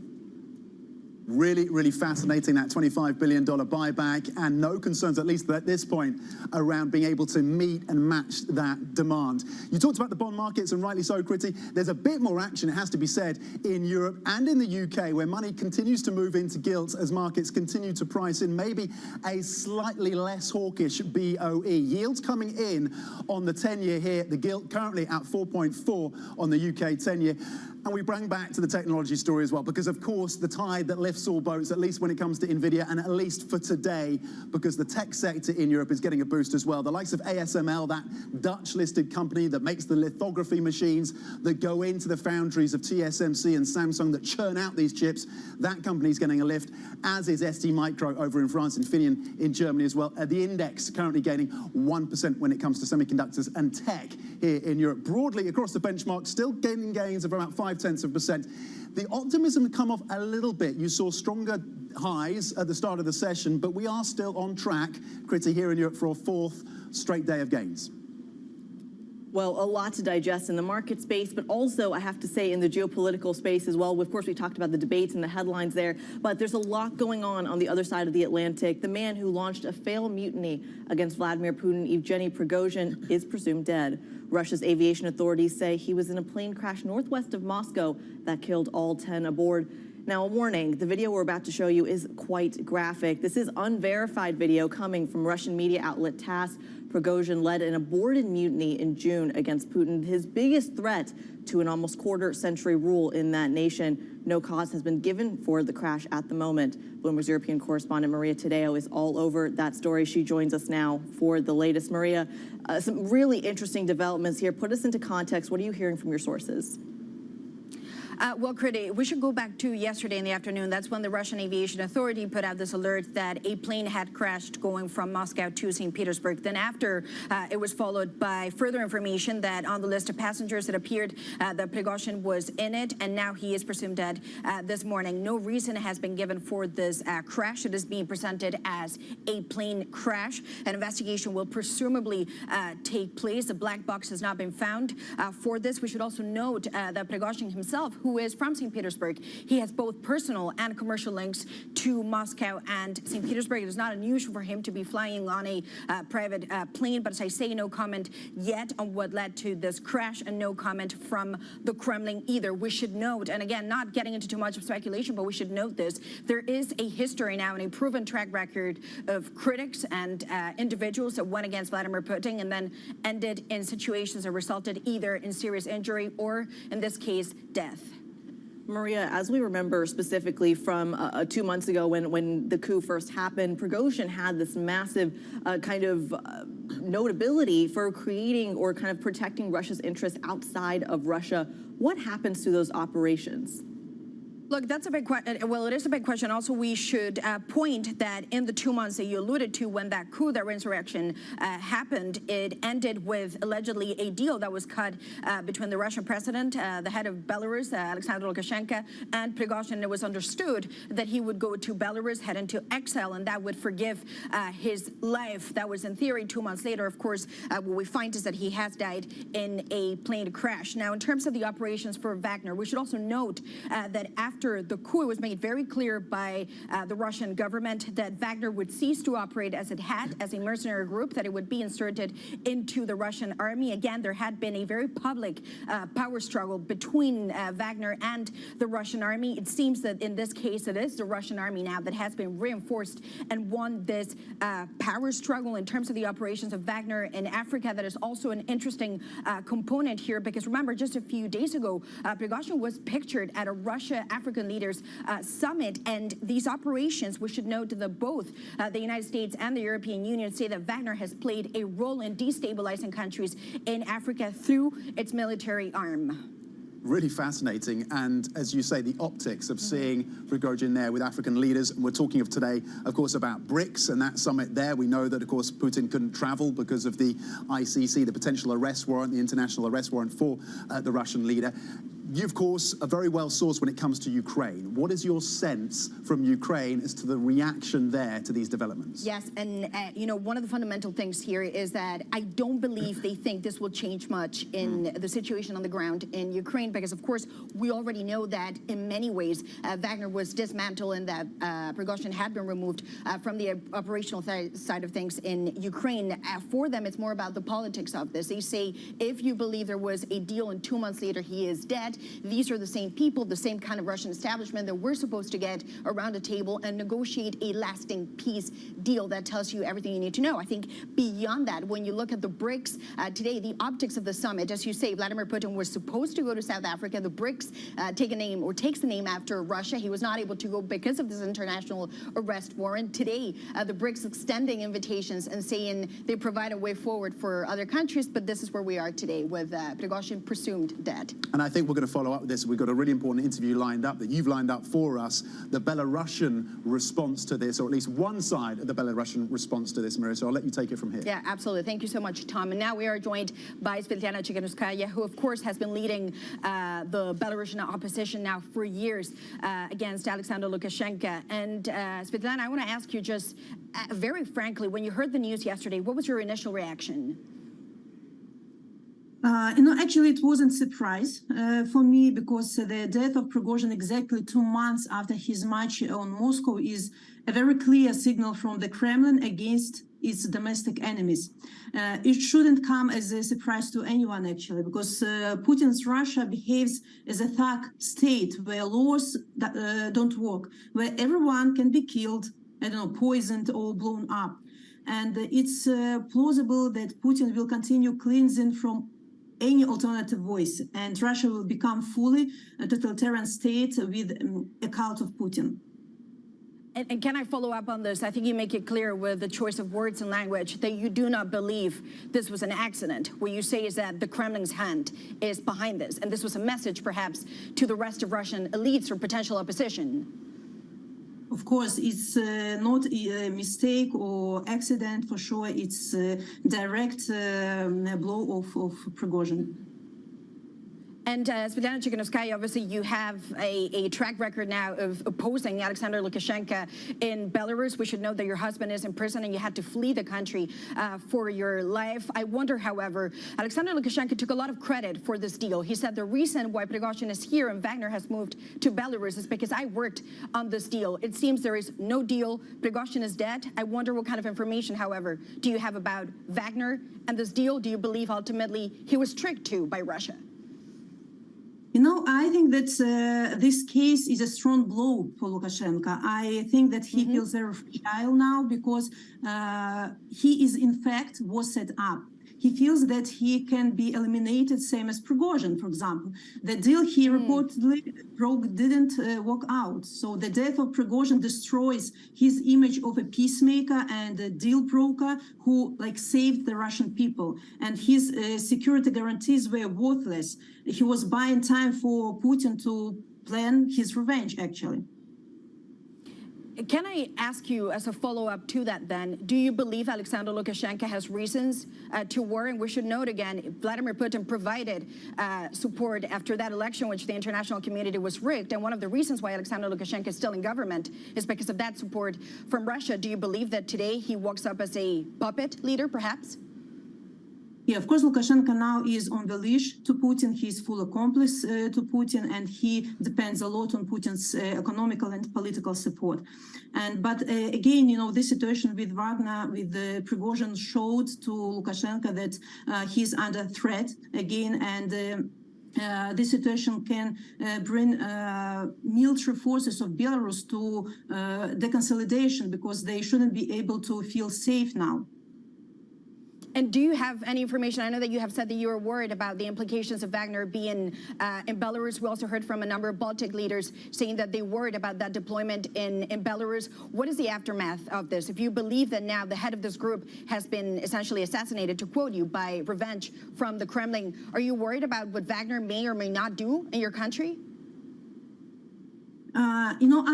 Really, really fascinating, that $25 billion buyback, and no concerns, at least at this point, around being able to meet and match that demand. You talked about the bond markets, and rightly so, Kriti. There's a bit more action, it has to be said, in Europe and in the UK, where money continues to move into gilts as markets continue to price in maybe a slightly less hawkish BOE. Yields coming in on the 10-year here, the gilt currently at 4.4 on the UK 10-year. And we bring back to the technology story as well, because of course the tide that lifts all boats, at least when it comes to NVIDIA, and at least for today, because the tech sector in Europe is getting a boost as well. The likes of ASML, that Dutch-listed company that makes the lithography machines that go into the foundries of TSMC and Samsung that churn out these chips, that company's getting a lift, as is STMicro over in France, Infineon in Germany as well. The index currently gaining 1% when it comes to semiconductors and tech here in Europe. Broadly across the benchmark, still gaining gains of about 0.5%. The optimism had come off a little bit. You saw stronger highs at the start of the session, but we are still on track, Kriti, here in Europe for a fourth straight day of gains. Well, a lot to digest in the market space, but also, I have to say, in the geopolitical space as well. Of course, we talked about the debates and the headlines there, but there's a lot going on the other side of the Atlantic. The man who launched a failed mutiny against Vladimir Putin, Evgeny Prigozhin, is presumed dead. Russia's aviation authorities say he was in a plane crash northwest of Moscow that killed all 10 aboard. Now, a warning, the video we're about to show you is quite graphic. This is unverified video coming from Russian media outlet TASS. Prigozhin led an aborted mutiny in June against Putin, his biggest threat to an almost quarter-century rule in that nation. No cause has been given for the crash at the moment. Bloomberg's European correspondent Maria Tadeo is all over that story. She joins us now for the latest. Maria, some really interesting developments here. Put us into context. What are you hearing from your sources? Well, Kriti, we should go back to yesterday in the afternoon. That's when the Russian Aviation Authority put out this alert that a plane had crashed going from Moscow to St. Petersburg. Then after, it was followed by further information that on the list of passengers, it appeared that Prigozhin was in it, and now he is presumed dead this morning. No reason has been given for this crash. It is being presented as a plane crash. An investigation will presumably take place. A black box has not been found for this. We should also note that Prigozhin himself, who is from St. Petersburg, he has both personal and commercial links to Moscow and St. Petersburg. It is not unusual for him to be flying on a private plane, but as I say, no comment yet on what led to this crash, and no comment from the Kremlin either. We should note, and again, not getting into too much of speculation, but we should note this, there is a history now and a proven track record of critics and individuals that went against Vladimir Putin and then ended in situations that resulted either in serious injury or, in this case, death. Maria, as we remember specifically from 2 months ago when the coup first happened, Prigozhin had this massive kind of notability for creating or kind of protecting Russia's interests outside of Russia. What happens to those operations? Look, that's a big question. Well, it is a big question. Also, we should point that in the 2 months that you alluded to when that coup, that insurrection happened, it ended with allegedly a deal that was cut between the Russian president, the head of Belarus, Alexander Lukashenko, and Prigozhin. It was understood that he would go to Belarus, head into exile, and that would forgive his life. That was in theory. 2 months later, of course, what we find is that he has died in a plane crash. Now, in terms of the operations for Wagner, we should also note that after the coup, it was made very clear by the Russian government that Wagner would cease to operate as it had, as a mercenary group, that it would be inserted into the Russian army. Again, there had been a very public power struggle between Wagner and the Russian army. It seems that in this case, it is the Russian army now that has been reinforced and won this power struggle. In terms of the operations of Wagner in Africa, that is also an interesting component here, because remember, just a few days ago, Prigozhin was pictured at a Russia-African leaders summit, and these operations, we should note that both the United States and the European Union say that Wagner has played a role in destabilizing countries in Africa through its military arm. Really fascinating, and as you say, the optics of seeing Prigozhin there with African leaders. And we're talking of today, of course, about BRICS and that summit there. We know that, of course, Putin couldn't travel because of the ICC, the potential arrest warrant, the international arrest warrant for the Russian leader. You, of course, are very well sourced when it comes to Ukraine. What is your sense from Ukraine as to the reaction there to these developments? Yes, and you know, one of the fundamental things here is that I don't believe they think this will change much in the situation on the ground in Ukraine, because, of course, we already know that in many ways Wagner was dismantled and that Prigozhin had been removed from the operational side of things in Ukraine. For them, it's more about the politics of this. They say, if you believe there was a deal and 2 months later he is dead, these are the same people, the same kind of Russian establishment that we're supposed to get around a table and negotiate a lasting peace deal that tells you everything you need to know. I think beyond that, when you look at the BRICS today, the optics of the summit, as you say, Vladimir Putin was supposed to go to South Africa. The BRICS takes the name after Russia. He was not able to go because of this international arrest warrant. Today, the BRICS extending invitations and saying they provide a way forward for other countries, but this is where we are today with Prigozhin presumed dead. And I think we're going to follow up with this. We've got a really important interview lined up that you've lined up for us, the Belarusian response to this, or at least one side of the Belarusian response to this, Maria. So I'll let you take it from here. Yeah, absolutely. Thank you so much, Tom. And now we are joined by Svetlana Tsikhanouskaya, who, of course, has been leading the Belarusian opposition now for years against Alexander Lukashenko. And Svetlana, I want to ask you just very frankly, when you heard the news yesterday, what was your initial reaction? Actually, it wasn't a surprise for me, because the death of Prigozhin exactly 2 months after his march on Moscow is a very clear signal from the Kremlin against its domestic enemies. It shouldn't come as a surprise to anyone, actually, because Putin's Russia behaves as a thug state where laws don't work, where everyone can be killed, I don't know, poisoned or blown up. And it's plausible that Putin will continue cleansing from any alternative voice, and Russia will become fully a totalitarian state with a cult of Putin. And can I follow up on this? I think you make it clear with the choice of words and language that you do not believe this was an accident. What you say is that the Kremlin's hand is behind this, and this was a message perhaps to the rest of Russian elites or potential opposition. Of course, it's not a mistake or accident for sure. It's a direct blow of Prigozhin. And Svetlana Tsikhanouskaya, obviously you have a track record now of opposing Alexander Lukashenko in Belarus. We should know that your husband is in prison and you had to flee the country for your life. I wonder, however, Alexander Lukashenko took a lot of credit for this deal. He said the reason why Prigozhin is here and Wagner has moved to Belarus is because I worked on this deal. It seems there is no deal. Prigozhin is dead. I wonder what kind of information, however, do you have about Wagner and this deal? Do you believe ultimately he was tricked to by Russia? I think that this case is a strong blow for Lukashenko. I think that he feels very fragile now because he is, in fact, was set up. He feels that he can be eliminated, same as Prigozhin, for example. The deal he reportedly broke didn't work out. So the death of Prigozhin destroys his image of a peacemaker and a deal broker who saved the Russian people. And his security guarantees were worthless. He was buying time for Putin to plan his revenge, actually. Can I ask you, as a follow-up to that then, do you believe Alexander Lukashenko has reasons to worry? And we should note again, Vladimir Putin provided support after that election, which the international community was rigged. And one of the reasons why Alexander Lukashenko is still in government is because of that support from Russia. Do you believe that today he walks up as a puppet leader, perhaps? Yeah, of course, Lukashenko now is on the leash to Putin. He's full accomplice to Putin, and he depends a lot on Putin's economical and political support. But again, this situation with Wagner, with Prigozhin, showed to Lukashenko that he's under threat again, and this situation can bring military forces of Belarus to deconsolidation, because they shouldn't be able to feel safe now. And do you have any information? I know that you have said that you were worried about the implications of Wagner being in Belarus. We also heard from a number of Baltic leaders saying that they worried about that deployment in Belarus. What is the aftermath of this? If you believe that now the head of this group has been essentially assassinated, to quote you, by revenge from the Kremlin, are you worried about what Wagner may or may not do in your country?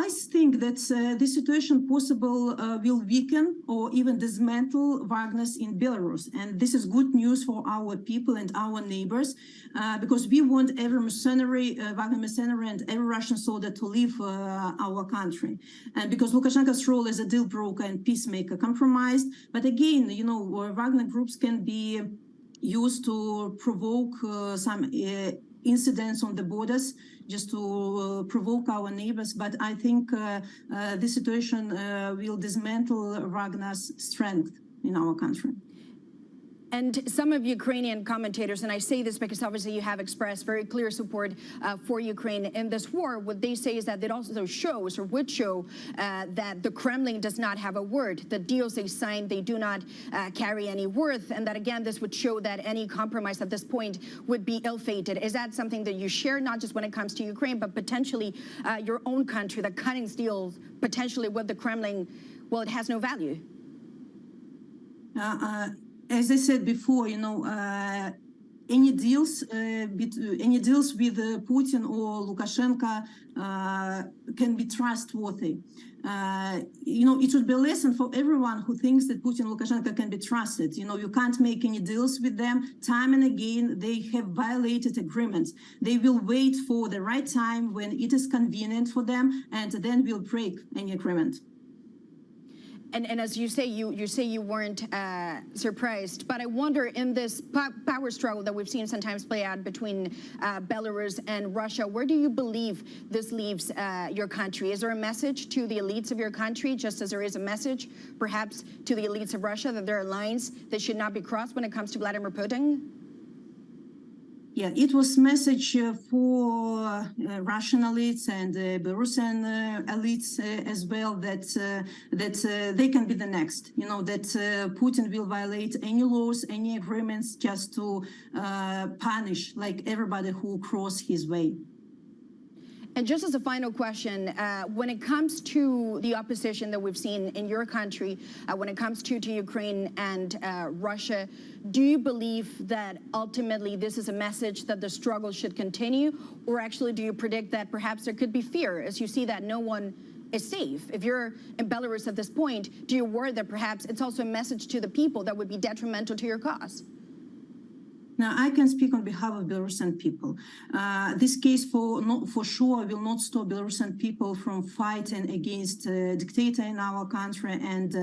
I think that this situation possible will weaken or even dismantle Wagner's in Belarus. And this is good news for our people and our neighbors, because we want every mercenary, Wagner mercenary, and every Russian soldier to leave our country. And because Lukashenko's role as a deal broker and peacemaker compromised. But again, Wagner groups can be used to provoke some incidents on the borders, just to provoke our neighbors. But I think this situation will dismantle Wagner's strength in our country. And some of Ukrainian commentators, and I say this because obviously you have expressed very clear support for Ukraine in this war, what they say is that it also shows or would show that the Kremlin does not have a word. The deals they signed, they do not carry any worth, and that again, this would show that any compromise at this point would be ill-fated. Is that something that you share, not just when it comes to Ukraine, but potentially your own country, that cutting deals potentially with the Kremlin, well, it has no value? As I said before, you know, any deals with Putin or Lukashenko can be trustworthy. You know, it should be a lesson for everyone who thinks that Putin and Lukashenko can be trusted. You know, you can't make any deals with them. Time and again, they have violated agreements. They will wait for the right time when it is convenient for them, and then will break any agreement. And as you say, you weren't surprised, but I wonder, in this power struggle that we've seen sometimes play out between Belarus and Russia, where do you believe this leaves your country? Is there a message to the elites of your country, just as there is a message perhaps to the elites of Russia, that there are lines that should not be crossed when it comes to Vladimir Putin? Yeah, it was a message for Russian elites and Belarusian elites as well, that they can be the next. You know, that Putin will violate any laws, any agreements, just to punish like everybody who cross his way. And just as a final question, when it comes to the opposition that we've seen in your country, when it comes to Ukraine and Russia, do you believe that ultimately this is a message that the struggle should continue? Or actually, do you predict that perhaps there could be fear as you see that no one is safe? If you're in Belarus at this point, do you worry that perhaps it's also a message to the people that would be detrimental to your cause? Now, I can speak on behalf of Belarusian people. This case for sure will not stop Belarusian people from fighting against a dictator in our country and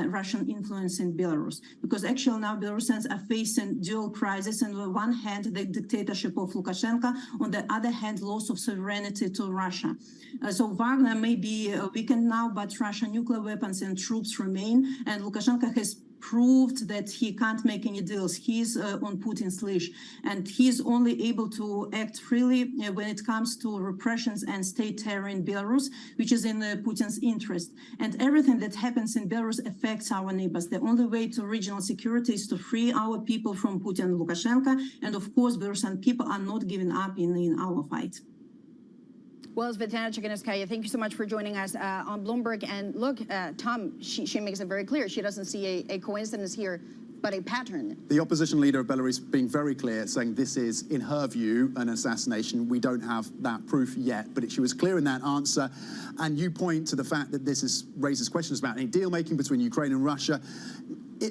Russian influence in Belarus. Because actually now Belarusians are facing dual crisis. On the one hand, the dictatorship of Lukashenko, on the other hand, loss of sovereignty to Russia. So Wagner may be weakened now, but Russian nuclear weapons and troops remain, and Lukashenko has proved that he can't make any deals. He's on Putin's leash, and he's only able to act freely when it comes to repressions and state terror in Belarus, which is in Putin's interest. And everything that happens in Belarus affects our neighbors. The only way to regional security is to free our people from Putin and Lukashenko, and of course, Belarusian people are not giving up in our fight. Well, Svetlana Tsikhanouskaya, thank you so much for joining us on Bloomberg. And look, Tom, she makes it very clear. She doesn't see a coincidence here, but a pattern. The opposition leader of Belarus being very clear, saying this is, in her view, an assassination. We don't have that proof yet, but she was clear in that answer. And you point to the fact that this raises questions about any deal-making between Ukraine and Russia.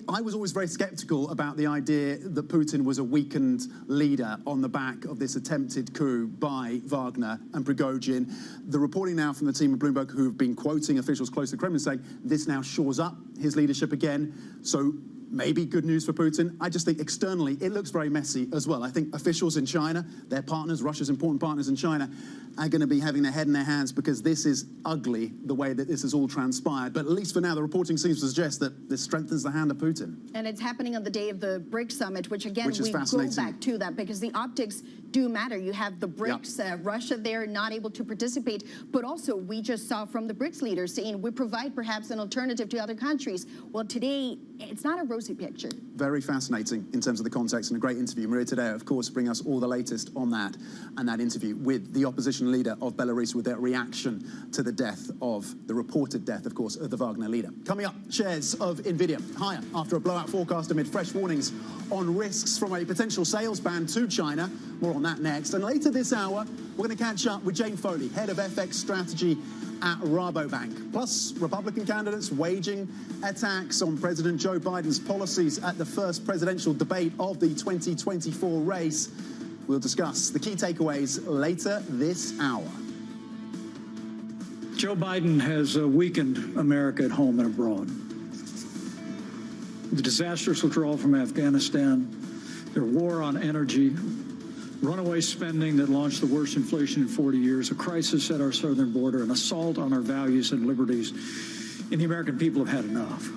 I was always very skeptical about the idea that Putin was a weakened leader on the back of this attempted coup by Wagner and Prigozhin. The reporting now from the team at Bloomberg, who have been quoting officials close to the Kremlin, saying this now shores up his leadership again. So maybe good news for Putin. I just think externally it looks very messy as well. I think officials in China, their partners, Russia's important partners in China, are going to be having their head in their hands because this is ugly, the way that this has all transpired. But at least for now, the reporting seems to suggest that this strengthens the hand of Putin. And it's happening on the day of the BRICS summit, which again, we go back to that because the optics do matter. You have the BRICS, Russia there not able to participate, but also we just saw from the BRICS leaders saying we provide perhaps an alternative to other countries. Well, today, it's not a rosy picture. Very fascinating in terms of the context, and a great interview. Maria Tadeo, of course, bring us all the latest on that and that interview with the opposition leader of Belarus, with their reaction to the death of, the reported death, of course, of the Wagner leader. Coming up, shares of Nvidia higher after a blowout forecast amid fresh warnings on risks from a potential sales ban to China. More on that next. And later this hour, we're going to catch up with Jane Foley, head of FX strategy at Rabobank. Plus, Republican candidates waging attacks on President Joe Biden's policies at the first presidential debate of the 2024 race. We'll discuss the key takeaways later this hour. Joe Biden has weakened America at home and abroad. The disastrous withdrawal from Afghanistan, their war on energy, runaway spending that launched the worst inflation in 40 years, a crisis at our southern border, an assault on our values and liberties, and the American people have had enough.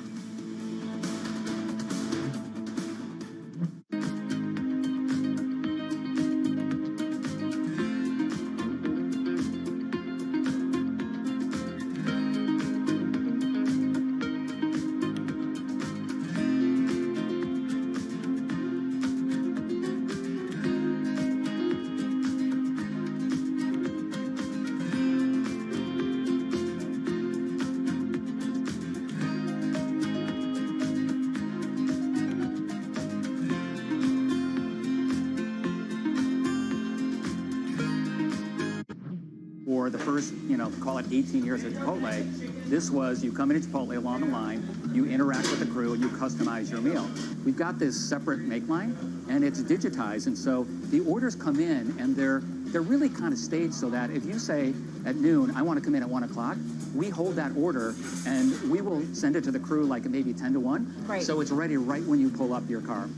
for the first, call it 18 years at Chipotle, this was you come into Chipotle along the line, you interact with the crew, and you customize your meal. We've got this separate make line, and it's digitized, and so the orders come in, and they're really kind of staged so that if you say at noon, I want to come in at 1 o'clock, we hold that order, and we will send it to the crew like maybe 10 to 1, Right. so it's ready right when you pull up your car.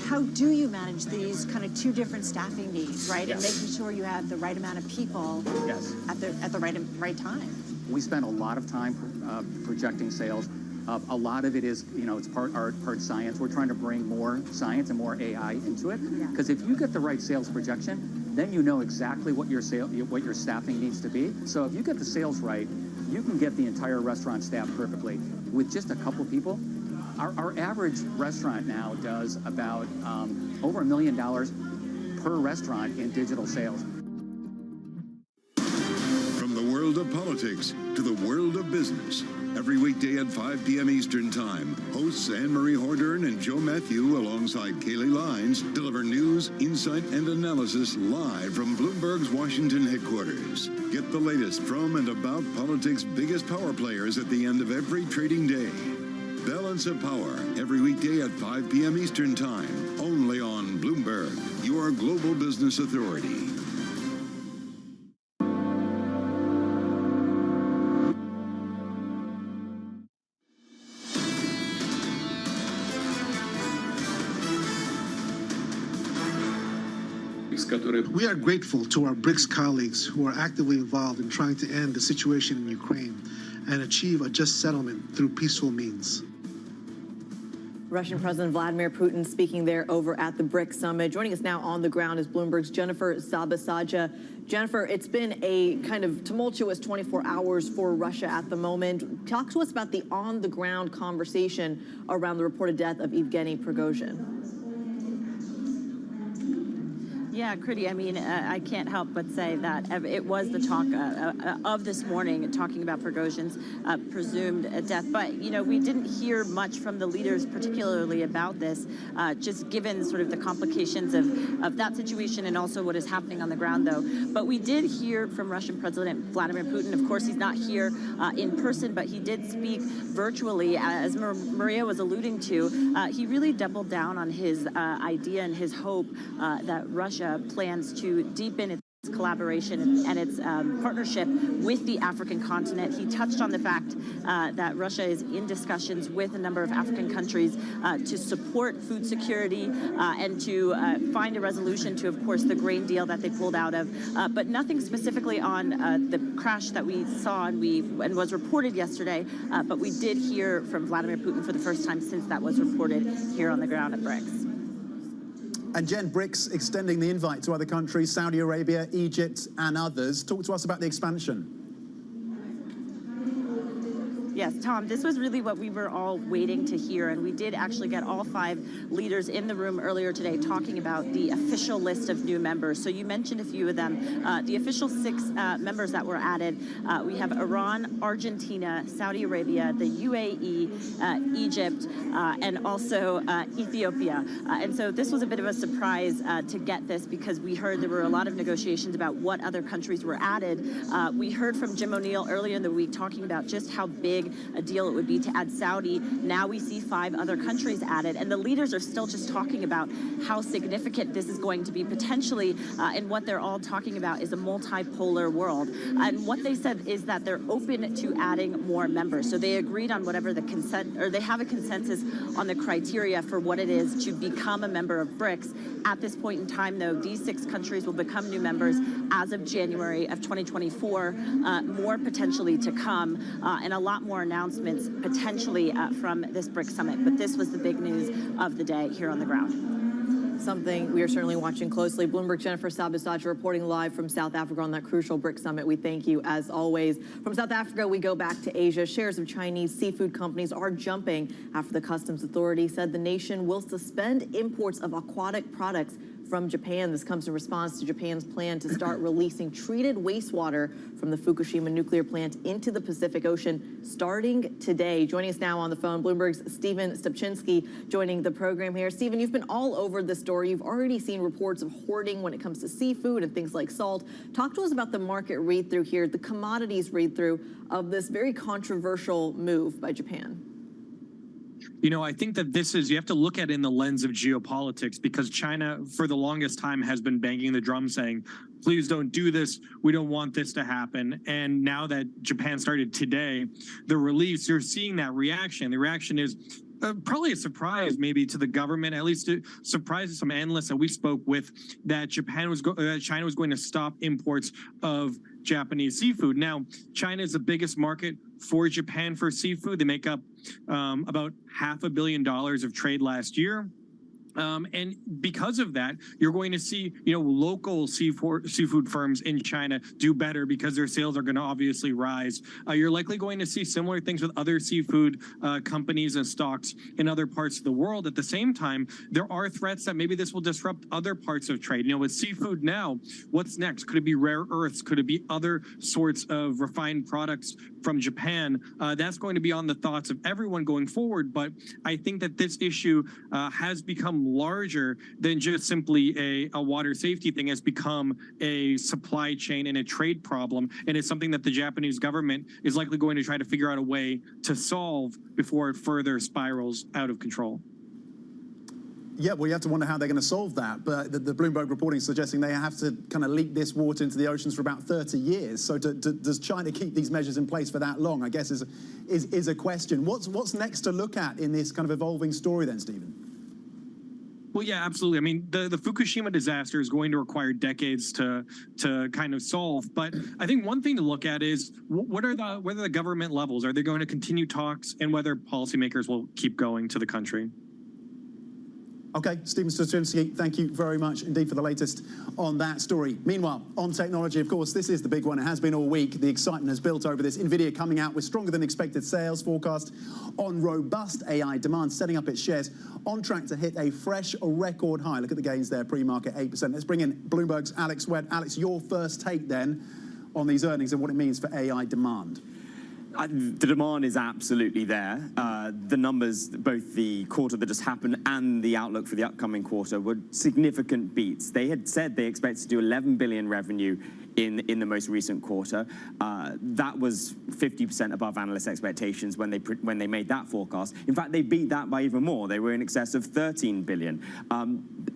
How do you manage these kind of two different staffing needs, right? Yes. And making sure you have the right amount of people Yes. at the right time. We spend a lot of time projecting sales. A lot of it is, it's part art, part science. We're trying to bring more science and more AI into it. Because if you get the right sales projection, then you know exactly what your staffing needs to be. So if you get the sales right, you can get the entire restaurant staffed perfectly. With just a couple people, our average restaurant now does about over $1 million per restaurant in digital sales. From the world of politics to the world of business, every weekday at 5 p.m. Eastern Time, hosts Anne-Marie Hordern and Joe Matthew alongside Kaylee Lines deliver news, insight, and analysis live from Bloomberg's Washington headquarters. Get the latest from and about politics' biggest power players at the end of every trading day. Balance of Power, every weekday at 5 p.m. Eastern Time, only on Bloomberg, your global business authority. We are grateful to our BRICS colleagues who are actively involved in trying to end the situation in Ukraine and achieve a just settlement through peaceful means. Russian President Vladimir Putin speaking there over at the BRICS summit. Joining us now on the ground is Bloomberg's Jennifer Sabasaja. Jennifer, it's been a kind of tumultuous 24 hours for Russia at the moment. Talk to us about the on-the-ground conversation around the reported death of Evgeny Prigozhin. Yeah, Kriti, I mean, I can't help but say that it was the talk of this morning, talking about Prigozhin's presumed death. But, we didn't hear much from the leaders, particularly about this, just given sort of the complications of that situation and also what is happening on the ground, though. But we did hear from Russian President Vladimir Putin. Of course, he's not here in person, but he did speak virtually. As Maria was alluding to, he really doubled down on his idea and his hope that Russia plans to deepen its collaboration and its partnership with the African continent. He touched on the fact that Russia is in discussions with a number of African countries to support food security and to find a resolution to, of course, the grain deal that they pulled out of, but nothing specifically on the crash that we saw and was reported yesterday. But we did hear from Vladimir Putin for the first time since that was reported here on the ground at BRICS. And Jen, BRICS extending the invite to other countries, Saudi Arabia, Egypt, and others. Talk to us about the expansion. Yes, Tom, this was really what we were all waiting to hear, and we did actually get all 5 leaders in the room earlier today talking about the official list of new members. So you mentioned a few of them. The official 6 members that were added, we have Iran, Argentina, Saudi Arabia, the UAE, Egypt, and also Ethiopia. And so this was a bit of a surprise to get this because we heard there were a lot of negotiations about what other countries were added. We heard from Jim O'Neill earlier in the week talking about just how big a deal it would be to add Saudi. Now we see 5 other countries added, and the leaders are still just talking about how significant this is going to be potentially, and what they're all talking about is a multipolar world. And what they said is that they're open to adding more members. So they agreed on whatever the consent, or they have a consensus on the criteria for what it is to become a member of BRICS. At this point in time, though, these 6 countries will become new members as of January of 2024, more potentially to come, and a lot more announcements potentially from this BRICS summit. But this was the big news of the day here on the ground. Something we are certainly watching closely. Bloomberg Jennifer Sabasaja reporting live from South Africa on that crucial BRICS summit. We thank you as always. From South Africa, we go back to Asia. Shares of Chinese seafood companies are jumping after the customs authority said the nation will suspend imports of aquatic products from Japan. This comes in response to Japan's plan to start releasing treated wastewater from the Fukushima nuclear plant into the Pacific Ocean starting today. Joining us now on the phone, Bloomberg's Stephen Stupczynski joining the program here. Stephen, you've been all over this story. You've already seen reports of hoarding when it comes to seafood and things like salt. Talk to us about the market read-through here, the commodities read-through of this very controversial move by Japan. You know, I think that this is, you have to look at it in the lens of geopolitics, because China, for the longest time, has been banging the drum saying, please don't do this. We don't want this to happen. And now that Japan started today, the release, you're seeing that reaction. The reaction is probably a surprise maybe to the government, at least a surprise to some analysts that we spoke with, that China was going to stop imports of Japanese seafood. Now, China is the biggest market for Japan for seafood. They make up about $500 million of trade last year. And because of that, you're going to see, local seafood firms in China do better because their sales are going to obviously rise. You're likely going to see similar things with other seafood companies and stocks in other parts of the world. At the same time, there are threats that maybe this will disrupt other parts of trade. With seafood now, what's next? Could it be rare earths? Could it be other sorts of refined products from Japan? That's going to be on the thoughts of everyone going forward. But I think that this issue has become larger than just simply a water safety thing. Has become a supply chain and a trade problem, and it's something that the Japanese government is likely going to try to figure out a way to solve before it further spirals out of control. Yeah, well, you have to wonder how they're going to solve that. But the Bloomberg reporting is suggesting they have to kind of leak this water into the oceans for about 30 years. So does China keep these measures in place for that long, I guess, is a question. What's next to look at in this kind of evolving story then, Stephen? Well, yeah, absolutely. I mean, the Fukushima disaster is going to require decades to kind of solve. But I think one thing to look at is whether the government levels, are they going to continue talks, and whether policymakers will keep going to the country. Okay, Stephen Stupczynski, thank you very much indeed for the latest on that story. Meanwhile, on technology, of course, this is the big one. It has been all week. The excitement has built over this. NVIDIA coming out with stronger than expected sales forecast on robust AI demand, setting up its shares on track to hit a fresh record high. Look at the gains there, pre-market 8%. Let's bring in Bloomberg's Alex Webb. Alex, your first take then on these earnings and what it means for AI demand. The demand is absolutely there. The numbers, both the quarter that just happened and the outlook for the upcoming quarter, were significant beats. They had said they expected to do 11 billion revenue in the most recent quarter. That was 50% above analyst expectations when they made that forecast. In fact, they beat that by even more. They were in excess of 13 billion.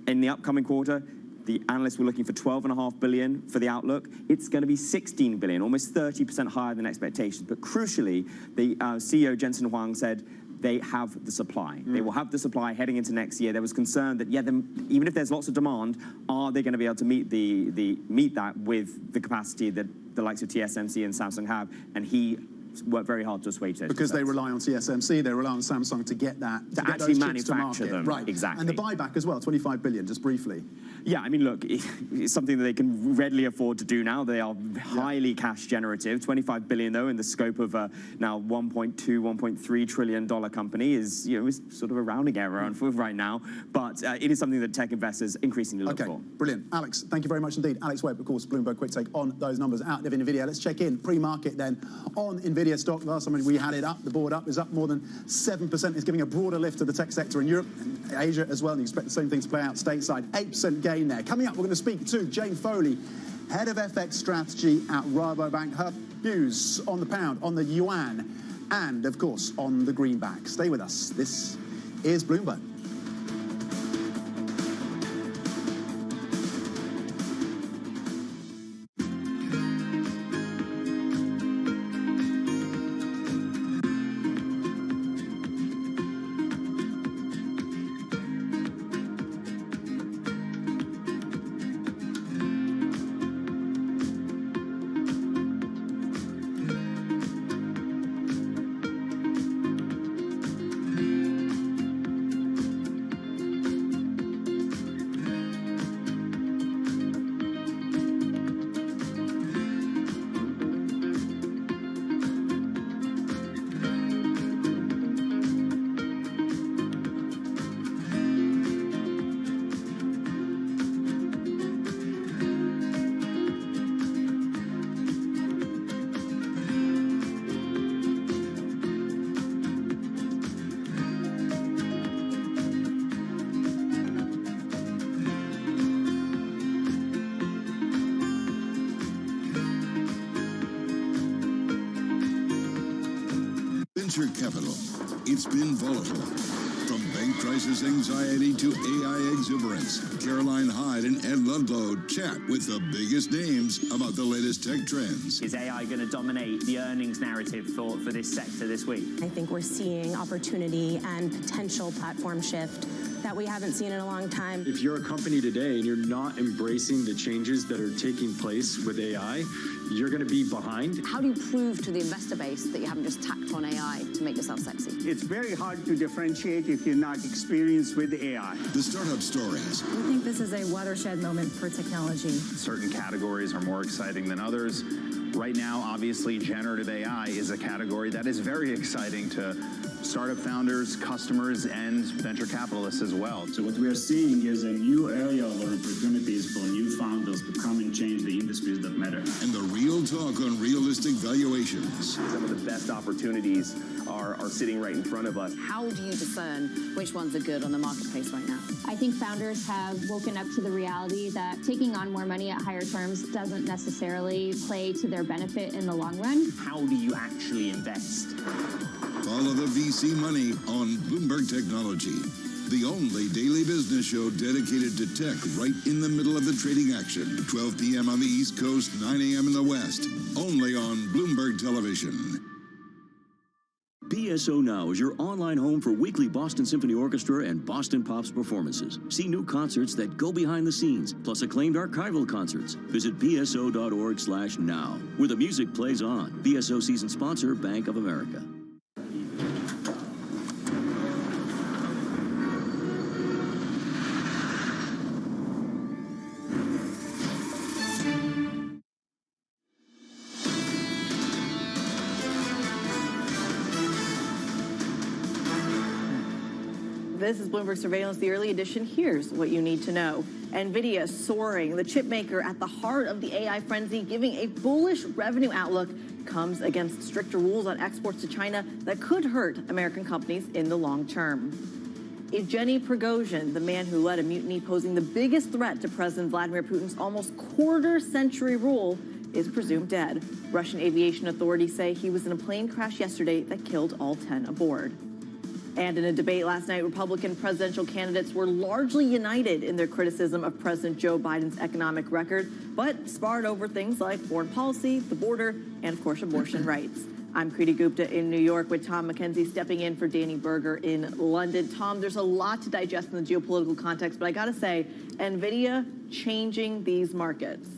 In the upcoming quarter, the analysts were looking for 12.5 billion for the outlook. It's going to be 16 billion, almost 30% higher than expectations. But crucially, the CEO Jensen Huang said they have the supply. They will have the supply heading into next year. There was concern that, even if there's lots of demand, are they going to be able to meet that with the capacity that the likes of TSMC and Samsung have? And he worked very hard to assuage those because they rely on TSMC, they rely on Samsung to get that, to actually manufacture them. Right, exactly. And the buyback as well, 25 billion, just briefly. Yeah, I mean, look, it's something that they can readily afford to do now. They are highly cash generative. 25 billion, though, in the scope of a now $1.2, $1.3 trillion company is, is sort of a rounding error right now. But it is something that tech investors increasingly look for. Brilliant. Alex, thank you very much indeed. Alex Webb, of course, Bloomberg Quick Take on those numbers out of NVIDIA. Let's check in pre-market then on NVIDIA stock. Last time we had it up, the board up, is up more than 7%. It's giving a broader lift to the tech sector in Europe and Asia as well. And you expect the same thing to play out stateside. 8% gain there. Coming up, we're going to speak to Jane Foley, Head of FX Strategy at Rabobank. Her views on the pound, on the yuan, and, of course, on the greenback. Stay with us. This is Bloomberg. venture capital. It's been volatile. From bank crisis anxiety to AI exuberance, Caroline Hyde and Ed Ludlow chat with the biggest names about the latest tech trends. Is AI going to dominate the earnings narrative for this sector this week? I think we're seeing opportunity and potential platform shift that we haven't seen in a long time. If you're a company today and you're not embracing the changes that are taking place with AI, you're going to be behind. How do you prove to the investor base that you haven't just tacked on AI to make yourself sexy? It's very hard to differentiate if you're not experienced with AI. The startup stories. We think this is a watershed moment for technology. Certain categories are more exciting than others. Right now, obviously, generative AI is a category that is very exciting to startup founders, customers, and venture capitalists as well. So what we are seeing is a new area of opportunities for new founders to come and change the industries that matter. And the real talk on realistic valuations. Some of the best opportunities are sitting right in front of us. How do you discern which ones are good on the marketplace right now? I think founders have woken up to the reality that taking on more money at higher terms doesn't necessarily play to their benefit in the long run. How do you actually invest? Follow the VC money on Bloomberg Technology, the only daily business show dedicated to tech right in the middle of the trading action. 12 p.m. on the East Coast, 9 a.m. in the West, only on Bloomberg Television. BSO Now is your online home for weekly Boston Symphony Orchestra and Boston Pops performances. See new concerts that go behind the scenes, plus acclaimed archival concerts. Visit bso.org/now, where the music plays on. BSO season sponsor, Bank of America. This is Bloomberg Surveillance, the early edition. Here's what you need to know. NVIDIA soaring, the chip maker at the heart of the AI frenzy, giving a bullish revenue outlook, comes against stricter rules on exports to China that could hurt American companies in the long term. Evgeny Prigozhin, the man who led a mutiny posing the biggest threat to President Vladimir Putin's almost quarter-century rule, is presumed dead. Russian aviation authorities say he was in a plane crash yesterday that killed all 10 aboard. And in a debate last night, Republican presidential candidates were largely united in their criticism of President Joe Biden's economic record, but sparred over things like foreign policy, the border, and, of course, abortion rights. I'm Kriti Gupta in New York with Tom McKenzie stepping in for Danny Berger in London. Tom, there's a lot to digest in the geopolitical context, but I got to say, NVIDIA changing these markets.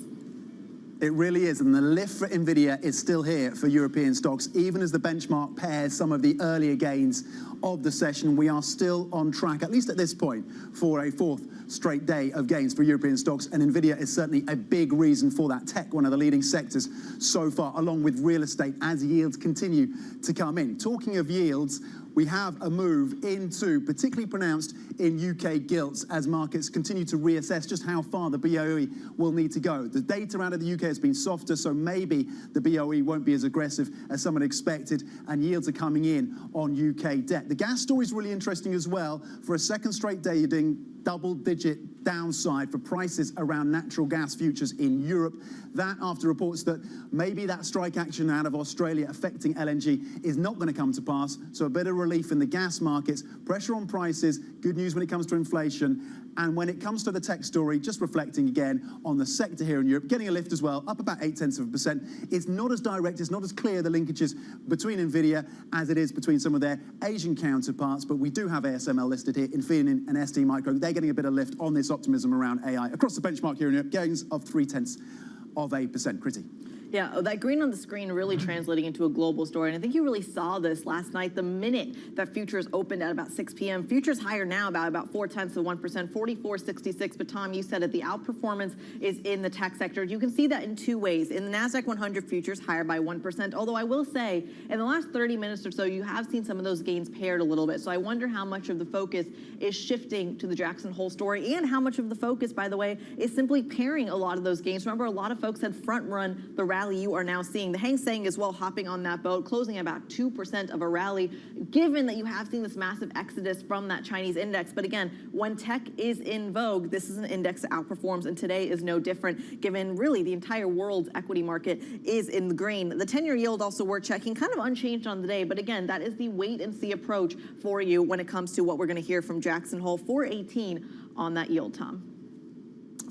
It really is, and the lift for NVIDIA is still here for European stocks. Even as the benchmark pairs some of the earlier gains of the session, we are still on track, at least at this point, for a fourth straight day of gains for European stocks, and NVIDIA is certainly a big reason for that. Tech, one of the leading sectors so far, along with real estate, as yields continue to come in. Talking of yields, we have a move into, particularly pronounced in UK gilts, as markets continue to reassess just how far the BOE will need to go. The data out of the UK has been softer, so maybe the BOE won't be as aggressive as someone expected, and yields are coming in on UK debt. The gas story is really interesting as well. For a second straight day, you're doing double-digit downside for prices around natural gas futures in Europe. That after reports that maybe that strike action out of Australia affecting LNG is not going to come to pass. So a bit of relief in the gas markets, pressure on prices, good news when it comes to inflation. And when it comes to the tech story, just reflecting again on the sector here in Europe, getting a lift as well, up about 0.8%. It's not as direct, it's not as clear, the linkages between NVIDIA as it is between some of their Asian counterparts, but we do have ASML listed here, Infineon and ST Micro. They're getting a bit of lift on this optimism around AI. Across the benchmark here in Europe, gains of 0.3%. Kriti. Yeah, that green on the screen really translating into a global story. And I think you really saw this last night, the minute that futures opened at about 6 p.m. Futures higher now by about 0.4%, 44.66. But Tom, you said it, the outperformance is in the tech sector. You can see that in two ways. In the NASDAQ 100 futures, higher by 1%. Although I will say, in the last 30 minutes or so, you have seen some of those gains paired a little bit. So I wonder how much of the focus is shifting to the Jackson Hole story, and how much of the focus, by the way, is simply pairing a lot of those gains. Remember, a lot of folks had front run the rally you are now seeing. The Hang Seng as well hopping on that boat, closing at about 2% of a rally, given that you have seen this massive exodus from that Chinese index. But again, when tech is in vogue, this is an index that outperforms, and today is no different, given really the entire world's equity market is in the green. The 10-year yield also worth checking, kind of unchanged on the day, but again, that is the wait and see approach for you when it comes to what we're going to hear from Jackson Hole. 418 on that yield, Tom.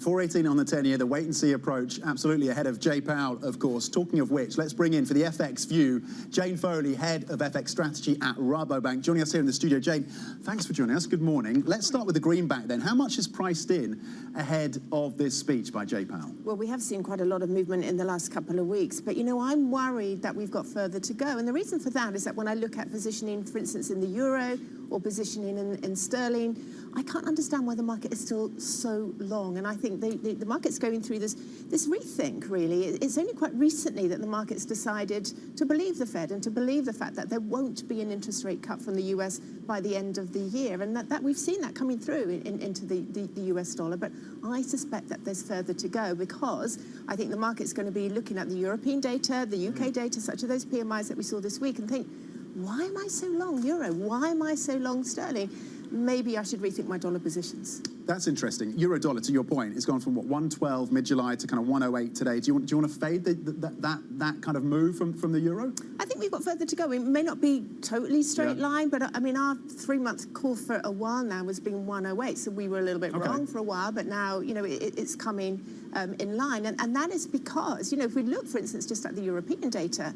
418 on the 10-year, the wait-and-see approach, absolutely ahead of Jay Powell, of course. Talking of which, let's bring in for the FX view, Jane Foley, Head of FX Strategy at Rabobank, joining us here in the studio. Jane, thanks for joining us. Good morning. Let's start with the greenback then. How much is priced in ahead of this speech by Jay Powell? Well, we have seen quite a lot of movement in the last couple of weeks, but, you know, I'm worried that we've got further to go. And the reason for that is that when I look at positioning, for instance, in the euro or positioning in sterling, I can't understand why the market is still so long. And I think the market's going through this rethink, really. It's only quite recently that the market's decided to believe the Fed and to believe the fact that there won't be an interest rate cut from the US by the end of the year. And that we've seen that coming through into the US dollar. But I suspect that there's further to go, because I think the market's going to be looking at the European data, the UK data, such as those PMIs that we saw this week, and think, why am I so long euro? Why am I so long sterling? Maybe I should rethink my dollar positions. That's interesting. Euro dollar, to your point, it's gone from what, 112 mid-July to kind of 108 today. Do you want to fade that kind of move from the euro? I think we've got further to go. It may not be totally straight line, but I mean, our 3-month call for a while now has been 108, so we were a little bit wrong for a while, but now, you know, it's coming in line. And that is because, you know, if we look, for instance, just at the European data,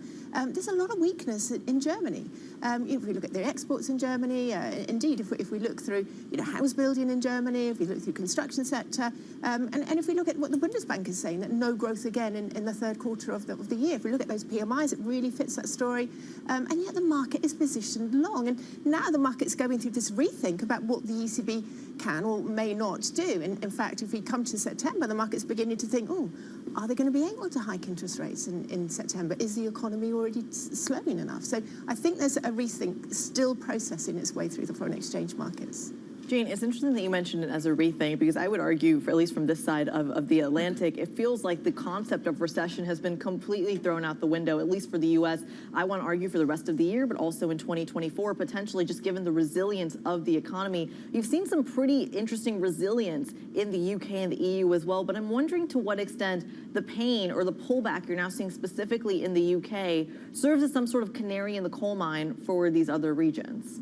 there's a lot of weakness in Germany. If we look at the exports in Germany, indeed, if we look through, you know, house building in Germany, if we look through construction sector, and if we look at what the Bundesbank is saying, that no growth again in the third quarter of the year. If we look at those PMIs, it really fits that story. And yet the market is positioned long. And now the market's going through this rethink about what the ECB can or may not do. And in fact, if we come to September, the market's beginning to think, oh, are they going to be able to hike interest rates in September? Is the economy already slowing enough? So I think there's a rethink still processing its way through the foreign exchange markets. Jane, it's interesting that you mentioned it as a rethink, because I would argue, for at least from this side of the Atlantic, it feels like the concept of recession has been completely thrown out the window, at least for the U.S. I want to argue for the rest of the year, but also in 2024, potentially, just given the resilience of the economy. You've seen some pretty interesting resilience in the U.K. and the EU as well, but I'm wondering to what extent the pain or the pullback you're now seeing specifically in the U.K. serves as some sort of canary in the coal mine for these other regions.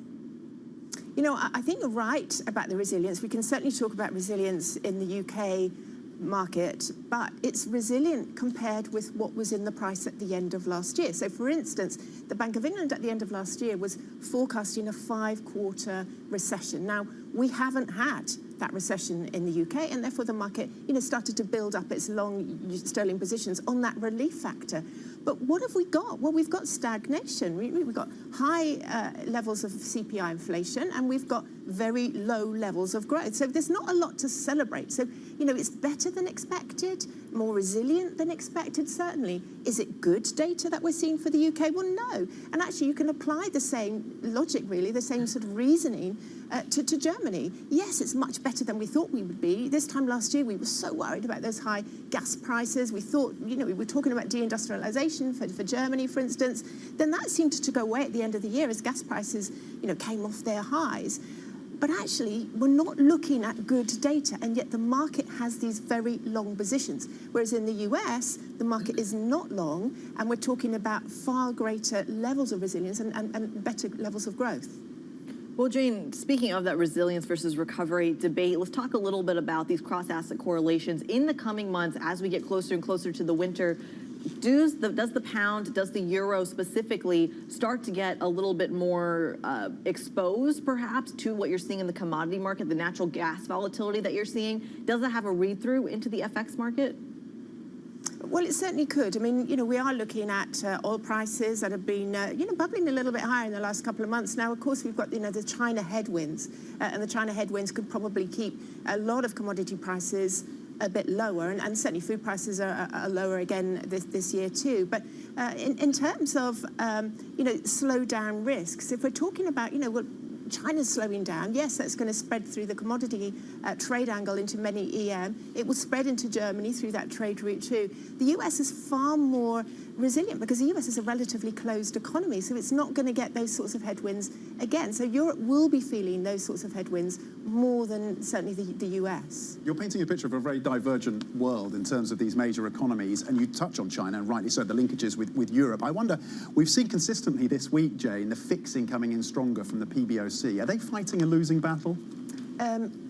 You know, I think you're right about the resilience. We can certainly talk about resilience in the UK market, but it's resilient compared with what was in the price at the end of last year. So, for instance, the Bank of England at the end of last year was forecasting a 5-quarter recession. Now, we haven't had that recession in the UK, and therefore the market, you know, started to build up its long sterling positions on that relief factor. But what have we got? Well, we've got stagnation. We've got high levels of CPI inflation, and we've got very low levels of growth. So there's not a lot to celebrate. So, you know, it's better than expected, more resilient than expected, certainly. Is it good data that we're seeing for the UK? Well, no. And actually, you can apply the same logic, really, the same sort of reasoning to Germany. Yes, it's much better than we thought we would be. This time last year, we were so worried about those high gas prices. We thought, you know, we were talking about deindustrialization for Germany, for instance. Then that seemed to go away at the end of the year as gas prices, you know, came off their highs. But actually, we're not looking at good data, and yet the market has these very long positions. Whereas in the US, the market is not long, and we're talking about far greater levels of resilience and better levels of growth. Well, Jane, speaking of that resilience versus recovery debate, let's talk a little bit about these cross-asset correlations in the coming months as we get closer and closer to the winter. Does the pound, does the euro specifically start to get a little bit more exposed, perhaps, to what you're seeing in the commodity market, the natural gas volatility that you're seeing? Does it have a read-through into the FX market? Well, it certainly could. I mean, you know, we are looking at oil prices that have been, you know, bubbling a little bit higher in the last couple of months. Now, of course, we've got, you know, the China headwinds, and the China headwinds could probably keep a lot of commodity prices a bit lower, and certainly food prices are lower again this year too. But in terms of, you know, slow down risks, if we're talking about, you know, China's slowing down. Yes, that's going to spread through the commodity trade angle into many EM. It will spread into Germany through that trade route too. The US is far more resilient because the US is a relatively closed economy, so it's not going to get those sorts of headwinds again. So Europe will be feeling those sorts of headwinds more than certainly the US. You're painting a picture of a very divergent world in terms of these major economies, and you touch on China, and rightly so, the linkages with Europe. I wonder, we've seen consistently this week, Jane, the fixing coming in stronger from the PBOC. Are they fighting a losing battle?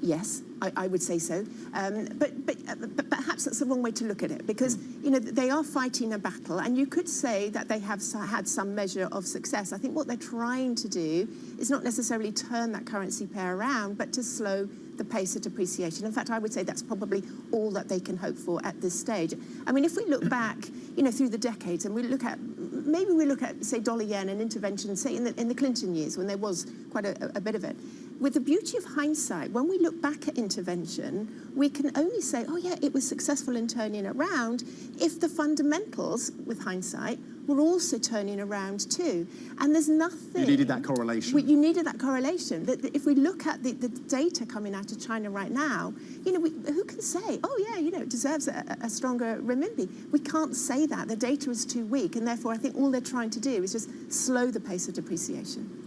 Yes, I would say so. But perhaps that's the wrong way to look at it because, you know, they are fighting a battle and you could say that they have had some measure of success. I think what they're trying to do is not necessarily turn that currency pair around, but to slow the pace of depreciation. In fact, I would say that's probably all that they can hope for at this stage. I mean, if we look back, you know, through the decades and we look at, maybe we look at, say, dollar yen and intervention, say, in the Clinton years when there was quite a bit of it. With the beauty of hindsight, when we look back at intervention, we can only say, oh yeah, it was successful in turning around if the fundamentals, with hindsight, were also turning around too. And there's nothing... You needed that correlation. You needed that correlation. If we look at the data coming out of China right now, you know, who can say, oh yeah, you know, it deserves a stronger renminbi? We can't say that. The data is too weak, and therefore I think all they're trying to do is just slow the pace of depreciation.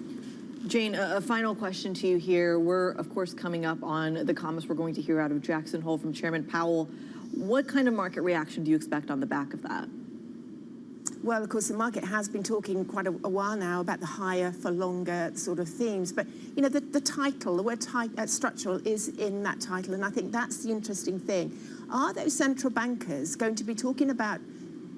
Jane, a final question to you here. We're, of course, coming up on the comments we're going to hear out of Jackson Hole from Chairman Powell. What kind of market reaction do you expect on the back of that? Well, of course, the market has been talking quite a while now about the higher for longer sort of themes. But, you know, the title, the word structural is in that title. And I think that's the interesting thing. Are those central bankers going to be talking about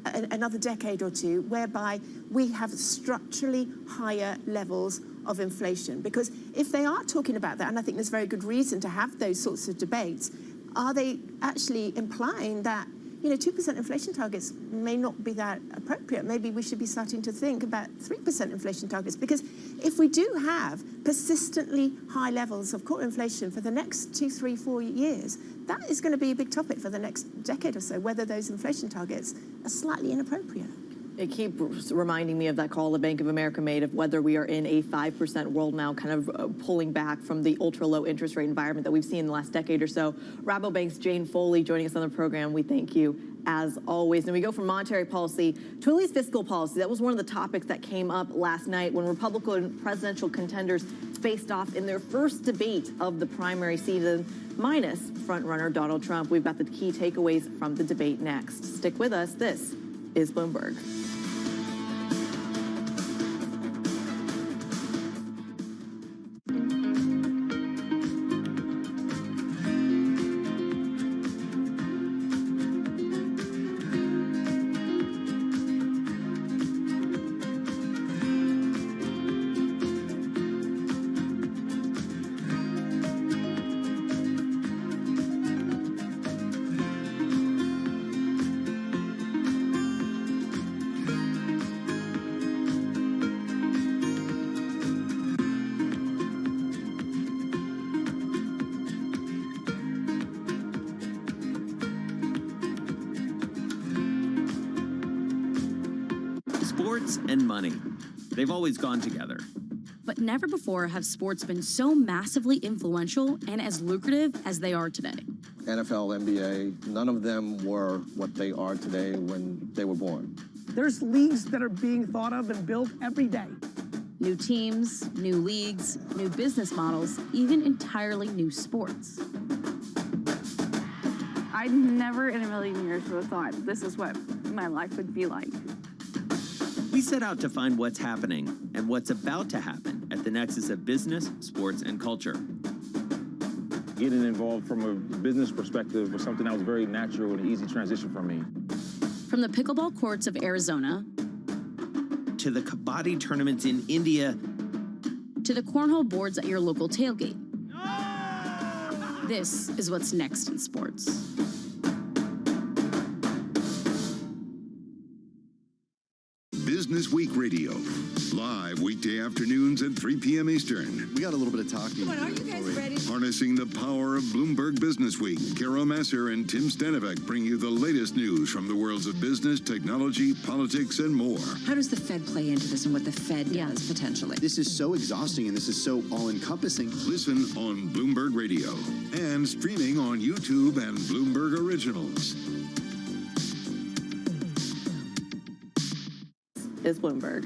another decade or two whereby we have structurally higher levels of inflation? Because if they are talking about that, and I think there's very good reason to have those sorts of debates, are they actually implying that, you know, 2% inflation targets may not be that appropriate? Maybe we should be starting to think about 3% inflation targets, because if we do have persistently high levels of core inflation for the next 2, 3, 4 years, that is going to be a big topic for the next decade or so, whether those inflation targets are slightly inappropriate. It keeps reminding me of that call the Bank of America made of whether we are in a 5% world now, kind of pulling back from the ultra-low interest rate environment that we've seen in the last decade or so. Rabobank's Jane Foley joining us on the program. We thank you, as always. And we go from monetary policy to at least fiscal policy. That was one of the topics that came up last night when Republican presidential contenders faced off in their first debate of the primary season, minus frontrunner Donald Trump. We've got the key takeaways from the debate next. Stick with us. This is Bloomberg. Sports and money. They've always gone together. But never before have sports been so massively influential and as lucrative as they are today. NFL, NBA, none of them were what they are today when they were born. There's leagues that are being thought of and built every day. New teams, new leagues, new business models, even entirely new sports. I never in a million years would have thought this is what my life would be like. We set out to find what's happening and what's about to happen at the nexus of business, sports, and culture. Getting involved from a business perspective was something that was very natural and an easy transition for me. From the pickleball courts of Arizona, to the kabaddi tournaments in India, to the cornhole boards at your local tailgate. This is what's next in sports. Business Week Radio. Live weekday afternoons at 3 p.m. Eastern. We got a little bit of talking. Come on, are you guys ready? Harnessing the power of Bloomberg Business Week, Carol Masser and Tim Stanovic bring you the latest news from the worlds of business, technology, politics, and more. How does the Fed play into this and what the Fed does potentially? This is so exhausting and this is so all-encompassing. Listen on Bloomberg Radio and streaming on YouTube and Bloomberg Originals. Is Bloomberg.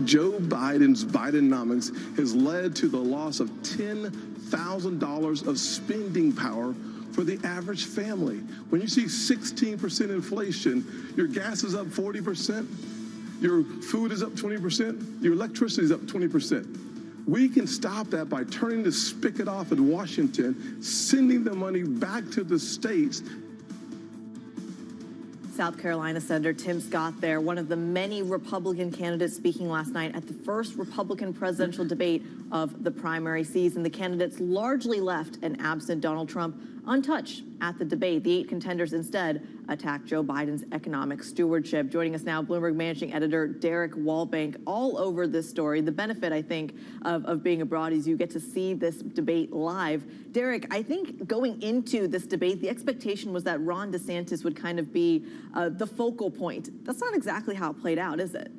Joe Biden's Bidenomics has led to the loss of $10,000 of spending power for the average family. When you see 16% inflation, your gas is up 40%, your food is up 20%, your electricity is up 20%. We can stop that by turning the spigot off in Washington, sending the money back to the states. South Carolina Senator Tim Scott there, one of the many Republican candidates speaking last night at the first Republican presidential debate of the primary season. The candidates largely left an absent Donald Trump untouched at the debate. The 8 contenders instead attacked Joe Biden's economic stewardship. Joining us now, Bloomberg managing editor Derek Wallbank, all over this story. The benefit, I think, of being abroad is you get to see this debate live. Derek, I think going into this debate, the expectation was that Ron DeSantis would kind of be the focal point. That's not exactly how it played out, is it?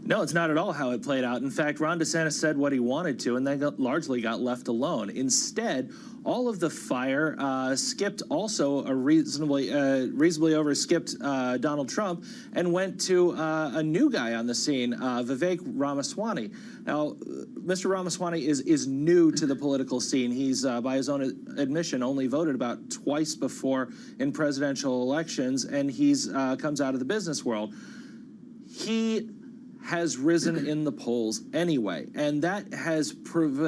No, it's not at all how it played out. In fact, Ron DeSantis said what he wanted to, and then largely got left alone. Instead, all of the fire skipped also reasonably skipped Donald Trump and went to a new guy on the scene, Vivek Ramaswamy. Now, Mr. Ramaswamy is new to the political scene. He's, by his own admission, only voted about twice before in presidential elections, and he's comes out of the business world. He has risen in the polls anyway, and that has proved,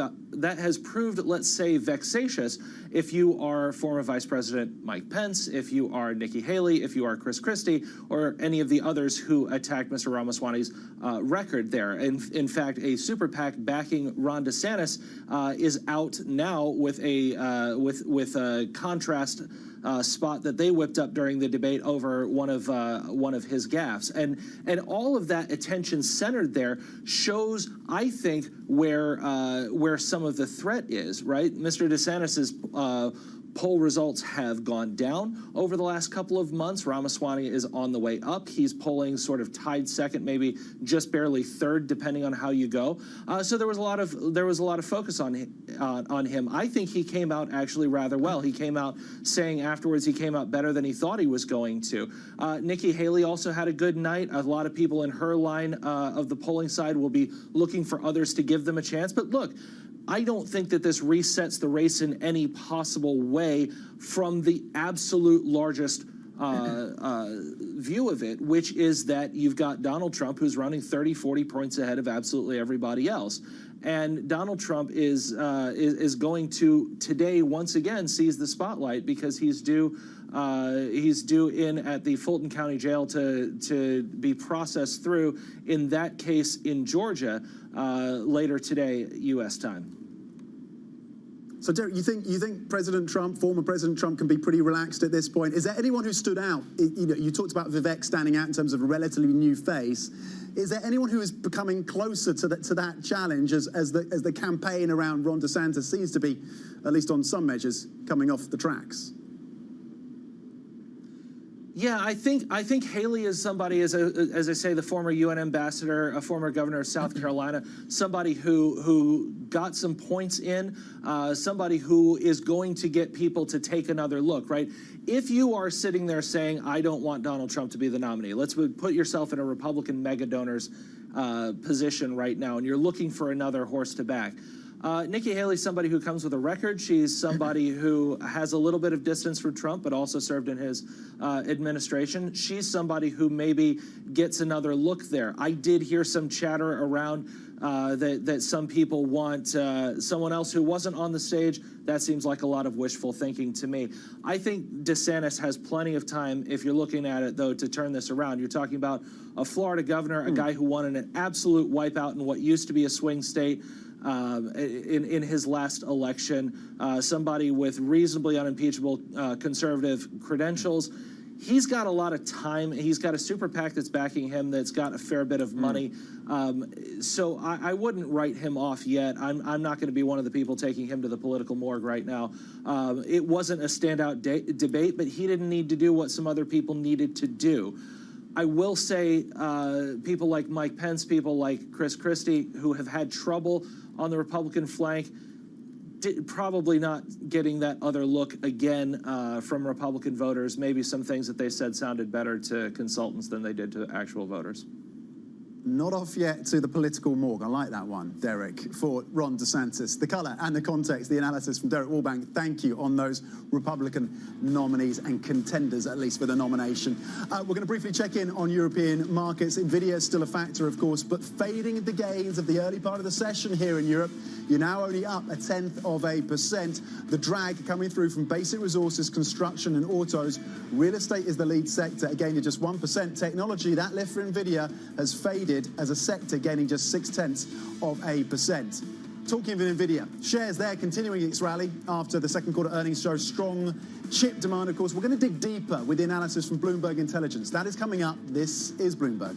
let's say, vexatious if you are former Vice President Mike Pence, if you are Nikki Haley, if you are Chris Christie, or any of the others who attacked Mr. Ramaswamy's record there. In fact, a super PAC backing Ron DeSantis is out now with a contrast spot that they whipped up during the debate over one of his gaffes, and all of that attention centered there shows, I think, where some of the threat is. Right, Mr. DeSantis's poll results have gone down over the last couple of months. Ramaswamy is on the way up. He's polling sort of tied second, maybe just barely third, depending on how you go. So there was a lot of focus on him. I think he came out actually rather well. He came out saying afterwards he came out better than he thought he was going to. Nikki Haley also had a good night. A lot of people in her line of the polling side will be looking for others to give them a chance. But look, I don't think that this resets the race in any possible way from the absolute largest view of it, which is that you've got Donald Trump, who's running 30, 40 points ahead of absolutely everybody else. And Donald Trump is going to today once again seize the spotlight because he's due in at the Fulton County Jail to be processed through, in that case in Georgia, later today, U.S. time. So, Derek, you think President Trump, former President Trump, can be pretty relaxed at this point? Is there anyone who stood out? You talked about Vivek standing out in terms of a relatively new face. Is there anyone who is becoming closer to that challenge as the campaign around Ron DeSantis seems to be, at least on some measures, coming off the tracks? Yeah, I think Haley is somebody, as I say, the former UN ambassador, a former governor of South Carolina, somebody who got some points in, somebody who is going to get people to take another look, right? If you are sitting there saying, I don't want Donald Trump to be the nominee, let's put yourself in a Republican mega donors position right now, and you're looking for another horse to back. Nikki Haley's somebody who comes with a record. She's somebody who has a little bit of distance from Trump, but also served in his administration. She's somebody who maybe gets another look there. I did hear some chatter around that some people want someone else who wasn't on the stage. That seems like a lot of wishful thinking to me. I think DeSantis has plenty of time, if you're looking at it, though, to turn this around. You're talking about a Florida governor, a guy who won an absolute wipeout in what used to be a swing state, in his last election, somebody with reasonably unimpeachable conservative credentials. He's got a lot of time. He's got a super PAC that's backing him that's got a fair bit of money. So I wouldn't write him off yet. I'm not going to be one of the people taking him to the political morgue right now. It wasn't a standout debate, but he didn't need to do what some other people needed to do. I will say people like Mike Pence, people like Chris Christie, who have had trouble on the Republican flank, probably not getting that other look again from Republican voters. Maybe some things that they said sounded better to consultants than they did to actual voters. Not off yet to the political morgue. I like that one, Derek, for Ron DeSantis. The colour and the context, the analysis from Derek Walbank. Thank you on those Republican nominees and contenders, at least for the nomination. We're going to briefly check in on European markets. Nvidia is still a factor, of course, but fading the gains of the early part of the session here in Europe. You're now only up 0.1%. The drag coming through from basic resources, construction and autos. Real estate is the lead sector. Again, you're just 1%. Technology, that lift for Nvidia has faded as a sector, gaining just 0.6%. Talking of Nvidia, shares there continuing its rally after the second quarter earnings show strong chip demand, of course. We're going to dig deeper with the analysis from Bloomberg Intelligence. That is coming up. This is Bloomberg.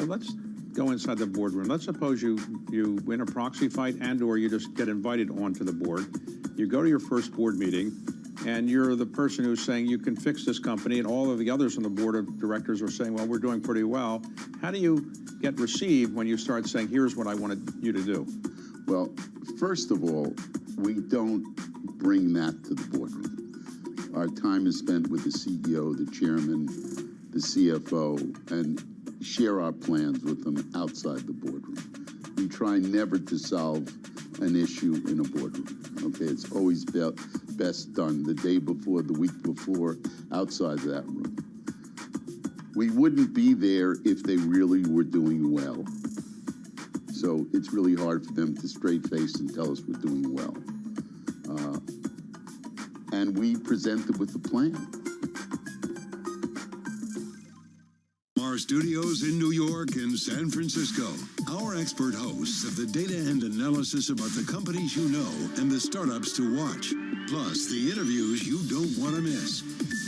Let's go inside the boardroom. Let's suppose you win a proxy fight and/or you just get invited onto the board. You go to your first board meeting, and you're the person who's saying you can fix this company, and all of the others on the board of directors are saying, well, we're doing pretty well. How do you get received when you start saying, here's what I wanted you to do? Well, first of all, we don't bring that to the boardroom. Our time is spent with the CEO, the chairman, the CFO, and share our plans with them outside the boardroom. We try never to solve an issue in a boardroom. Okay, it's always best done the day before, the week before, outside of that room. We wouldn't be there if they really were doing well. So it's really hard for them to straight face and tell us we're doing well. And we present them with the plan. Our studios in New York and San Francisco, our expert hosts have the data and analysis about the companies you know and the startups to watch, plus the interviews you don't want to miss.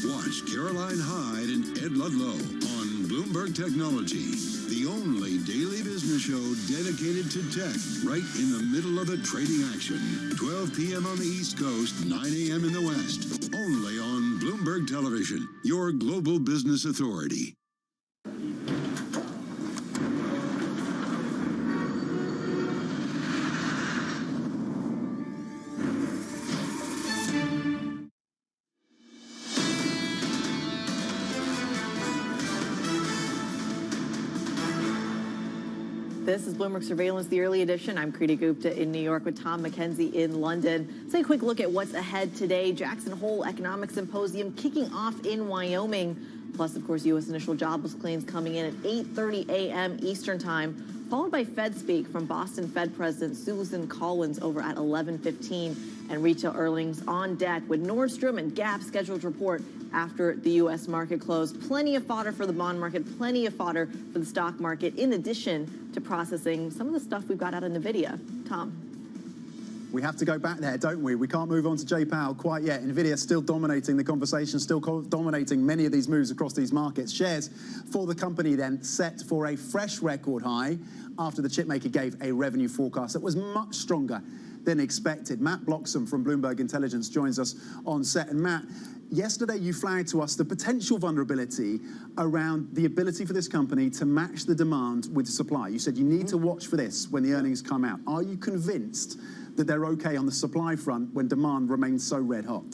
Watch Caroline Hyde and Ed Ludlow on Bloomberg Technology, the only daily business show dedicated to tech, right in the middle of the trading action. 12 p.m. on the East Coast, 9 a.m. in the West, only on Bloomberg Television, your global business authority. This is Bloomberg Surveillance, the early edition. I'm Kriti Gupta in New York with Tom McKenzie in London. Let's take a quick look at what's ahead today. Jackson Hole Economic Symposium kicking off in Wyoming. Plus, of course, U.S. initial jobless claims coming in at 8:30 a.m. Eastern Time, followed by Fed Speak from Boston Fed President Susan Collins over at 11:15, and retail earnings on deck with Nordstrom and Gap scheduled to report after the U.S. market closed. Plenty of fodder for the bond market, plenty of fodder for the stock market, in addition to processing some of the stuff we've got out of NVIDIA. Tom. We have to go back there, don't we? We can't move on to Jay Powell quite yet. NVIDIA still dominating the conversation, still dominating many of these moves across these markets. Shares for the company then set for a fresh record high after the chipmaker gave a revenue forecast that was much stronger than expected. Matt Bloxham from Bloomberg Intelligence joins us on set. And Matt, yesterday you flagged to us the potential vulnerability around the ability for this company to match the demand with supply. You said you need to watch for this when the earnings come out. Are you convinced that they're okay on the supply front when demand remains so red hot?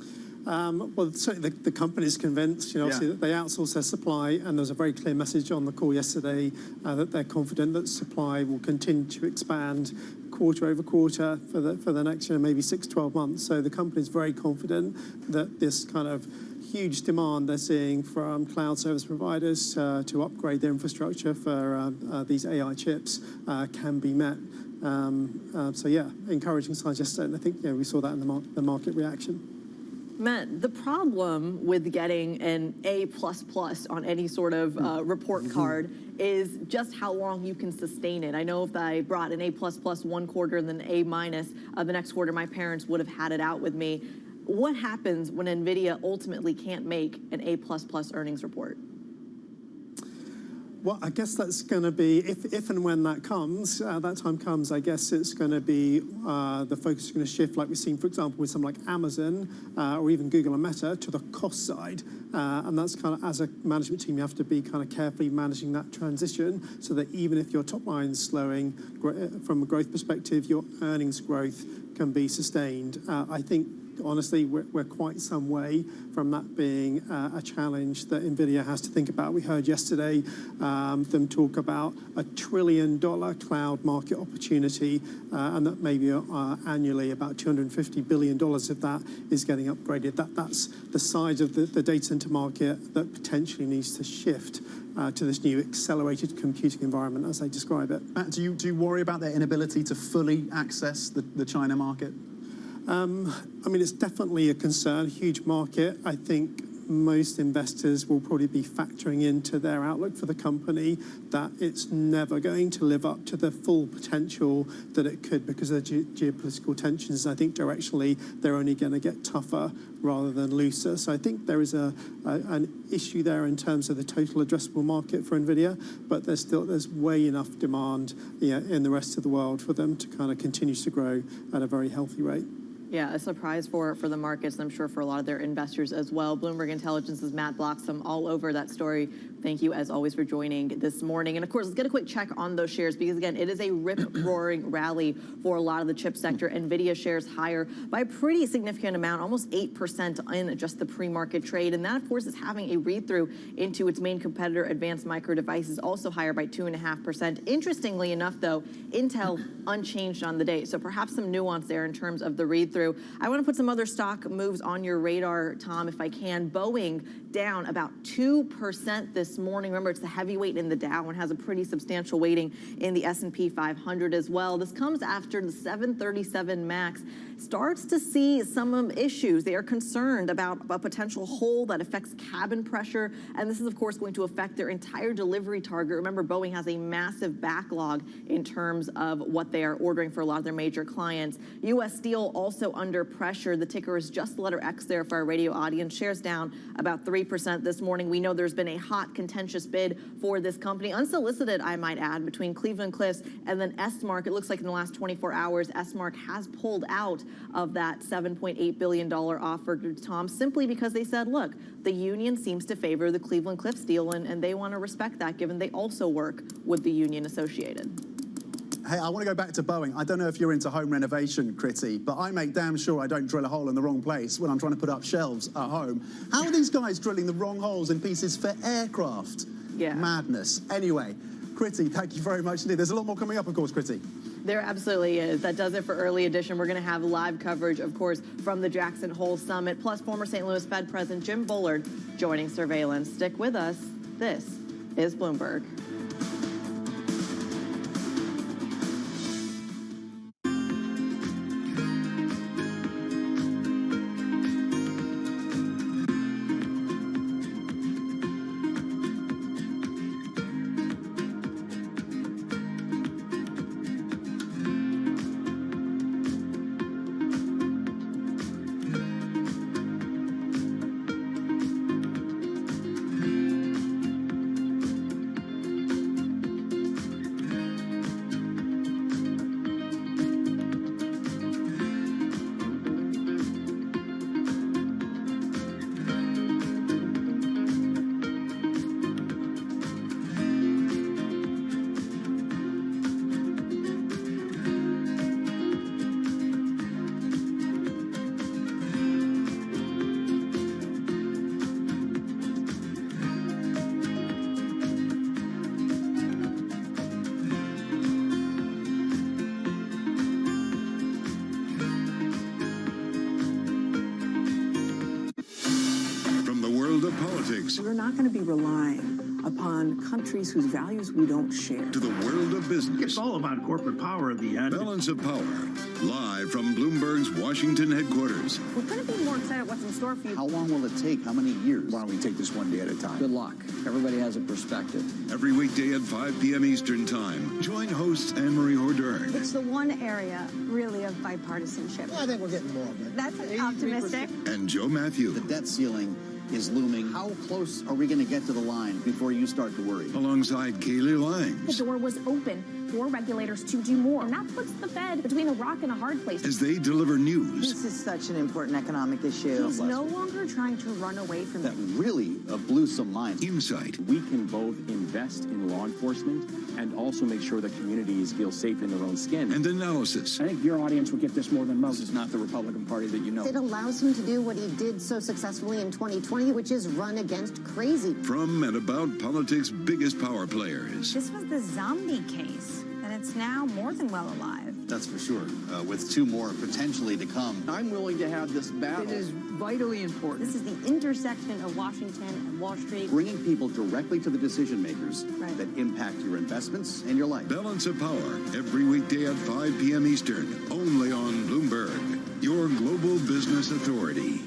Well, certainly the company's convinced, obviously that they outsource their supply, and there was a very clear message on the call yesterday that they're confident that supply will continue to expand quarter over quarter for the next, maybe 6-12 months. So the company's very confident that this kind of huge demand they're seeing from cloud service providers to upgrade their infrastructure for these AI chips can be met. So yeah, encouraging signs yesterday, and I think we saw that in the market reaction. Matt, the problem with getting an A++ on any sort of report card is just how long you can sustain it. I know if I brought an A++ one quarter and then A- the next quarter, my parents would have had it out with me. What happens when NVIDIA ultimately can't make an A++ earnings report? Well, I guess that's going to be, if and when that comes, that time comes, I guess it's going to be, the focus is going to shift, like we've seen, for example, with something like Amazon or even Google and Meta, to the cost side. And that's kind of, as a management team, you have to be kind of carefully managing that transition so that even if your top line's slowing, from a growth perspective, your earnings growth can be sustained. I think, honestly, we're quite some way from that being a challenge that NVIDIA has to think about. We heard yesterday them talk about a $1 trillion cloud market opportunity, and that maybe annually about $250 billion of that is getting upgraded. That's the size of the data center market that potentially needs to shift to this new accelerated computing environment, as they describe it. Matt, do you worry about their inability to fully access the China market? I mean, it's definitely a concern, huge market. I think most investors will probably be factoring into their outlook for the company that it's never going to live up to the full potential that it could because of the geopolitical tensions. I think directionally they're only going to get tougher rather than looser. So I think there is an issue there in terms of the total addressable market for NVIDIA, but there's way enough demand in the rest of the world for them to kind of continue to grow at a very healthy rate. Yeah, a surprise for the markets, and I'm sure for a lot of their investors as well. Bloomberg Intelligence's Matt Bloxham all over that story. Thank you, as always, for joining this morning. And, of course, let's get a quick check on those shares because, again, it is a rip-roaring rally for a lot of the chip sector. NVIDIA shares higher by a pretty significant amount, almost 8% in just the pre-market trade. And that, of course, is having a read-through into its main competitor, Advanced Micro Devices, also higher by 2.5%. Interestingly enough, though, Intel unchanged on the day. So perhaps some nuance there in terms of the read-through. I want to put some other stock moves on your radar, Tom, if I can. Boeing down about 2% this morning. Remember, it's the heavyweight in the Dow and has a pretty substantial weighting in the S&P 500 as well. This comes after the 737 MAX starts to see some issues. They are concerned about a potential hole that affects cabin pressure, and this is, of course, going to affect their entire delivery target. Remember, Boeing has a massive backlog in terms of what they are ordering for a lot of their major clients. U.S. Steel also under pressure. The ticker is just the letter X there for our radio audience. Shares down about 3% this morning. We know there's been a hot, contentious bid for this company, unsolicited, I might add, between Cleveland-Cliffs and then S-Mark. It looks like in the last 24 hours, S-Mark has pulled out of that $7.8 billion offer to Tom, simply because they said, look, the union seems to favor the Cleveland-Cliffs deal, and they want to respect that, given they also work with the union associated. Hey, I want to go back to Boeing. I don't know if you're into home renovation, Critty, but I make damn sure I don't drill a hole in the wrong place when I'm trying to put up shelves at home. How are these guys drilling the wrong holes in pieces for aircraft? Yeah. Madness. Anyway, Critty, thank you very much indeed. There's a lot more coming up, of course, Critty. There absolutely is. That does it for Early Edition. We're going to have live coverage, of course, from the Jackson Hole Summit, plus former St. Louis Fed President Jim Bullard joining Surveillance. Stick with us. This is Bloomberg. politics. We're not going to be relying upon countries whose values we don't share. To the world of business. It's all about corporate power at the end. Balance of Power, live from Bloomberg's Washington headquarters. We're going to be more excited what's in store for you. How long will it take? How many years? Why don't we take this one day at a time? Good luck. Everybody has a perspective. Every weekday at 5 p.m. Eastern Time. Join hosts Anne-Marie Hordern. It's the one area, really, of bipartisanship. Well, I think we're getting more of it. That's optimistic. And Joe Matthew. The debt ceiling is looming. How close are we going to get to the line before you start to worry? Alongside Kaylee Lines. The door was open for regulators to do more, and that puts the Fed between a rock and a hard place. As they deliver news. This is such an important economic issue. He's no longer trying to run away from That really blew some minds. Insight. We can both invest in law enforcement and also make sure that communities feel safe in their own skin. And analysis. I think your audience will get this more than most. This is not the Republican Party that you know. It allows him to do what he did so successfully in 2020, which is run against crazy. From and about politics' biggest power players. This was the zombie case, and it's now more than well alive. That's for sure. With two more potentially to come. I'm willing to have this battle. It is vitally important. This is the intersection of Washington and Wall Street. Bringing people directly to the decision makers Right. that impact your investments and your life. Balance of Power, every weekday at 5 p.m. Eastern, only on Bloomberg, your global business authority.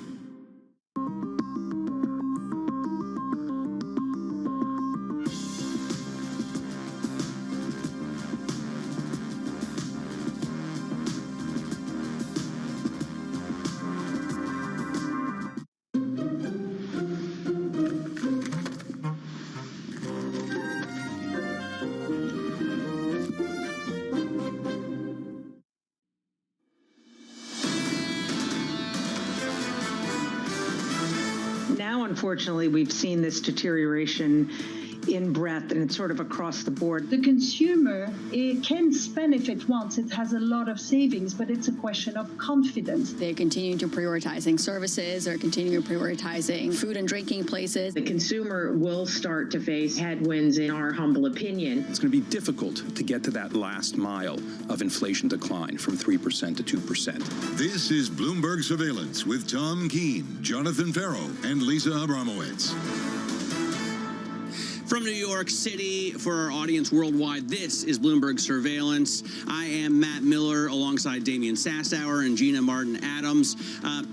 Now, unfortunately, we've seen this deterioration in breadth, and it's sort of across the board. The consumer can spend if it wants. It has a lot of savings, but it's a question of confidence. They're continuing to prioritizing services, they're continuing prioritizing food and drinking places. The consumer will start to face headwinds, in our humble opinion. It's going to be difficult to get to that last mile of inflation decline from 3% to 2%. This is Bloomberg Surveillance with Tom Keene, Jonathan Farrow, and Lisa Abramowitz. From New York City, for our audience worldwide, this is Bloomberg Surveillance. I am Matt Miller alongside Damian Sassower and Gina Martin Adams.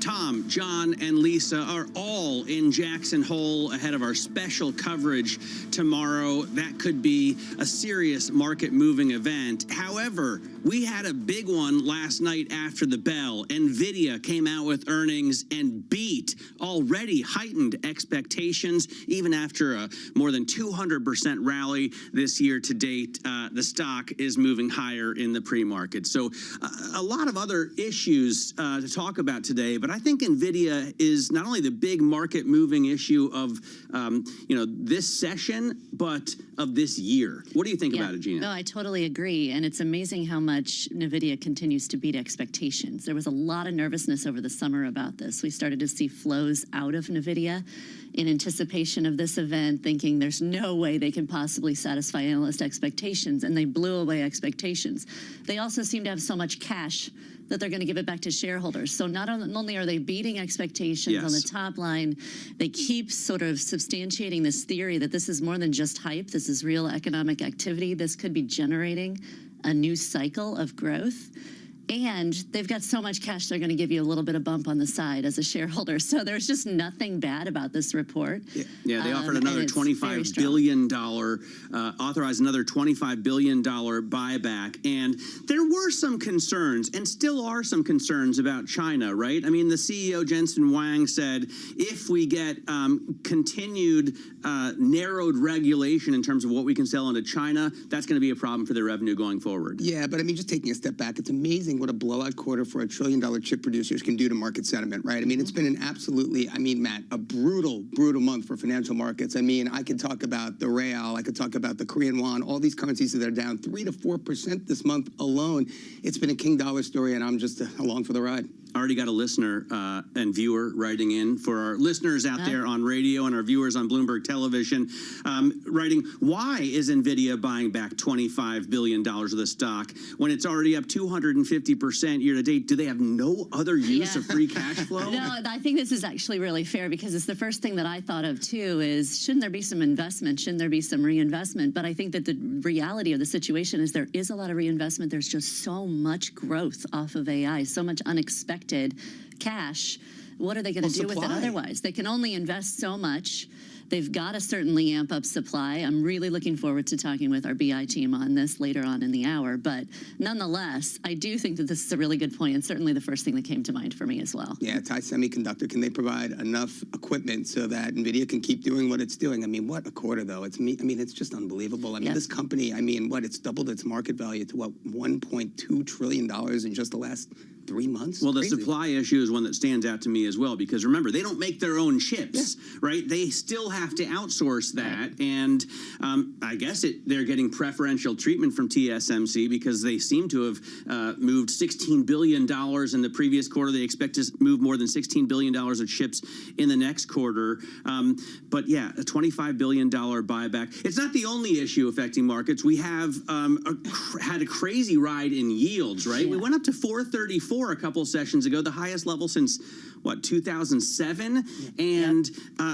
Tom, John, and Lisa are all in Jackson Hole ahead of our special coverage tomorrow. That could be a serious market-moving event. However, we had a big one last night after the bell. NVIDIA came out with earnings and beat already heightened expectations, even after a more than 200% rally this year to date. The stock is moving higher in the pre-market. So a lot of other issues to talk about today, but I think NVIDIA is not only the big market-moving issue of this session, but of this year. What do you think about it, Gina? No, I totally agree. And it's amazing how much NVIDIA continues to beat expectations. There was a lot of nervousness over the summer about this. We started to see flows out of NVIDIA in anticipation of this event, thinking there's no way they can possibly satisfy analyst expectations, and they blew away expectations. They also seem to have so much cash that they're going to give it back to shareholders. So not only are they beating expectations on the top line, they keep sort of substantiating this theory that this is more than just hype. This is real economic activity. This could be generating a new cycle of growth. And they've got so much cash, they're going to give you a little bit of bump on the side as a shareholder. So there's just nothing bad about this report. Yeah, they offered another $25 billion, authorized another $25 billion buyback. And there were some concerns, and still are some concerns about China, right? I mean, the CEO, Jensen Huang, said if we get continued narrowed regulation in terms of what we can sell into China, that's going to be a problem for their revenue going forward. Yeah, but I mean, just taking a step back, it's amazing what a blowout quarter for $1 trillion chip producers can do to market sentiment, right? I mean, it's been an absolutely, Matt, a brutal month for financial markets. I mean, I could talk about the real, I could talk about the Korean won, all these currencies that are down 3 to 4% this month alone. it's been a king dollar story, and I'm just along for the ride. Already got a listener and viewer writing in. For our listeners out there on radio and our viewers on Bloomberg Television, writing, why is NVIDIA buying back $25 billion of the stock when it's already up 250% year to date? Do they have no other use of free cash flow? No, I think this is actually really fair, because it's the first thing that I thought of too is, shouldn't there be some investment? Shouldn't there be some reinvestment? But I think that the reality of the situation is there is a lot of reinvestment. There's just so much growth off of AI, so much unexpected cash. What are they going to do with it otherwise? They can only invest so much. They've got to certainly amp up supply. I'm really looking forward to talking with our BI team on this later on in the hour. But nonetheless, I do think that this is a really good point, and certainly the first thing that came to mind for me as well. Yeah, Thai Semiconductor, can they provide enough equipment so that NVIDIA can keep doing what it's doing? I mean, what a quarter, though. It's just unbelievable. I mean, this company, it's doubled its market value to, $1.2 trillion in just the last 3 months? Well, the supply issue is one that stands out to me as well, because remember, they don't make their own chips, right? They still have to outsource that. And I guess they're getting preferential treatment from TSMC because they seem to have moved $16 billion in the previous quarter. They expect to move more than $16 billion of chips in the next quarter. But yeah, a $25 billion buyback. It's not the only issue affecting markets. We have had a crazy ride in yields, right? We went up to 434 a couple sessions ago, the highest level since, 2007? And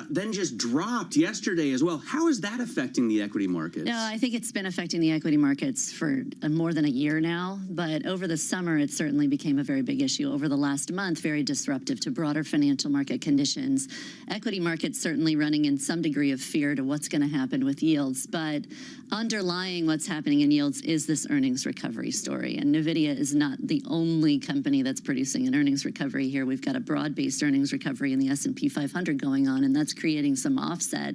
then just dropped yesterday as well. How is that affecting the equity markets? No, I think it's been affecting the equity markets for more than a year now. But over the summer, it certainly became a very big issue. Over the last month, very disruptive to broader financial market conditions. Equity markets certainly running in some degree of fear to what's going to happen with yields. But underlying what's happening in yields is this earnings recovery story. And NVIDIA is not the only company that's producing an earnings recovery here. We've got a broad-based earnings recovery in the S&P 500 going on, and that's creating some offset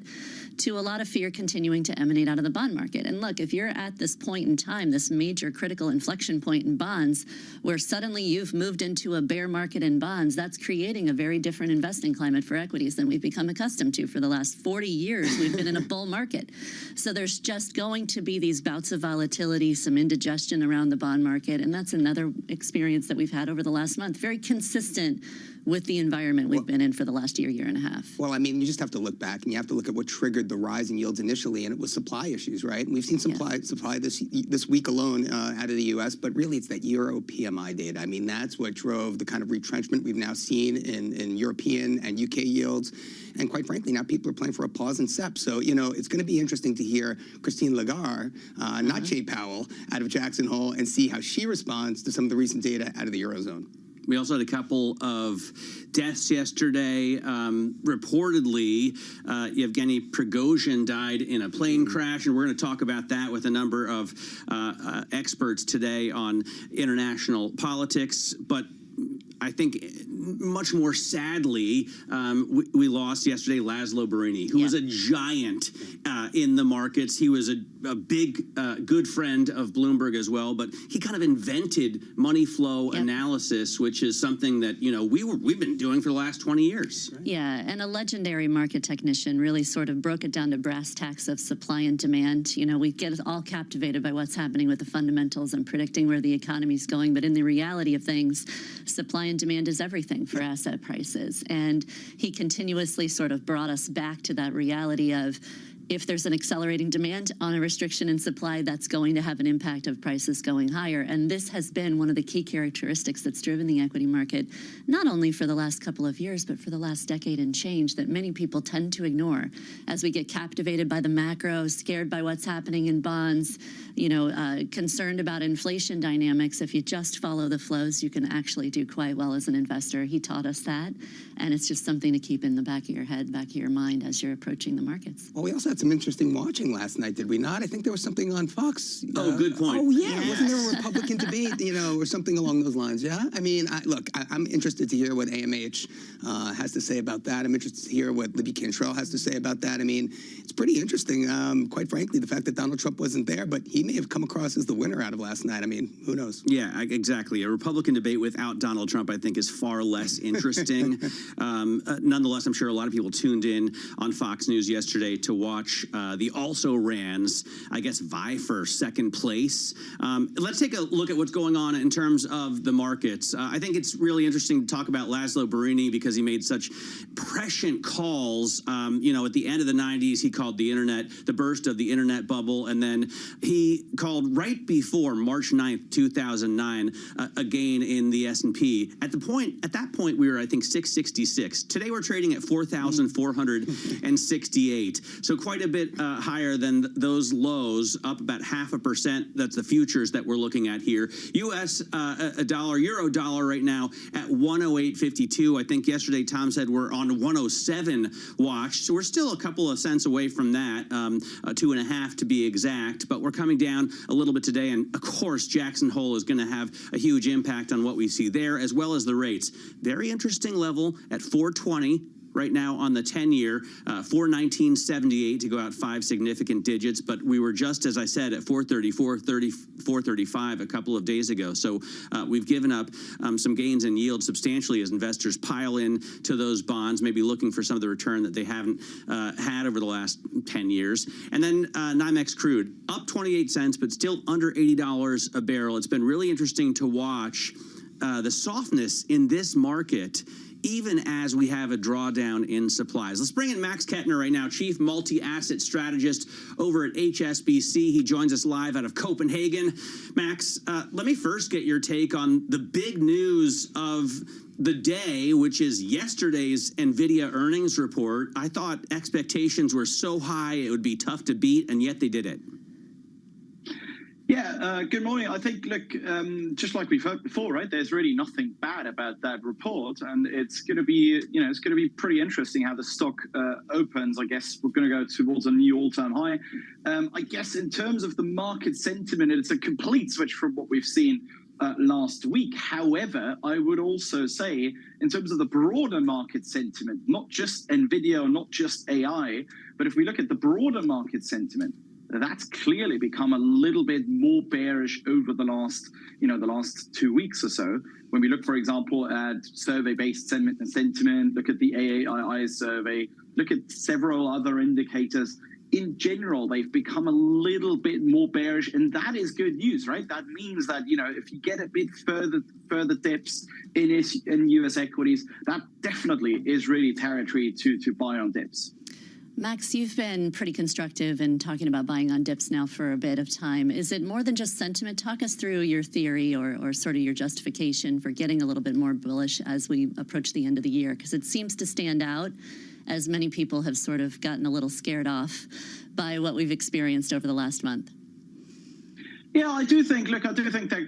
to a lot of fear continuing to emanate out of the bond market. And look, if you're at this point in time, this major critical inflection point in bonds, where suddenly you've moved into a bear market in bonds, that's creating a very different investing climate for equities than we've become accustomed to. For the last 40 years, we've been in a bull market. So there's just going to be these bouts of volatility, some indigestion around the bond market, and that's another experience that we've had over the last month. Very consistent with the environment we've been in for the last year and a half. Well, I mean, you just have to look back, and you have to look at what triggered the rise in yields initially, and it was supply issues, right? And we've seen supply this week alone out of the U.S., but really it's that Euro PMI data. I mean, that's what drove the kind of retrenchment we've now seen in European and UK yields. And quite frankly, now people are playing for a pause in SEP. So, it's going to be interesting to hear Christine Lagarde, not Jay Powell, out of Jackson Hole, and see how she responds to some of the recent data out of the Eurozone. We also had a couple of deaths yesterday. Reportedly, Yevgeny Prigozhin died in a plane crash, and we're going to talk about that with a number of experts today on international politics. But I think much more sadly, we lost yesterday Laszlo Barini, who was a giant in the markets. He was a big, good friend of Bloomberg as well, but he kind of invented money flow analysis, which is something that, we've been doing for the last 20 years. Right? Yeah, and a legendary market technician, really sort of broke it down to brass tacks of supply and demand. We get all captivated by what's happening with the fundamentals and predicting where the economy's going, but in the reality of things, supply and demand is everything for asset prices. And he continuously sort of brought us back to that reality of, if there's an accelerating demand on a restriction in supply, that's going to have an impact of prices going higher. And this has been one of the key characteristics that's driven the equity market, not only for the last couple of years, but for the last decade and change, that many people tend to ignore as we get captivated by the macro, scared by what's happening in bonds, concerned about inflation dynamics. If you just follow the flows, you can actually do quite well as an investor. He taught us that, and it's just something to keep in the back of your head, back of your mind as you're approaching the markets. Well, we also had some interesting watching last night, did we not? I think there was something on Fox. Oh, good point. Oh, yeah. Yes. Wasn't there a Republican debate, or something along those lines? Yeah? I mean, I'm interested to hear what AMH has to say about that. I'm interested to hear what Libby Cantrell has to say about that. I mean, it's pretty interesting, quite frankly, the fact that Donald Trump wasn't there, but he may have come across as the winner out of last night. I mean, who knows? Yeah, exactly. A Republican debate without Donald Trump, I think, is far less interesting. Nonetheless, I'm sure a lot of people tuned in on Fox News yesterday to watch watch the also-rans, I guess, vie for second place. Let's take a look at what's going on in terms of the markets. I think it's really interesting to talk about Laszlo Barini because he made such prescient calls. At the end of the 90s, he called the burst of the internet bubble, and then he called right before March 9th, 2009, a gain in the S&P. At that point, we were, I think, 666. Today, we're trading at 4,468. So quite a bit higher than those lows, up about 0.5%. That's the futures that we're looking at here. U.S. A dollar, euro dollar right now at 108.52. I think yesterday Tom said we're on 107 watch. So we're still a couple of cents away from that, 2.5 to be exact. But we're coming down a little bit today. And of course, Jackson Hole is going to have a huge impact on what we see there, as well as the rates. Very interesting level at 420. Right now on the 10-year, 419.78 to go out 5 significant digits, but we were just, as I said, at 435 a couple of days ago. So we've given up some gains in yield substantially as investors pile in to those bonds, maybe looking for some of the return that they haven't had over the last 10 years. And then NYMEX crude, up 28 cents, but still under $80 a barrel. It's been really interesting to watch the softness in this market, even as we have a drawdown in supplies. Let's bring in Max Kettner right now, Chief Multi-Asset Strategist over at HSBC. He joins us live out of Copenhagen. Max, let me first get your take on the big news of the day, which is yesterday's NVIDIA earnings report. I thought expectations were so high it would be tough to beat, and yet they did it. Yeah, good morning. I think, look, just like we've heard before, right, there's really nothing bad about that report. And it's going to be, it's going to be pretty interesting how the stock opens. I guess we're going to go towards a new all-time high. I guess in terms of the market sentiment, it's a complete switch from what we've seen last week. However, I would also say in terms of the broader market sentiment, not just NVIDIA or not just AI, but if we look at the broader market sentiment, that's clearly become a little bit more bearish over the last 2 weeks or so. When we look, for example, at survey-based sentiment, look at the AAII survey, look at several other indicators. In general, they've become a little bit more bearish, and that is good news, right? That means that, if you get a bit further dips in U.S. equities, that definitely is really territory to buy on dips. Max, you've been pretty constructive in talking about buying on dips now for a bit of time. Is it more than just sentiment? Talk us through your theory or sort of your justification for getting a little bit more bullish as we approach the end of the year, because it seems to stand out as many people have sort of gotten a little scared off by what we've experienced over the last month. Yeah, I do think there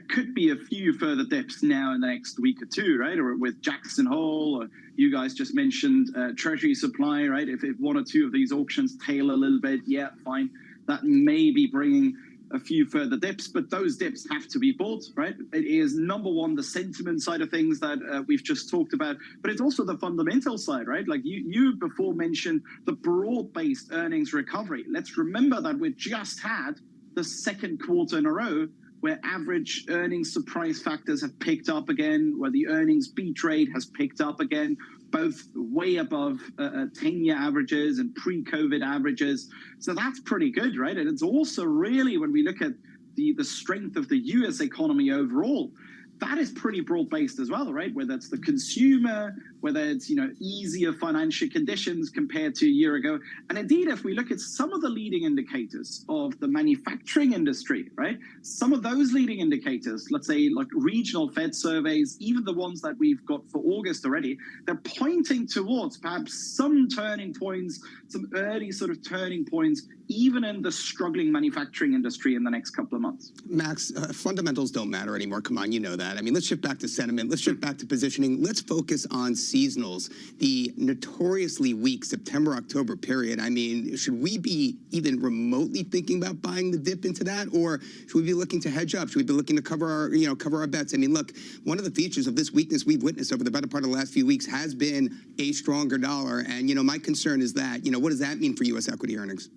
could be a few further dips now in the next week or two, right? Or with Jackson Hole, or you guys just mentioned Treasury supply, right? If one or two of these auctions tail a little bit, yeah, fine. That may be bringing a few further dips, but those dips have to be bought, right? It is number one, the sentiment side of things that we've just talked about, but it's also the fundamental side, right? Like you before mentioned the broad-based earnings recovery. Let's remember that we just had the second quarter in a row where average earnings surprise factors have picked up again, where the earnings beat rate has picked up again, both way above 10-year averages and pre-COVID averages. So that's pretty good, right? And it's also really, when we look at the strength of the U.S. economy overall, that is pretty broad-based as well, right? Whether it's the consumer, whether it's, easier financial conditions compared to a year ago. And indeed, if we look at some of the leading indicators of the manufacturing industry, right? Some of those leading indicators, let's say like regional Fed surveys, even the ones that we've got for August already, they're pointing towards perhaps some turning points, some early sort of turning points, even in the struggling manufacturing industry in the next couple of months. Max, fundamentals don't matter anymore. Come on, you know that. I mean, let's shift back to sentiment. Let's shift back to positioning. Let's focus on seasonals. The notoriously weak September-October period. I mean, should we be even remotely thinking about buying the dip into that, or should we be looking to hedge up? Should we be looking to cover our bets? I mean, look, one of the features of this weakness we've witnessed over the better part of the last few weeks has been a stronger dollar. And, my concern is that, what does that mean for U.S. equity earnings?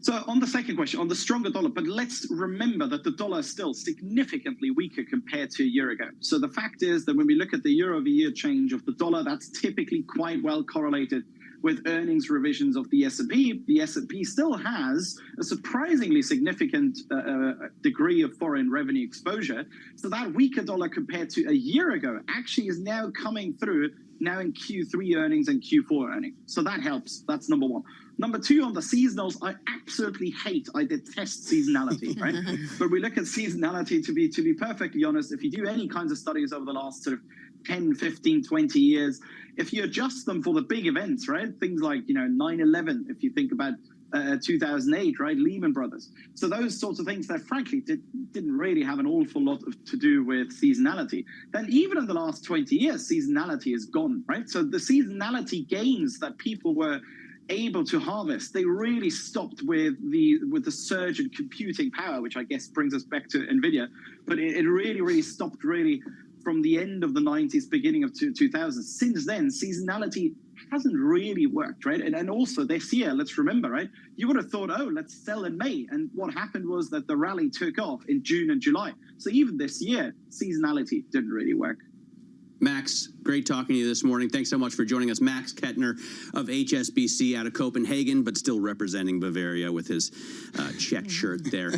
So on the second question, on the stronger dollar, but let's remember that the dollar is still significantly weaker compared to a year ago. So the fact is that when we look at the year-over-year change of the dollar, that's typically quite well correlated with earnings revisions of the S&P still has a surprisingly significant degree of foreign revenue exposure. So that weaker dollar compared to a year ago actually is now coming through now in Q3 earnings and Q4 earnings. So that helps. That's number one. Number two, on the seasonals, I absolutely I detest seasonality, right? But we look at seasonality, to be perfectly honest, if you do any kinds of studies over the last sort of 10, 15, 20 years, if you adjust them for the big events, right? Things like, 9/11, if you think about 2008, right? Lehman Brothers. So those sorts of things that frankly didn't really have an awful lot to do with seasonality. Then even in the last 20 years, seasonality is gone, right? So the seasonality gains that people were able to harvest, they really stopped with the surge in computing power, which I guess brings us back to NVIDIA. But it really stopped from the end of the 90s, beginning of 2000. Since then, seasonality hasn't really worked, right? And also this year, let's remember, right? You would have thought, oh, let's sell in May. And what happened was that the rally took off in June and July. So even this year, seasonality didn't really work. Max, great talking to you this morning. Thanks so much for joining us. Max Kettner of HSBC out of Copenhagen, but still representing Bavaria with his checked shirt there.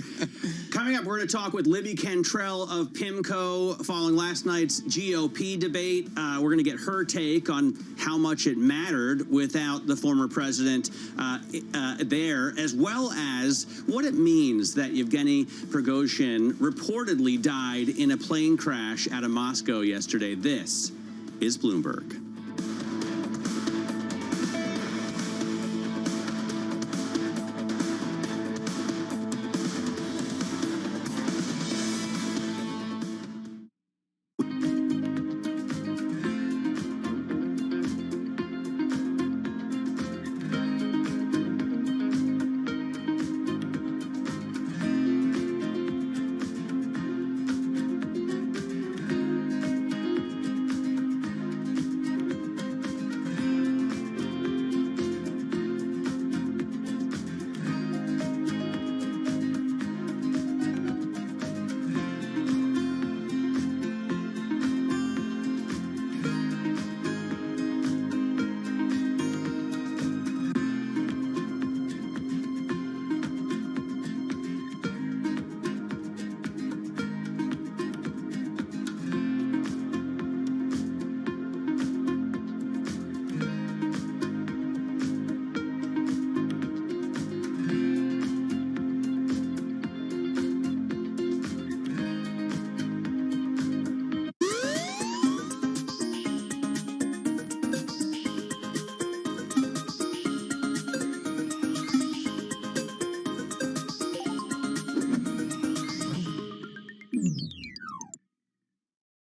Coming up, we're going to talk with Libby Cantrell of PIMCO following last night's GOP debate. We're going to get her take on how much it mattered without the former president there, as well as what it means that Yevgeny Prigozhin reportedly died in a plane crash out of Moscow yesterday. This is Bloomberg.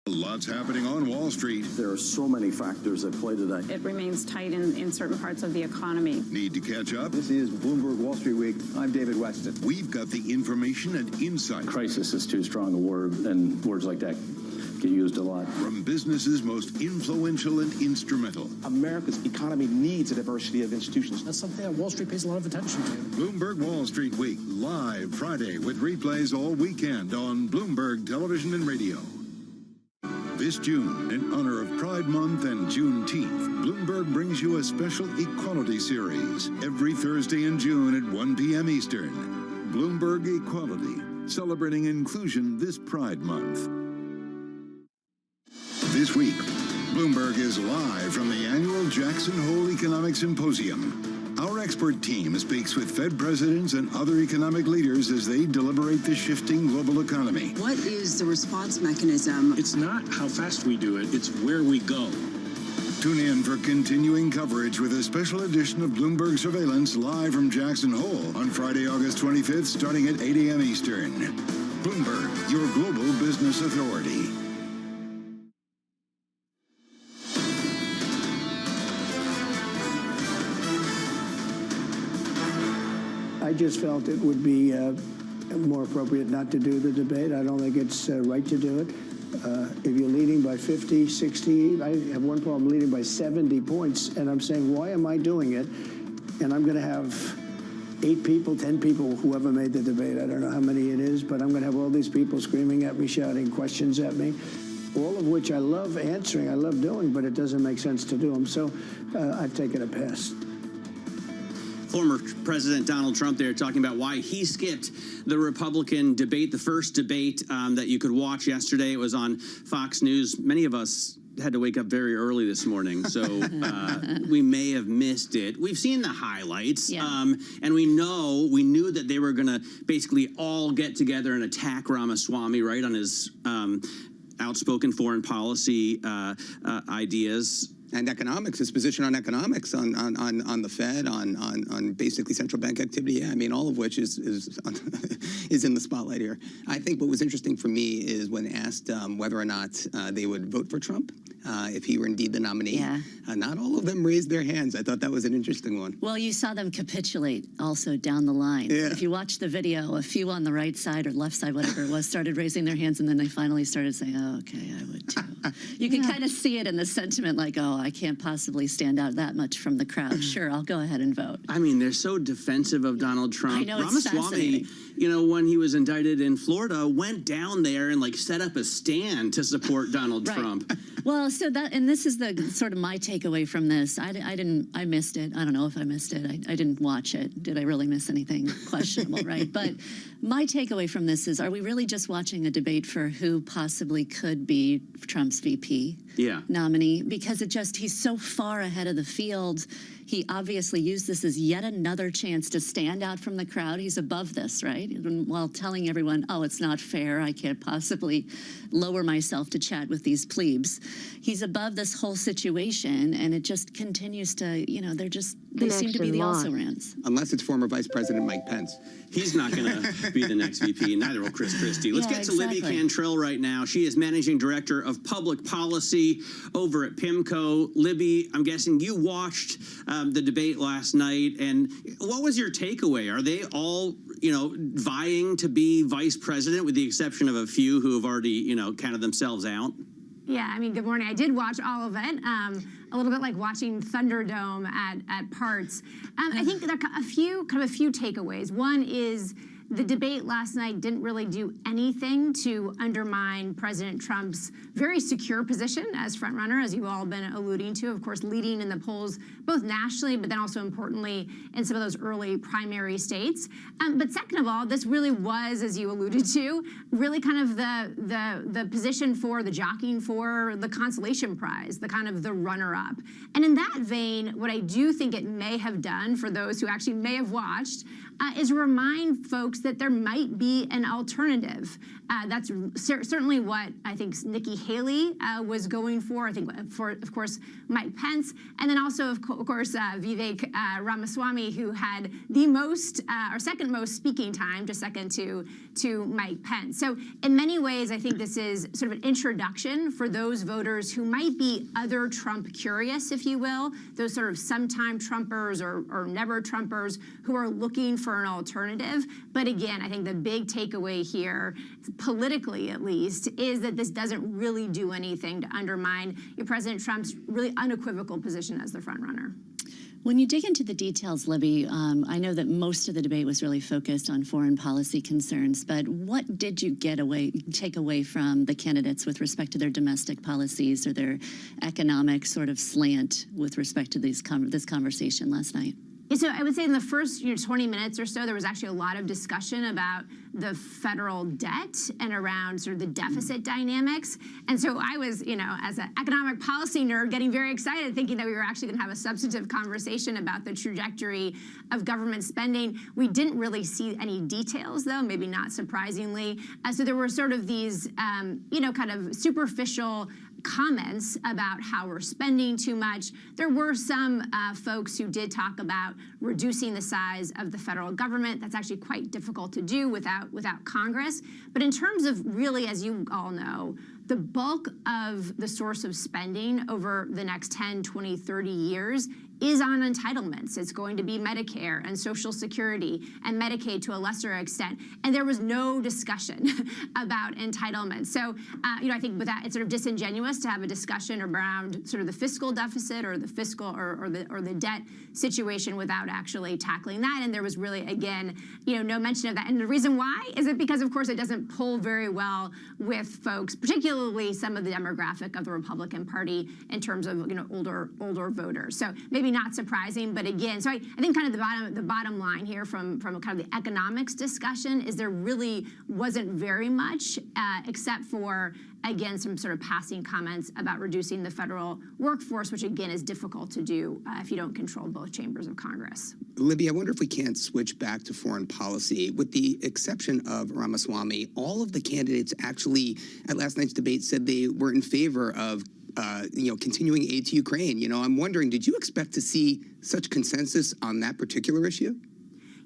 Lots happening on Wall Street. There are so many factors at play today. It remains tight in certain parts of the economy. Need to catch up? This is Bloomberg Wall Street Week. I'm David Weston. We've got the information and insight. Crisis is too strong a word, and words like that get used a lot. From businesses most influential and instrumental. America's economy needs a diversity of institutions. That's something that Wall Street pays a lot of attention to. Bloomberg Wall Street Week, live Friday with replays all weekend on Bloomberg Television and Radio. This June, in honor of Pride Month and Juneteenth, Bloomberg brings you a special equality series every Thursday in June at 1 p.m. Eastern. Bloomberg Equality, celebrating inclusion this Pride Month. This week, Bloomberg is live from the annual Jackson Hole Economic Symposium. Our expert team speaks with Fed presidents and other economic leaders as they deliberate the shifting global economy. What is the response mechanism? It's not how fast we do it, it's where we go. Tune in for continuing coverage with a special edition of Bloomberg Surveillance live from Jackson Hole on Friday, August 25th, starting at 8 a.m. Eastern. Bloomberg, your global business authority. I just felt it would be more appropriate not to do the debate. I don't think it's right to do it. If you're leading by 50, 60, I have one problem leading by 70 points, and I'm saying, why am I doing it? And I'm going to have 8 people, 10 people, whoever made the debate. I don't know how many it is, but I'm going to have all these people screaming at me, shouting questions at me. all of which I love answering, I love doing, but it doesn't make sense to do them. So I've taken a pass. Former President Donald Trump there talking about why he skipped the Republican debate, the first debate that you could watch yesterday. It was on Fox News. Many of us had to wake up very early this morning, so we may have missed it. We've seen the highlights, and we knew that they were going to basically all get together and attack Ramaswamy, right, on his outspoken foreign policy ideas. And economics, his position on economics, on the Fed, on basically central bank activity. Yeah, I mean, all of which is in the spotlight here. I think what was interesting for me is when asked whether or not they would vote for Trump, if he were indeed the nominee. Not all of them raised their hands. I thought that was an interesting one. Well, you saw them capitulate also down the line. If you watch the video, a few on the right side or left side, whatever it was, started raising their hands, and then they finally started saying, oh, okay, I would too. You can kind of see it in the sentiment, like, oh, I can't possibly stand out that much from the crowd. Sure, I'll go ahead and vote. I mean, they're so defensive of Donald Trump. I know, it's Ramaswamy, you know, when he was indicted in Florida, went down there and like set up a stand to support Donald Trump. Well, so that, and this is the sort of my takeaway from this. I missed it. I don't know if I missed it. I didn't watch it. Did I really miss anything questionable, right? But my takeaway from this is, are we really just watching a debate for who possibly could be Trump's VP nominee? Because he's so far ahead of the field. He obviously used this as yet another chance to stand out from the crowd. He's above this, right? While telling everyone, oh, it's not fair. I can't possibly lower myself to chat with these plebes. He's above this whole situation, and it just continues to, you know, they seem to be the also-rans. Unless it's former Vice President Mike Pence. He's not going to be the next VP. Neither will Chris Christie. Let's get to Libby Cantrell right now. She is Managing Director of Public Policy over at PIMCO. Libby, I'm guessing you watched the debate last night, and what was your takeaway? Are they all, you know, vying to be vice president, with the exception of a few who have already, you know, counted themselves out? Yeah, I mean, good morning. I did watch all of it, a little bit like watching Thunderdome at parts. I think there are a few takeaways. One is the debate last night didn't really do anything to undermine President Trump's very secure position as frontrunner, as you've all been alluding to, of course, leading in the polls, both nationally, but then also importantly in some of those early primary states. But second of all, this really was, as you alluded to, really kind of the position for the jockeying for the consolation prize, the kind of the runner-up. And in that vein, what I do think it may have done for those who actually may have watched is remind folks that there might be an alternative. That's certainly what I think Nikki Haley was going for. I think for, of course, Mike Pence, and then also, of course, Vivek Ramaswamy, who had the most or second most speaking time, just second to Mike Pence. So in many ways, I think this is sort of an introduction for those voters who might be other Trump curious, if you will, those sort of sometime Trumpers or never Trumpers who are looking for an alternative. But again, I think the big takeaway here, politically at least, is that this doesn't really do anything to undermine President Trump's really unequivocal position as the frontrunner. When you dig into the details, Libby, I know that most of the debate was really focused on foreign policy concerns, but what did you take away from the candidates with respect to their domestic policies or their economic sort of slant with respect to this conversation last night? So I would say in the first 20 minutes or so, there was actually a lot of discussion about the federal debt and around sort of the deficit dynamics. And so I was, as an economic policy nerd, getting very excited, thinking that we were actually going to have a substantive conversation about the trajectory of government spending. We didn't really see any details, though, maybe not surprisingly. So there were sort of these, kind of superficial comments about how we're spending too much. There were some folks who did talk about reducing the size of the federal government. That's actually quite difficult to do without Congress. But in terms of really, as you all know, the bulk of the source of spending over the next 10, 20, 30 years is on entitlements. It's going to be Medicare and Social Security and Medicaid to a lesser extent. And there was no discussion about entitlements. So, I think with that, it's sort of disingenuous to have a discussion around sort of the fiscal deficit or the fiscal or the debt situation without actually tackling that. And there was really, again, no mention of that. And the reason why is it because, of course, it doesn't pull very well with folks, particularly some of the demographic of the Republican Party in terms of older voters. So maybe not surprising, but again, so I think kind of the bottom line here from kind of the economics discussion is there really wasn't very much except for, again, some sort of passing comments about reducing the federal workforce, which again is difficult to do if you don't control both chambers of Congress. Libby, I wonder if we can't switch back to foreign policy. With the exception of Ramaswamy, all of the candidates actually at last night's debate said they were in favor of continuing aid to Ukraine. I'm wondering, did you expect to see such consensus on that particular issue?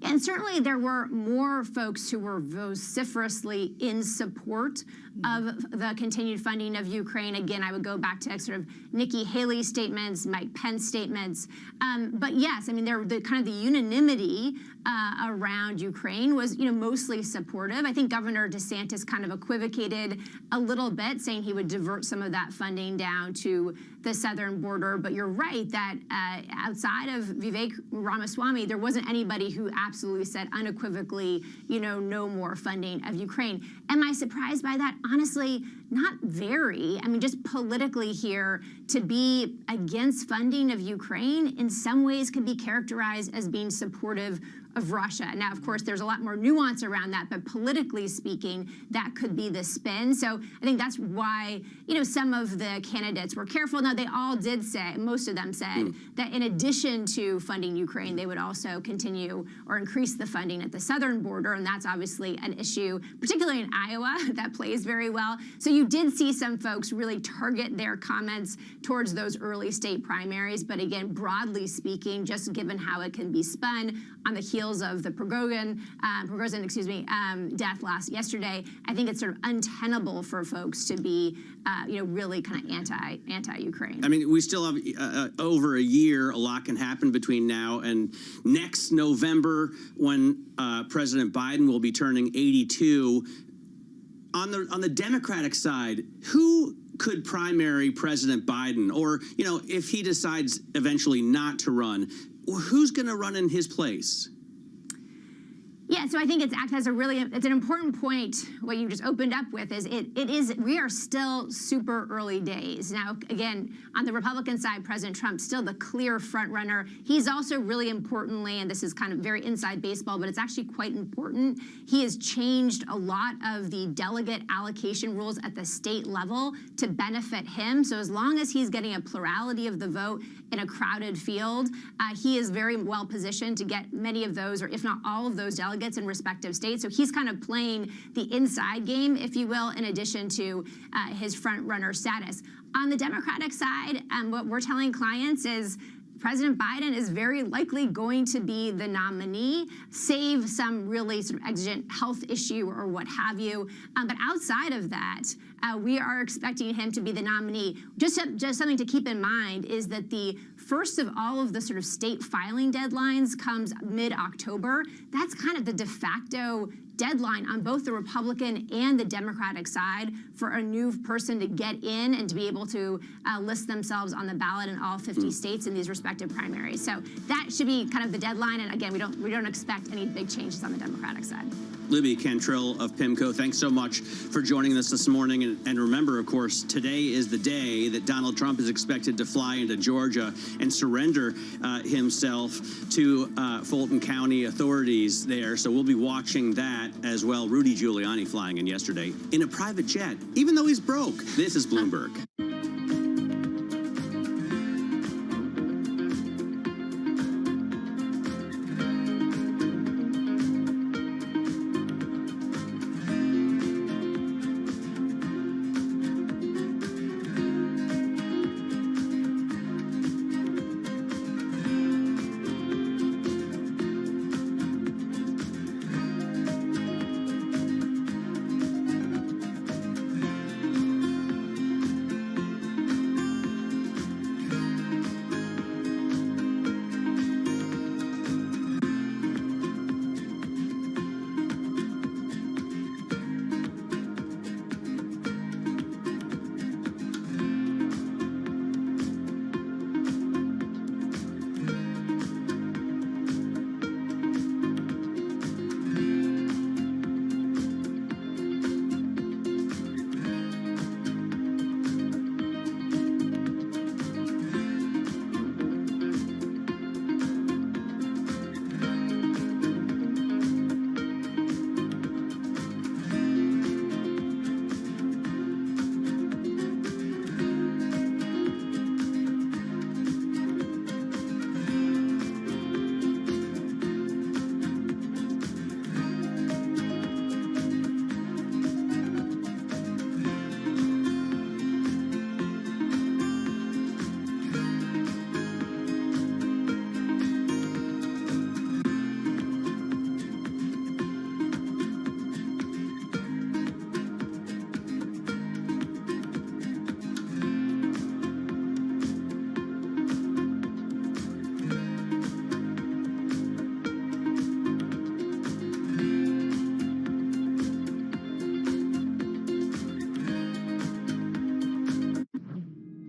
And certainly there were more folks who were vociferously in support of the continued funding of Ukraine. Again, I would go back to sort of Nikki Haley statements, Mike Pence statements. But yes, I mean, the kind of the unanimity around Ukraine was, mostly supportive. I think Governor DeSantis kind of equivocated a little bit, saying he would divert some of that funding down to the southern border. But you're right that outside of Vivek Ramaswamy, there wasn't anybody who absolutely said unequivocally, no more funding of Ukraine. Am I surprised by that? Honestly, not very. I mean, just politically here, to be against funding of Ukraine in some ways can be characterized as being supportive of Russia. Now, of course, there's a lot more nuance around that, but politically speaking, that could be the spin. So I think that's why, some of the candidates were careful. Now, they all did say, most of them said, that in addition to funding Ukraine, they would also continue or increase the funding at the southern border, and that's obviously an issue, particularly in Iowa, that plays very well. So you did see some folks really target their comments towards those early state primaries, but again, broadly speaking, just given how it can be spun on the heels of the Prigozhin, death yesterday, I think it's sort of untenable for folks to be, really kind of anti-Ukraine. I mean, we still have over a year. A lot can happen between now and next November when President Biden will be turning 82. On the Democratic side, who could primary President Biden? Or, if he decides eventually not to run, who's going to run in his place? Yeah, so I think it's an important point. What you just opened up with is we are still super early days. Now, again, on the Republican side, President Trump's still the clear front runner. He's also really importantly, and this is kind of very inside baseball, but it's actually quite important. He has changed a lot of the delegate allocation rules at the state level to benefit him. So as long as he's getting a plurality of the vote in a crowded field, he is very well positioned to get many of those, or if not all of those delegates in respective states. So he's kind of playing the inside game, if you will, in addition to his front runner status. On the Democratic side, what we're telling clients is President Biden is very likely going to be the nominee, save some really sort of exigent health issue or what have you. But outside of that, we are expecting him to be the nominee. Just something to keep in mind is that the first of all of the sort of state filing deadlines comes mid-October. That's kind of the de facto deadline on both the Republican and the Democratic side for a new person to get in and to be able to list themselves on the ballot in all 50 states in these respective primaries. So that should be kind of the deadline. And again, we don't expect any big changes on the Democratic side. Libby Cantrill of PIMCO, thanks so much for joining us this morning. And remember, of course, today is the day that Donald Trump is expected to fly into Georgia and surrender himself to Fulton County authorities there. So we'll be watching that as well. Rudy Giuliani flying in yesterday in a private jet, even though he's broke. This is Bloomberg.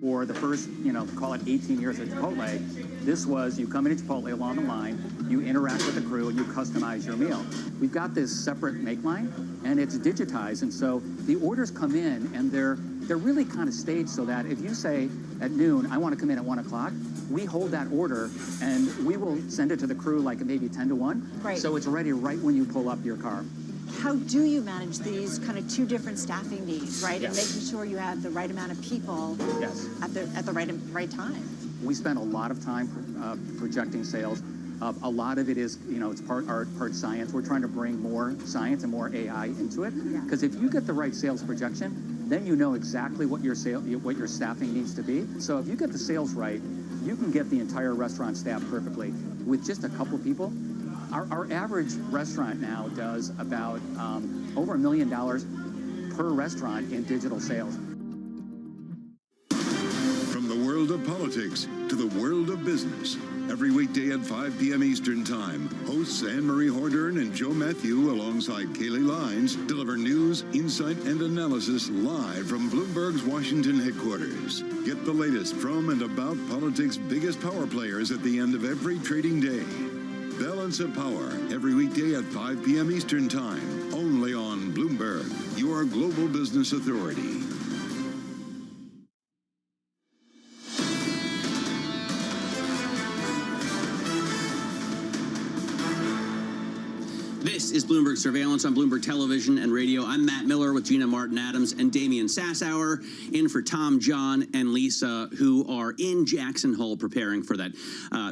for the first, call it 18 years at Chipotle, this was you come into Chipotle along the line, you interact with the crew, and you customize your meal. We've got this separate make line, and it's digitized, and so the orders come in, and they're really kind of staged so that if you say at noon, I want to come in at 1 o'clock, we hold that order, and we will send it to the crew like maybe 10 to 1. Right. So it's ready right when you pull up your car. How do you manage these kind of two different staffing needs, right? Yes. And making sure you have the right amount of people Yes. at the right time. We spend a lot of time projecting sales. A lot of it is, it's part art, part science. We're trying to bring more science and more AI into it. Because if you get the right sales projection, then you know exactly what your staffing needs to be. So if you get the sales right, you can get the entire restaurant staffed perfectly. With just a couple people, our average restaurant now does about over $1 million per restaurant in digital sales. From the world of politics to the world of business, every weekday at 5 p.m. Eastern Time, hosts Anne-Marie Hordern and Joe Matthew alongside Kaylee Lines deliver news, insight, and analysis live from Bloomberg's Washington headquarters. Get the latest from and about politics' biggest power players at the end of every trading day. Balance of Power, every weekday at 5 p.m. Eastern Time, only on Bloomberg, your global business authority. This is Bloomberg Surveillance on Bloomberg Television and Radio. I'm Matt Miller with Gina Martin Adams and Damian Sassower, in for Tom, John, and Lisa, who are in Jackson Hole preparing for that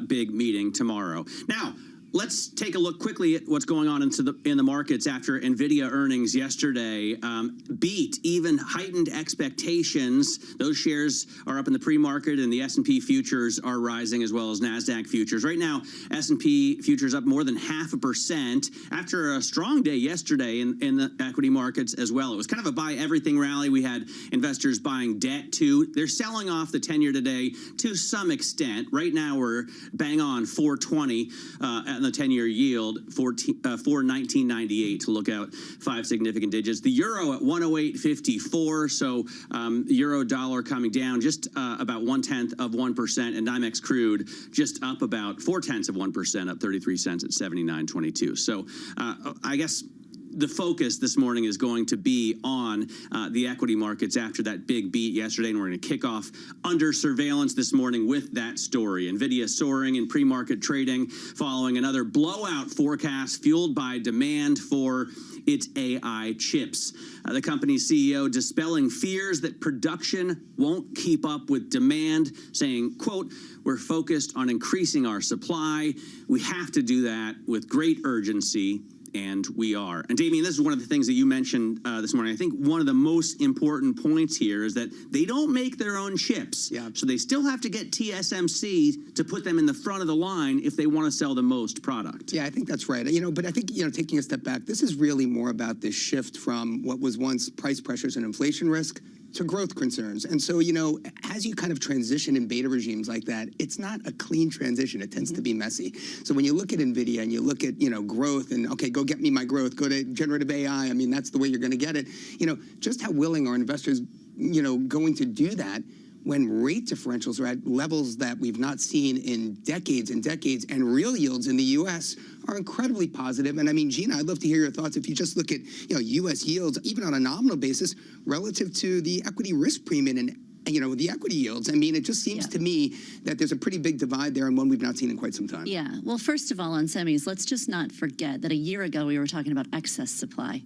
big meeting tomorrow. Now, let's take a look quickly at what's going on in the markets after NVIDIA earnings yesterday. Beat even heightened expectations. Those shares are up in the pre-market, and the S&P futures are rising, as well as NASDAQ futures. Right now, S&P futures up more than 0.5% after a strong day yesterday in the equity markets as well. It was kind of a buy everything rally. We had investors buying debt, too. They're selling off the 10-year today to some extent. Right now, we're bang on 420 at the 10-year yield, 419.98 to look out 5 significant digits. The euro at 108.54, so euro dollar coming down just about 0.1%, and NYMEX crude just up about 0.4%, up 33 cents at 79.22. So I guess the focus this morning is going to be on the equity markets after that big beat yesterday, and we're going to kick off under surveillance this morning with that story. NVIDIA soaring in pre-market trading following another blowout forecast fueled by demand for its AI chips. The company's CEO dispelling fears that production won't keep up with demand, saying, quote, "We're focused on increasing our supply. We have to do that with great urgency." And we are. And Damian, this is one of the things that you mentioned this morning. I think one of the most important points here is that they don't make their own chips. Yeah. So they still have to get TSMC to put them in the front of the line if they want to sell the most product. Yeah, I think that's right. But I think, taking a step back, this is really more about this shift from what was once price pressures and inflation risk to growth concerns. And so, as you kind of transition in beta regimes like that, it's not a clean transition. It tends to be messy. So when you look at NVIDIA and you look at, growth and, okay, go get me my growth, go to generative AI, that's the way you're going to get it. Just how willing are investors, going to do that when rate differentials are at levels that we've not seen in decades and decades, and real yields in the U.S. are incredibly positive. And Gina, I'd love to hear your thoughts. If you just look at, U.S. yields, even on a nominal basis, relative to the equity risk premium and the equity yields. It just seems to me that there's a pretty big divide there, and one we've not seen in quite some time. Yeah. Well, first of all, on semis, let's just not forget that a year ago we were talking about excess supply.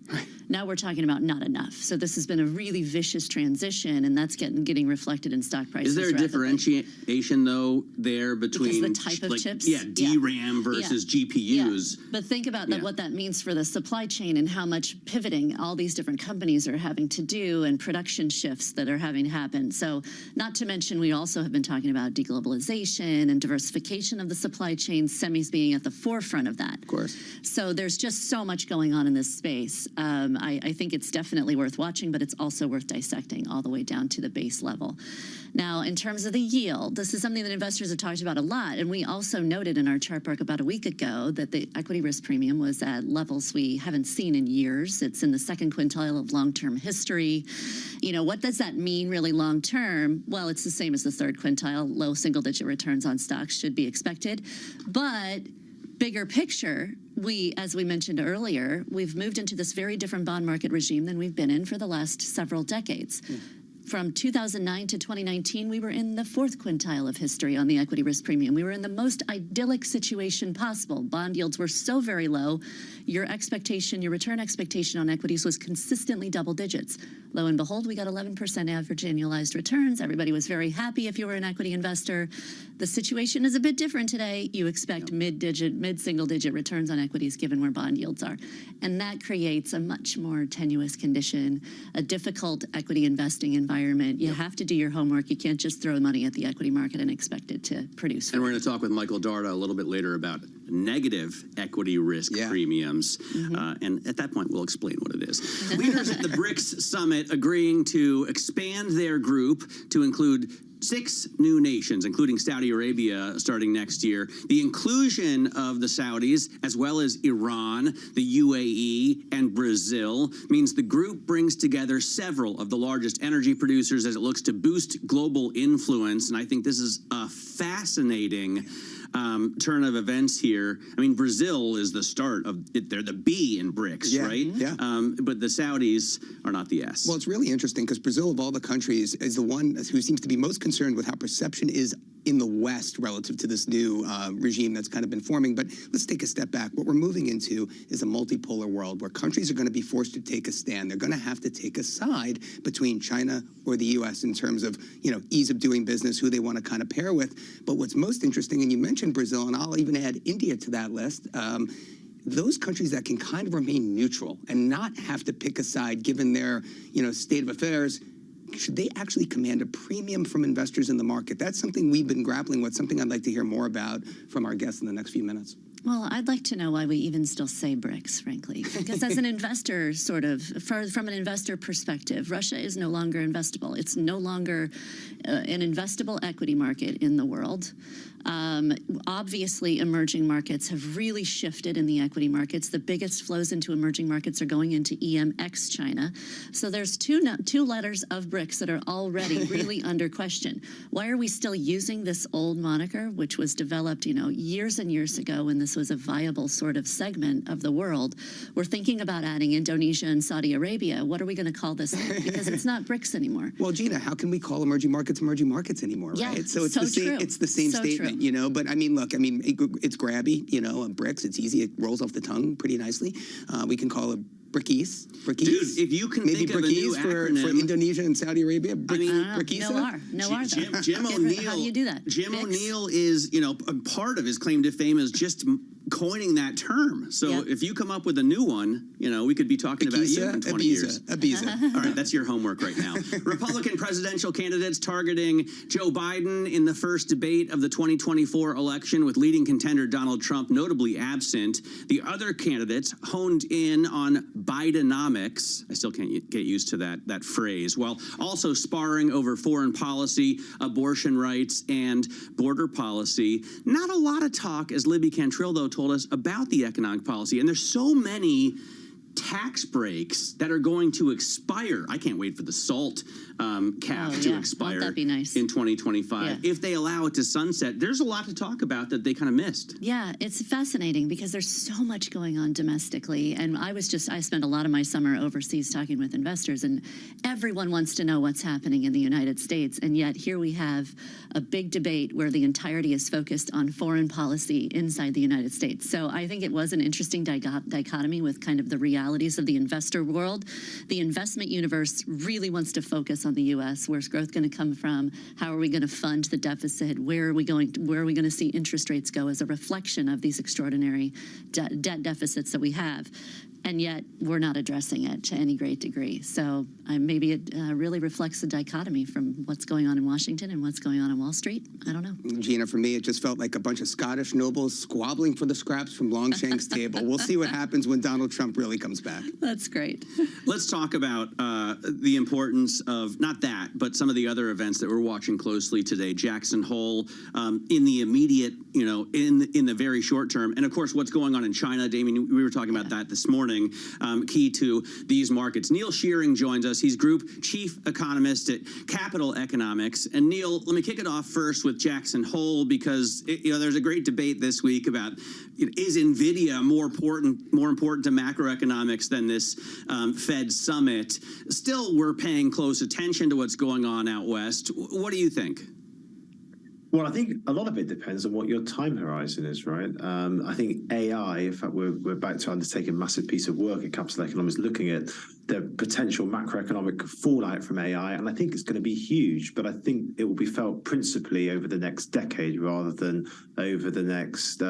Now we're talking about not enough. So this has been a really vicious transition, and that's getting reflected in stock prices. Is there a differentiation, though, there between the type of chips? Yeah, DRAM versus GPUs. Yeah. But think about what that means for the supply chain and how much pivoting all these different companies are having to do, and production shifts that are having to happen. So not to mention, we also have been talking about deglobalization and diversification of the supply chain, semis being at the forefront of that. Of course. So there's just so much going on in this space. I think it's definitely worth watching, but it's also worth dissecting all the way down to the base level. Now, in terms of the yield, this is something that investors have talked about a lot, and we also noted in our chart book about a week ago that the equity risk premium was at levels we haven't seen in years. It's in the second quintile of long-term history. What does that mean really long-term? term, well, it's the same as the third quintile. Low single-digit returns on stocks should be expected. But bigger picture, as we mentioned earlier, we've moved into this very different bond market regime than we've been in for the last several decades. From 2009 to 2019, we were in the fourth quintile of history on the equity risk premium. We were in the most idyllic situation possible. Bond yields were so very low. Your return expectation on equities was consistently double digits. Lo and behold, we got 11% average annualized returns. Everybody was very happy if you were an equity investor. The situation is a bit different today. You expect mid-single-digit returns on equities given where bond yields are. And that creates a much more tenuous condition, a difficult equity investing environment. You have to do your homework. You can't just throw money at the equity market and expect it to produce. And we're going to talk with Michael Darda a little bit later about negative equity risk premiums. And at that point, we'll explain what it is. Leaders at the BRICS summit agreeing to expand their group to include 6 new nations, including Saudi Arabia starting next year. The inclusion of the Saudis, as well as Iran, the UAE, and Brazil, means the group brings together several of the largest energy producers as it looks to boost global influence. And I think this is a fascinating turn of events here. I mean, Brazil is the start of it. They're the B in BRICS, right? Yeah. But the Saudis are not the S. Well, it's really interesting because Brazil, of all the countries, is the one who seems to be most concerned with how perception is in the West relative to this new regime that's kind of been forming. But let's take a step back. What we're moving into is a multipolar world where countries are going to be forced to take a stand. They're going to have to take a side between China or the U.S. in terms of, ease of doing business, who they want to kind of pair with. But what's most interesting, and you mentioned Brazil, and I'll even add India to that list, those countries that can kind of remain neutral and not have to pick a side given their, state of affairs, should they actually command a premium from investors in the market? That's something we've been grappling with, something I'd like to hear more about from our guests in the next few minutes. Well, I'd like to know why we even still say BRICS, frankly. Because as an investor, from an investor perspective, Russia is no longer investable. It's no longer an investable equity market in the world. Obviously, emerging markets have really shifted in the equity markets. The biggest flows into emerging markets are going into EM ex China. So there's two letters of BRICS that are already really under question. Why are we still using this old moniker, which was developed, years and years ago when this was a viable sort of segment of the world? We're thinking about adding Indonesia and Saudi Arabia. What are we going to call this thing? Because it's not BRICS anymore. Well, Gina, how can we call emerging markets anymore, right? Yeah, so it's the same statement, But I mean, look, it's grabby, BRICS. It's easy. It rolls off the tongue pretty nicely. We can call it BRICS. Dude, if you can maybe think of a new acronym for Indonesia and Saudi Arabia. Jim O'Neill. How do you do that? Jim O'Neill is, a part of his claim to fame is just coining that term. So if you come up with a new one, we could be talking about you in 20 years. Ibiza. All right, that's your homework right now. Republican presidential candidates targeting Joe Biden in the first debate of the 2024 election, with leading contender Donald Trump notably absent. The other candidates honed in on Bidenomics. I still can't get used to that phrase. While also sparring over foreign policy, abortion rights, and border policy. Not a lot of talk, as Libby Cantrell, though, told us about the economic policy. And there's so many tax breaks that are going to expire. I can't wait for the SALT cap to expire. Won't that be nice? In 2025. If they allow it to sunset, there's a lot to talk about that they kind of missed. Yeah, it's fascinating because there's so much going on domestically. And I spent a lot of my summer overseas talking with investors, and everyone wants to know what's happening in the United States. And yet here we have a big debate where the entirety is focused on foreign policy inside the United States. So I think it was an interesting dichotomy with kind of the realities of the investor world. The investment universe really wants to focus on the U.S. Where's growth going to come from? How are we going to fund the deficit? Where are we going to see interest rates go as a reflection of these extraordinary debt deficits that we have? And yet we're not addressing it to any great degree. So maybe it really reflects the dichotomy from what's going on in Washington and what's going on Wall Street. I don't know. Gina, for me, it just felt like a bunch of Scottish nobles squabbling for the scraps from Longshanks' table. We'll see what happens when Donald Trump really comes back. That's great. Let's talk about the importance of, not that, but some of the other events that we're watching closely today. Jackson Hole in the immediate, in the very short term. And, of course, what's going on in China. Damien, we were talking about that this morning. morning, key to these markets. Neil Shearing joins us. He's Group Chief Economist at Capital Economics. And Neil, let me kick it off first with Jackson Hole, because there's a great debate this week about, is NVIDIA more important to macroeconomics than this Fed summit? Still, we're paying close attention to what's going on out west. What do you think? Well, I think a lot of it depends on what your time horizon is, right? I think AI, in fact, we're about to undertake a massive piece of work at Capital Economics looking at the potential macroeconomic fallout from AI, and I think it's going to be huge, but I think it will be felt principally over the next decade rather than over the next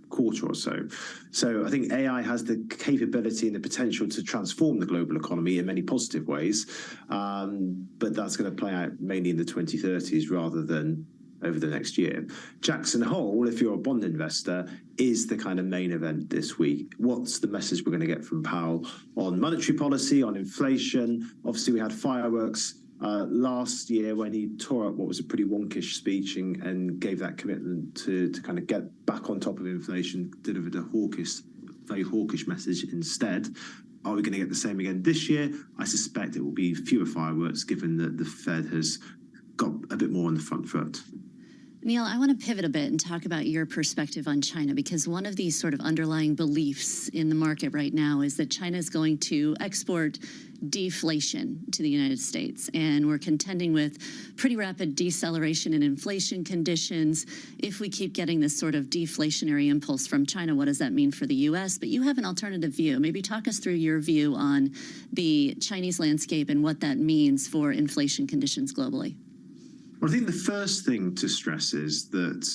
quarter or so. So I think AI has the capability and the potential to transform the global economy in many positive ways, but that's going to play out mainly in the 2030s rather than over the next year. Jackson Hole, if you're a bond investor, is the kind of main event this week. What's the message we're going to get from Powell on monetary policy, on inflation? Obviously, we had fireworks last year when he tore up what was a pretty wonkish speech and gave that commitment to kind of get back on top of inflation, delivered a very hawkish message instead. Are we going to get the same again this year? I suspect it will be fewer fireworks, given that the Fed has got a bit more on the front foot. Neil, I want to pivot a bit and talk about your perspective on China, because one of these sort of underlying beliefs in the market right now is that China is going to export deflation to the United States. And we're contending with pretty rapid deceleration in inflation conditions. If we keep getting this sort of deflationary impulse from China, what does that mean for the U.S.? But you have an alternative view. Maybe talk us through your view on the Chinese landscape and what that means for inflation conditions globally. Well, I think the first thing to stress is that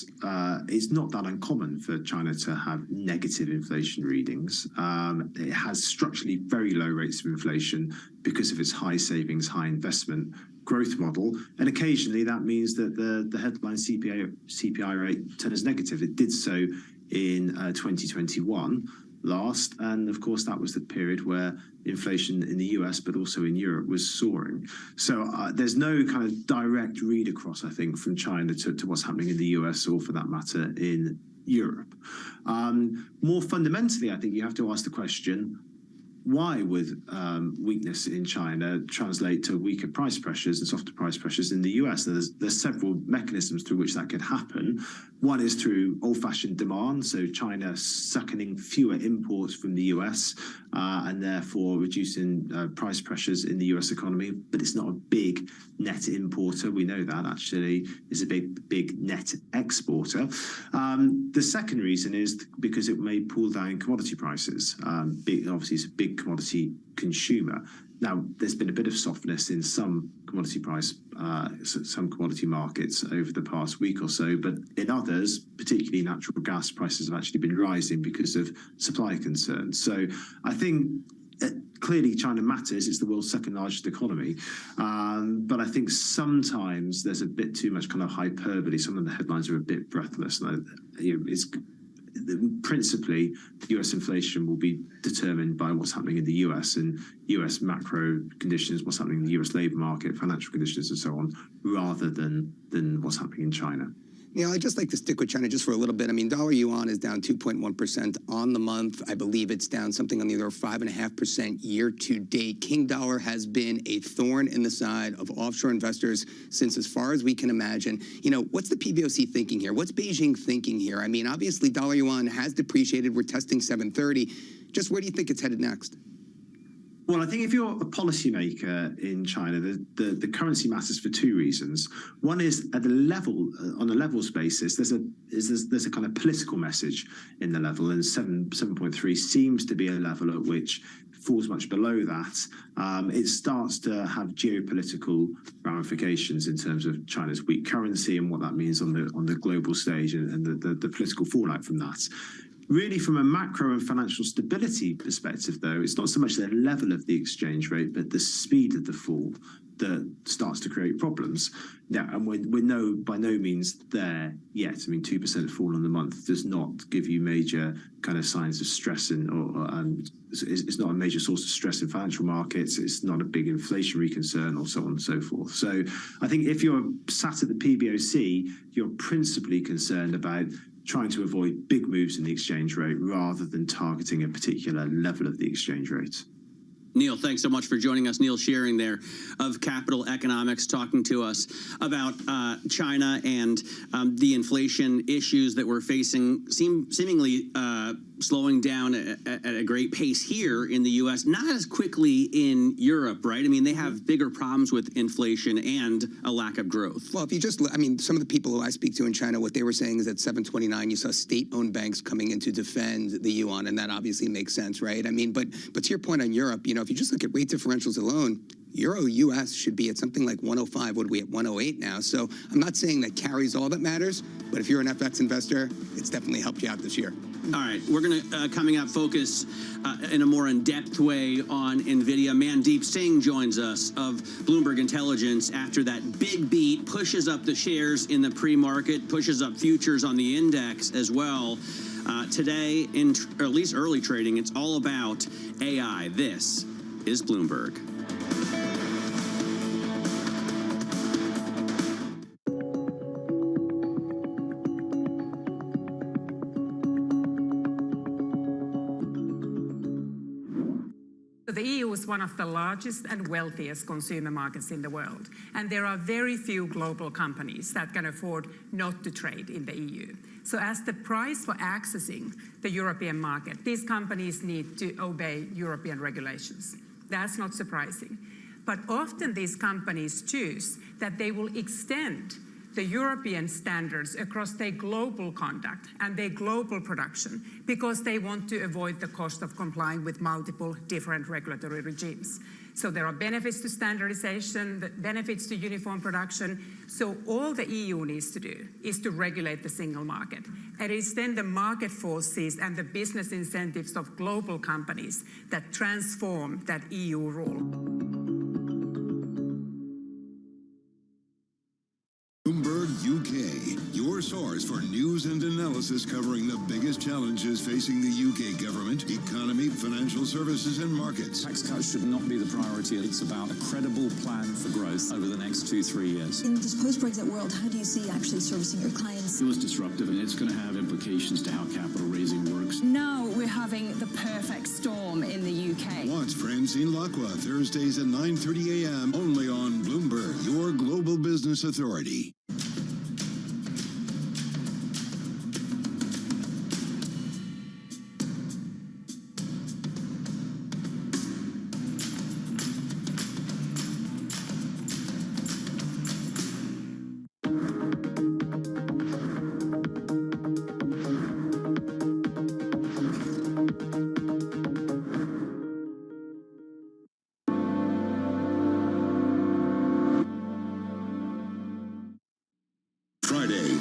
it's not that uncommon for China to have negative inflation readings. It has structurally very low rates of inflation because of its high savings, high investment growth model. And occasionally that means that the headline CPI rate turns negative. It did so in 2021 last, and of course that was the period where inflation in the US but also in Europe was soaring. So there's no kind of direct read across, I think, from China to what's happening in the US or for that matter in Europe. More fundamentally, I think you have to ask the question, why would weakness in China translate to weaker price pressures and softer price pressures in the US? There's several mechanisms through which that could happen. One is through old-fashioned demand, so China sucking in fewer imports from the US and therefore reducing price pressures in the US economy. But it's not a big net importer. We know that actually is a big net exporter. The second reason is because it may pull down commodity prices. Obviously, it's a big commodity consumer. Now, there's been a bit of softness in some commodity markets over the past week or so, but in others, particularly natural gas prices, have actually been rising because of supply concerns. So I think clearly China matters. It's the world's second largest economy. But I think sometimes there's a bit too much kind of hyperbole. Some of the headlines are a bit breathless. Principally, US inflation will be determined by what's happening in the US and US macro conditions, what's happening in the US labor market, financial conditions, and so on, rather than what's happening in China. Yeah, I'd just like to stick with China just for a little bit. I mean, dollar yuan is down 2.1% on the month. I believe it's down something on the order of 5.5% year to date. King dollar has been a thorn in the side of offshore investors since as far as we can imagine. You know, what's the PBOC thinking here? What's Beijing thinking here? I mean, obviously, dollar yuan has depreciated. We're testing 730. Just where do you think it's headed next? Well, I think if you're a policymaker in China, the currency matters for two reasons. One is at the level, on a levels basis, there's a kind of political message in the level, and 7.3 seems to be a level at which falls much below that. It starts to have geopolitical ramifications in terms of China's weak currency and what that means on the global stage and the political fallout from that. Really, from a macro and financial stability perspective, though, it's not so much the level of the exchange rate, but the speed of the fall that starts to create problems. Now, and we're by no means there yet. I mean, 2% fall in the month does not give you major kind of signs of stress, it's not a major source of stress in financial markets. It's not a big inflationary concern, or so on and so forth. So I think if you're sat at the PBOC, you're principally concerned about trying to avoid big moves in the exchange rate rather than targeting a particular level of the exchange rate. Neil, thanks so much for joining us. Neil Shearing there of Capital Economics, talking to us about China and the inflation issues that we're facing, seemingly slowing down at a great pace here in the U.S., not as quickly in Europe, right? I mean, they have bigger problems with inflation and a lack of growth. Well, if you just, I mean, some of the people who I speak to in China, what they were saying is at 729, you saw state-owned banks coming in to defend the yuan, and that obviously makes sense, right? I mean, but to your point on Europe, you know, if you just look at rate differentials alone, Euro-US should be at something like 105. What are we at, 108 now? So I'm not saying that carries all that matters, but if you're an FX investor, it's definitely helped you out this year. All right, we're going to, coming up, focus in a more in-depth way on NVIDIA. Mandeep Singh joins us of Bloomberg Intelligence after that big beat, pushes up the shares in the pre-market, pushes up futures on the index as well. Today, or at least early trading, it's all about AI. This is Bloomberg. The EU is one of the largest and wealthiest consumer markets in the world, and there are very few global companies that can afford not to trade in the EU. So as the price for accessing the European market, these companies need to obey European regulations. That's not surprising. But often these companies choose that they will extend the European standards across their global conduct and their global production because they want to avoid the cost of complying with multiple different regulatory regimes. So there are benefits to standardization, benefits to uniform production. So all the EU needs to do is to regulate the single market. And it's then the market forces and the business incentives of global companies that transform that EU rule. Bloomberg UK, your source for news and analysis covering the biggest challenges facing the UK government, economy, financial services and markets. Tax cuts should not be the priority. It's about a credible plan for growth over the next 2-3 years. In this post-Brexit world, how do you see actually servicing your clients? It was disruptive, and it's going to have implications to how capital raising works. Now we're having the perfect storm in the UK. Watch Francine Lacqua Thursdays at 9:30 a.m. only on Bloomberg, your global business authority.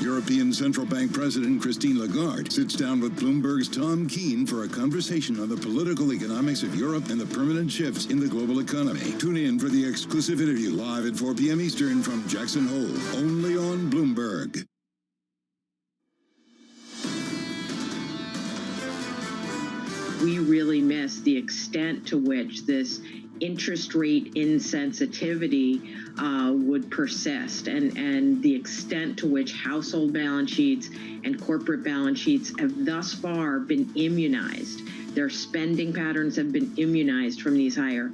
European Central Bank President Christine Lagarde sits down with Bloomberg's Tom Keene for a conversation on the political economics of Europe and the permanent shifts in the global economy. Tune in for the exclusive interview live at 4 p.m. Eastern from Jackson Hole, only on Bloomberg. We really miss the extent to which this interest rate insensitivity would persist, and the extent to which household balance sheets and corporate balance sheets have thus far been immunized. Their spending patterns have been immunized from these higher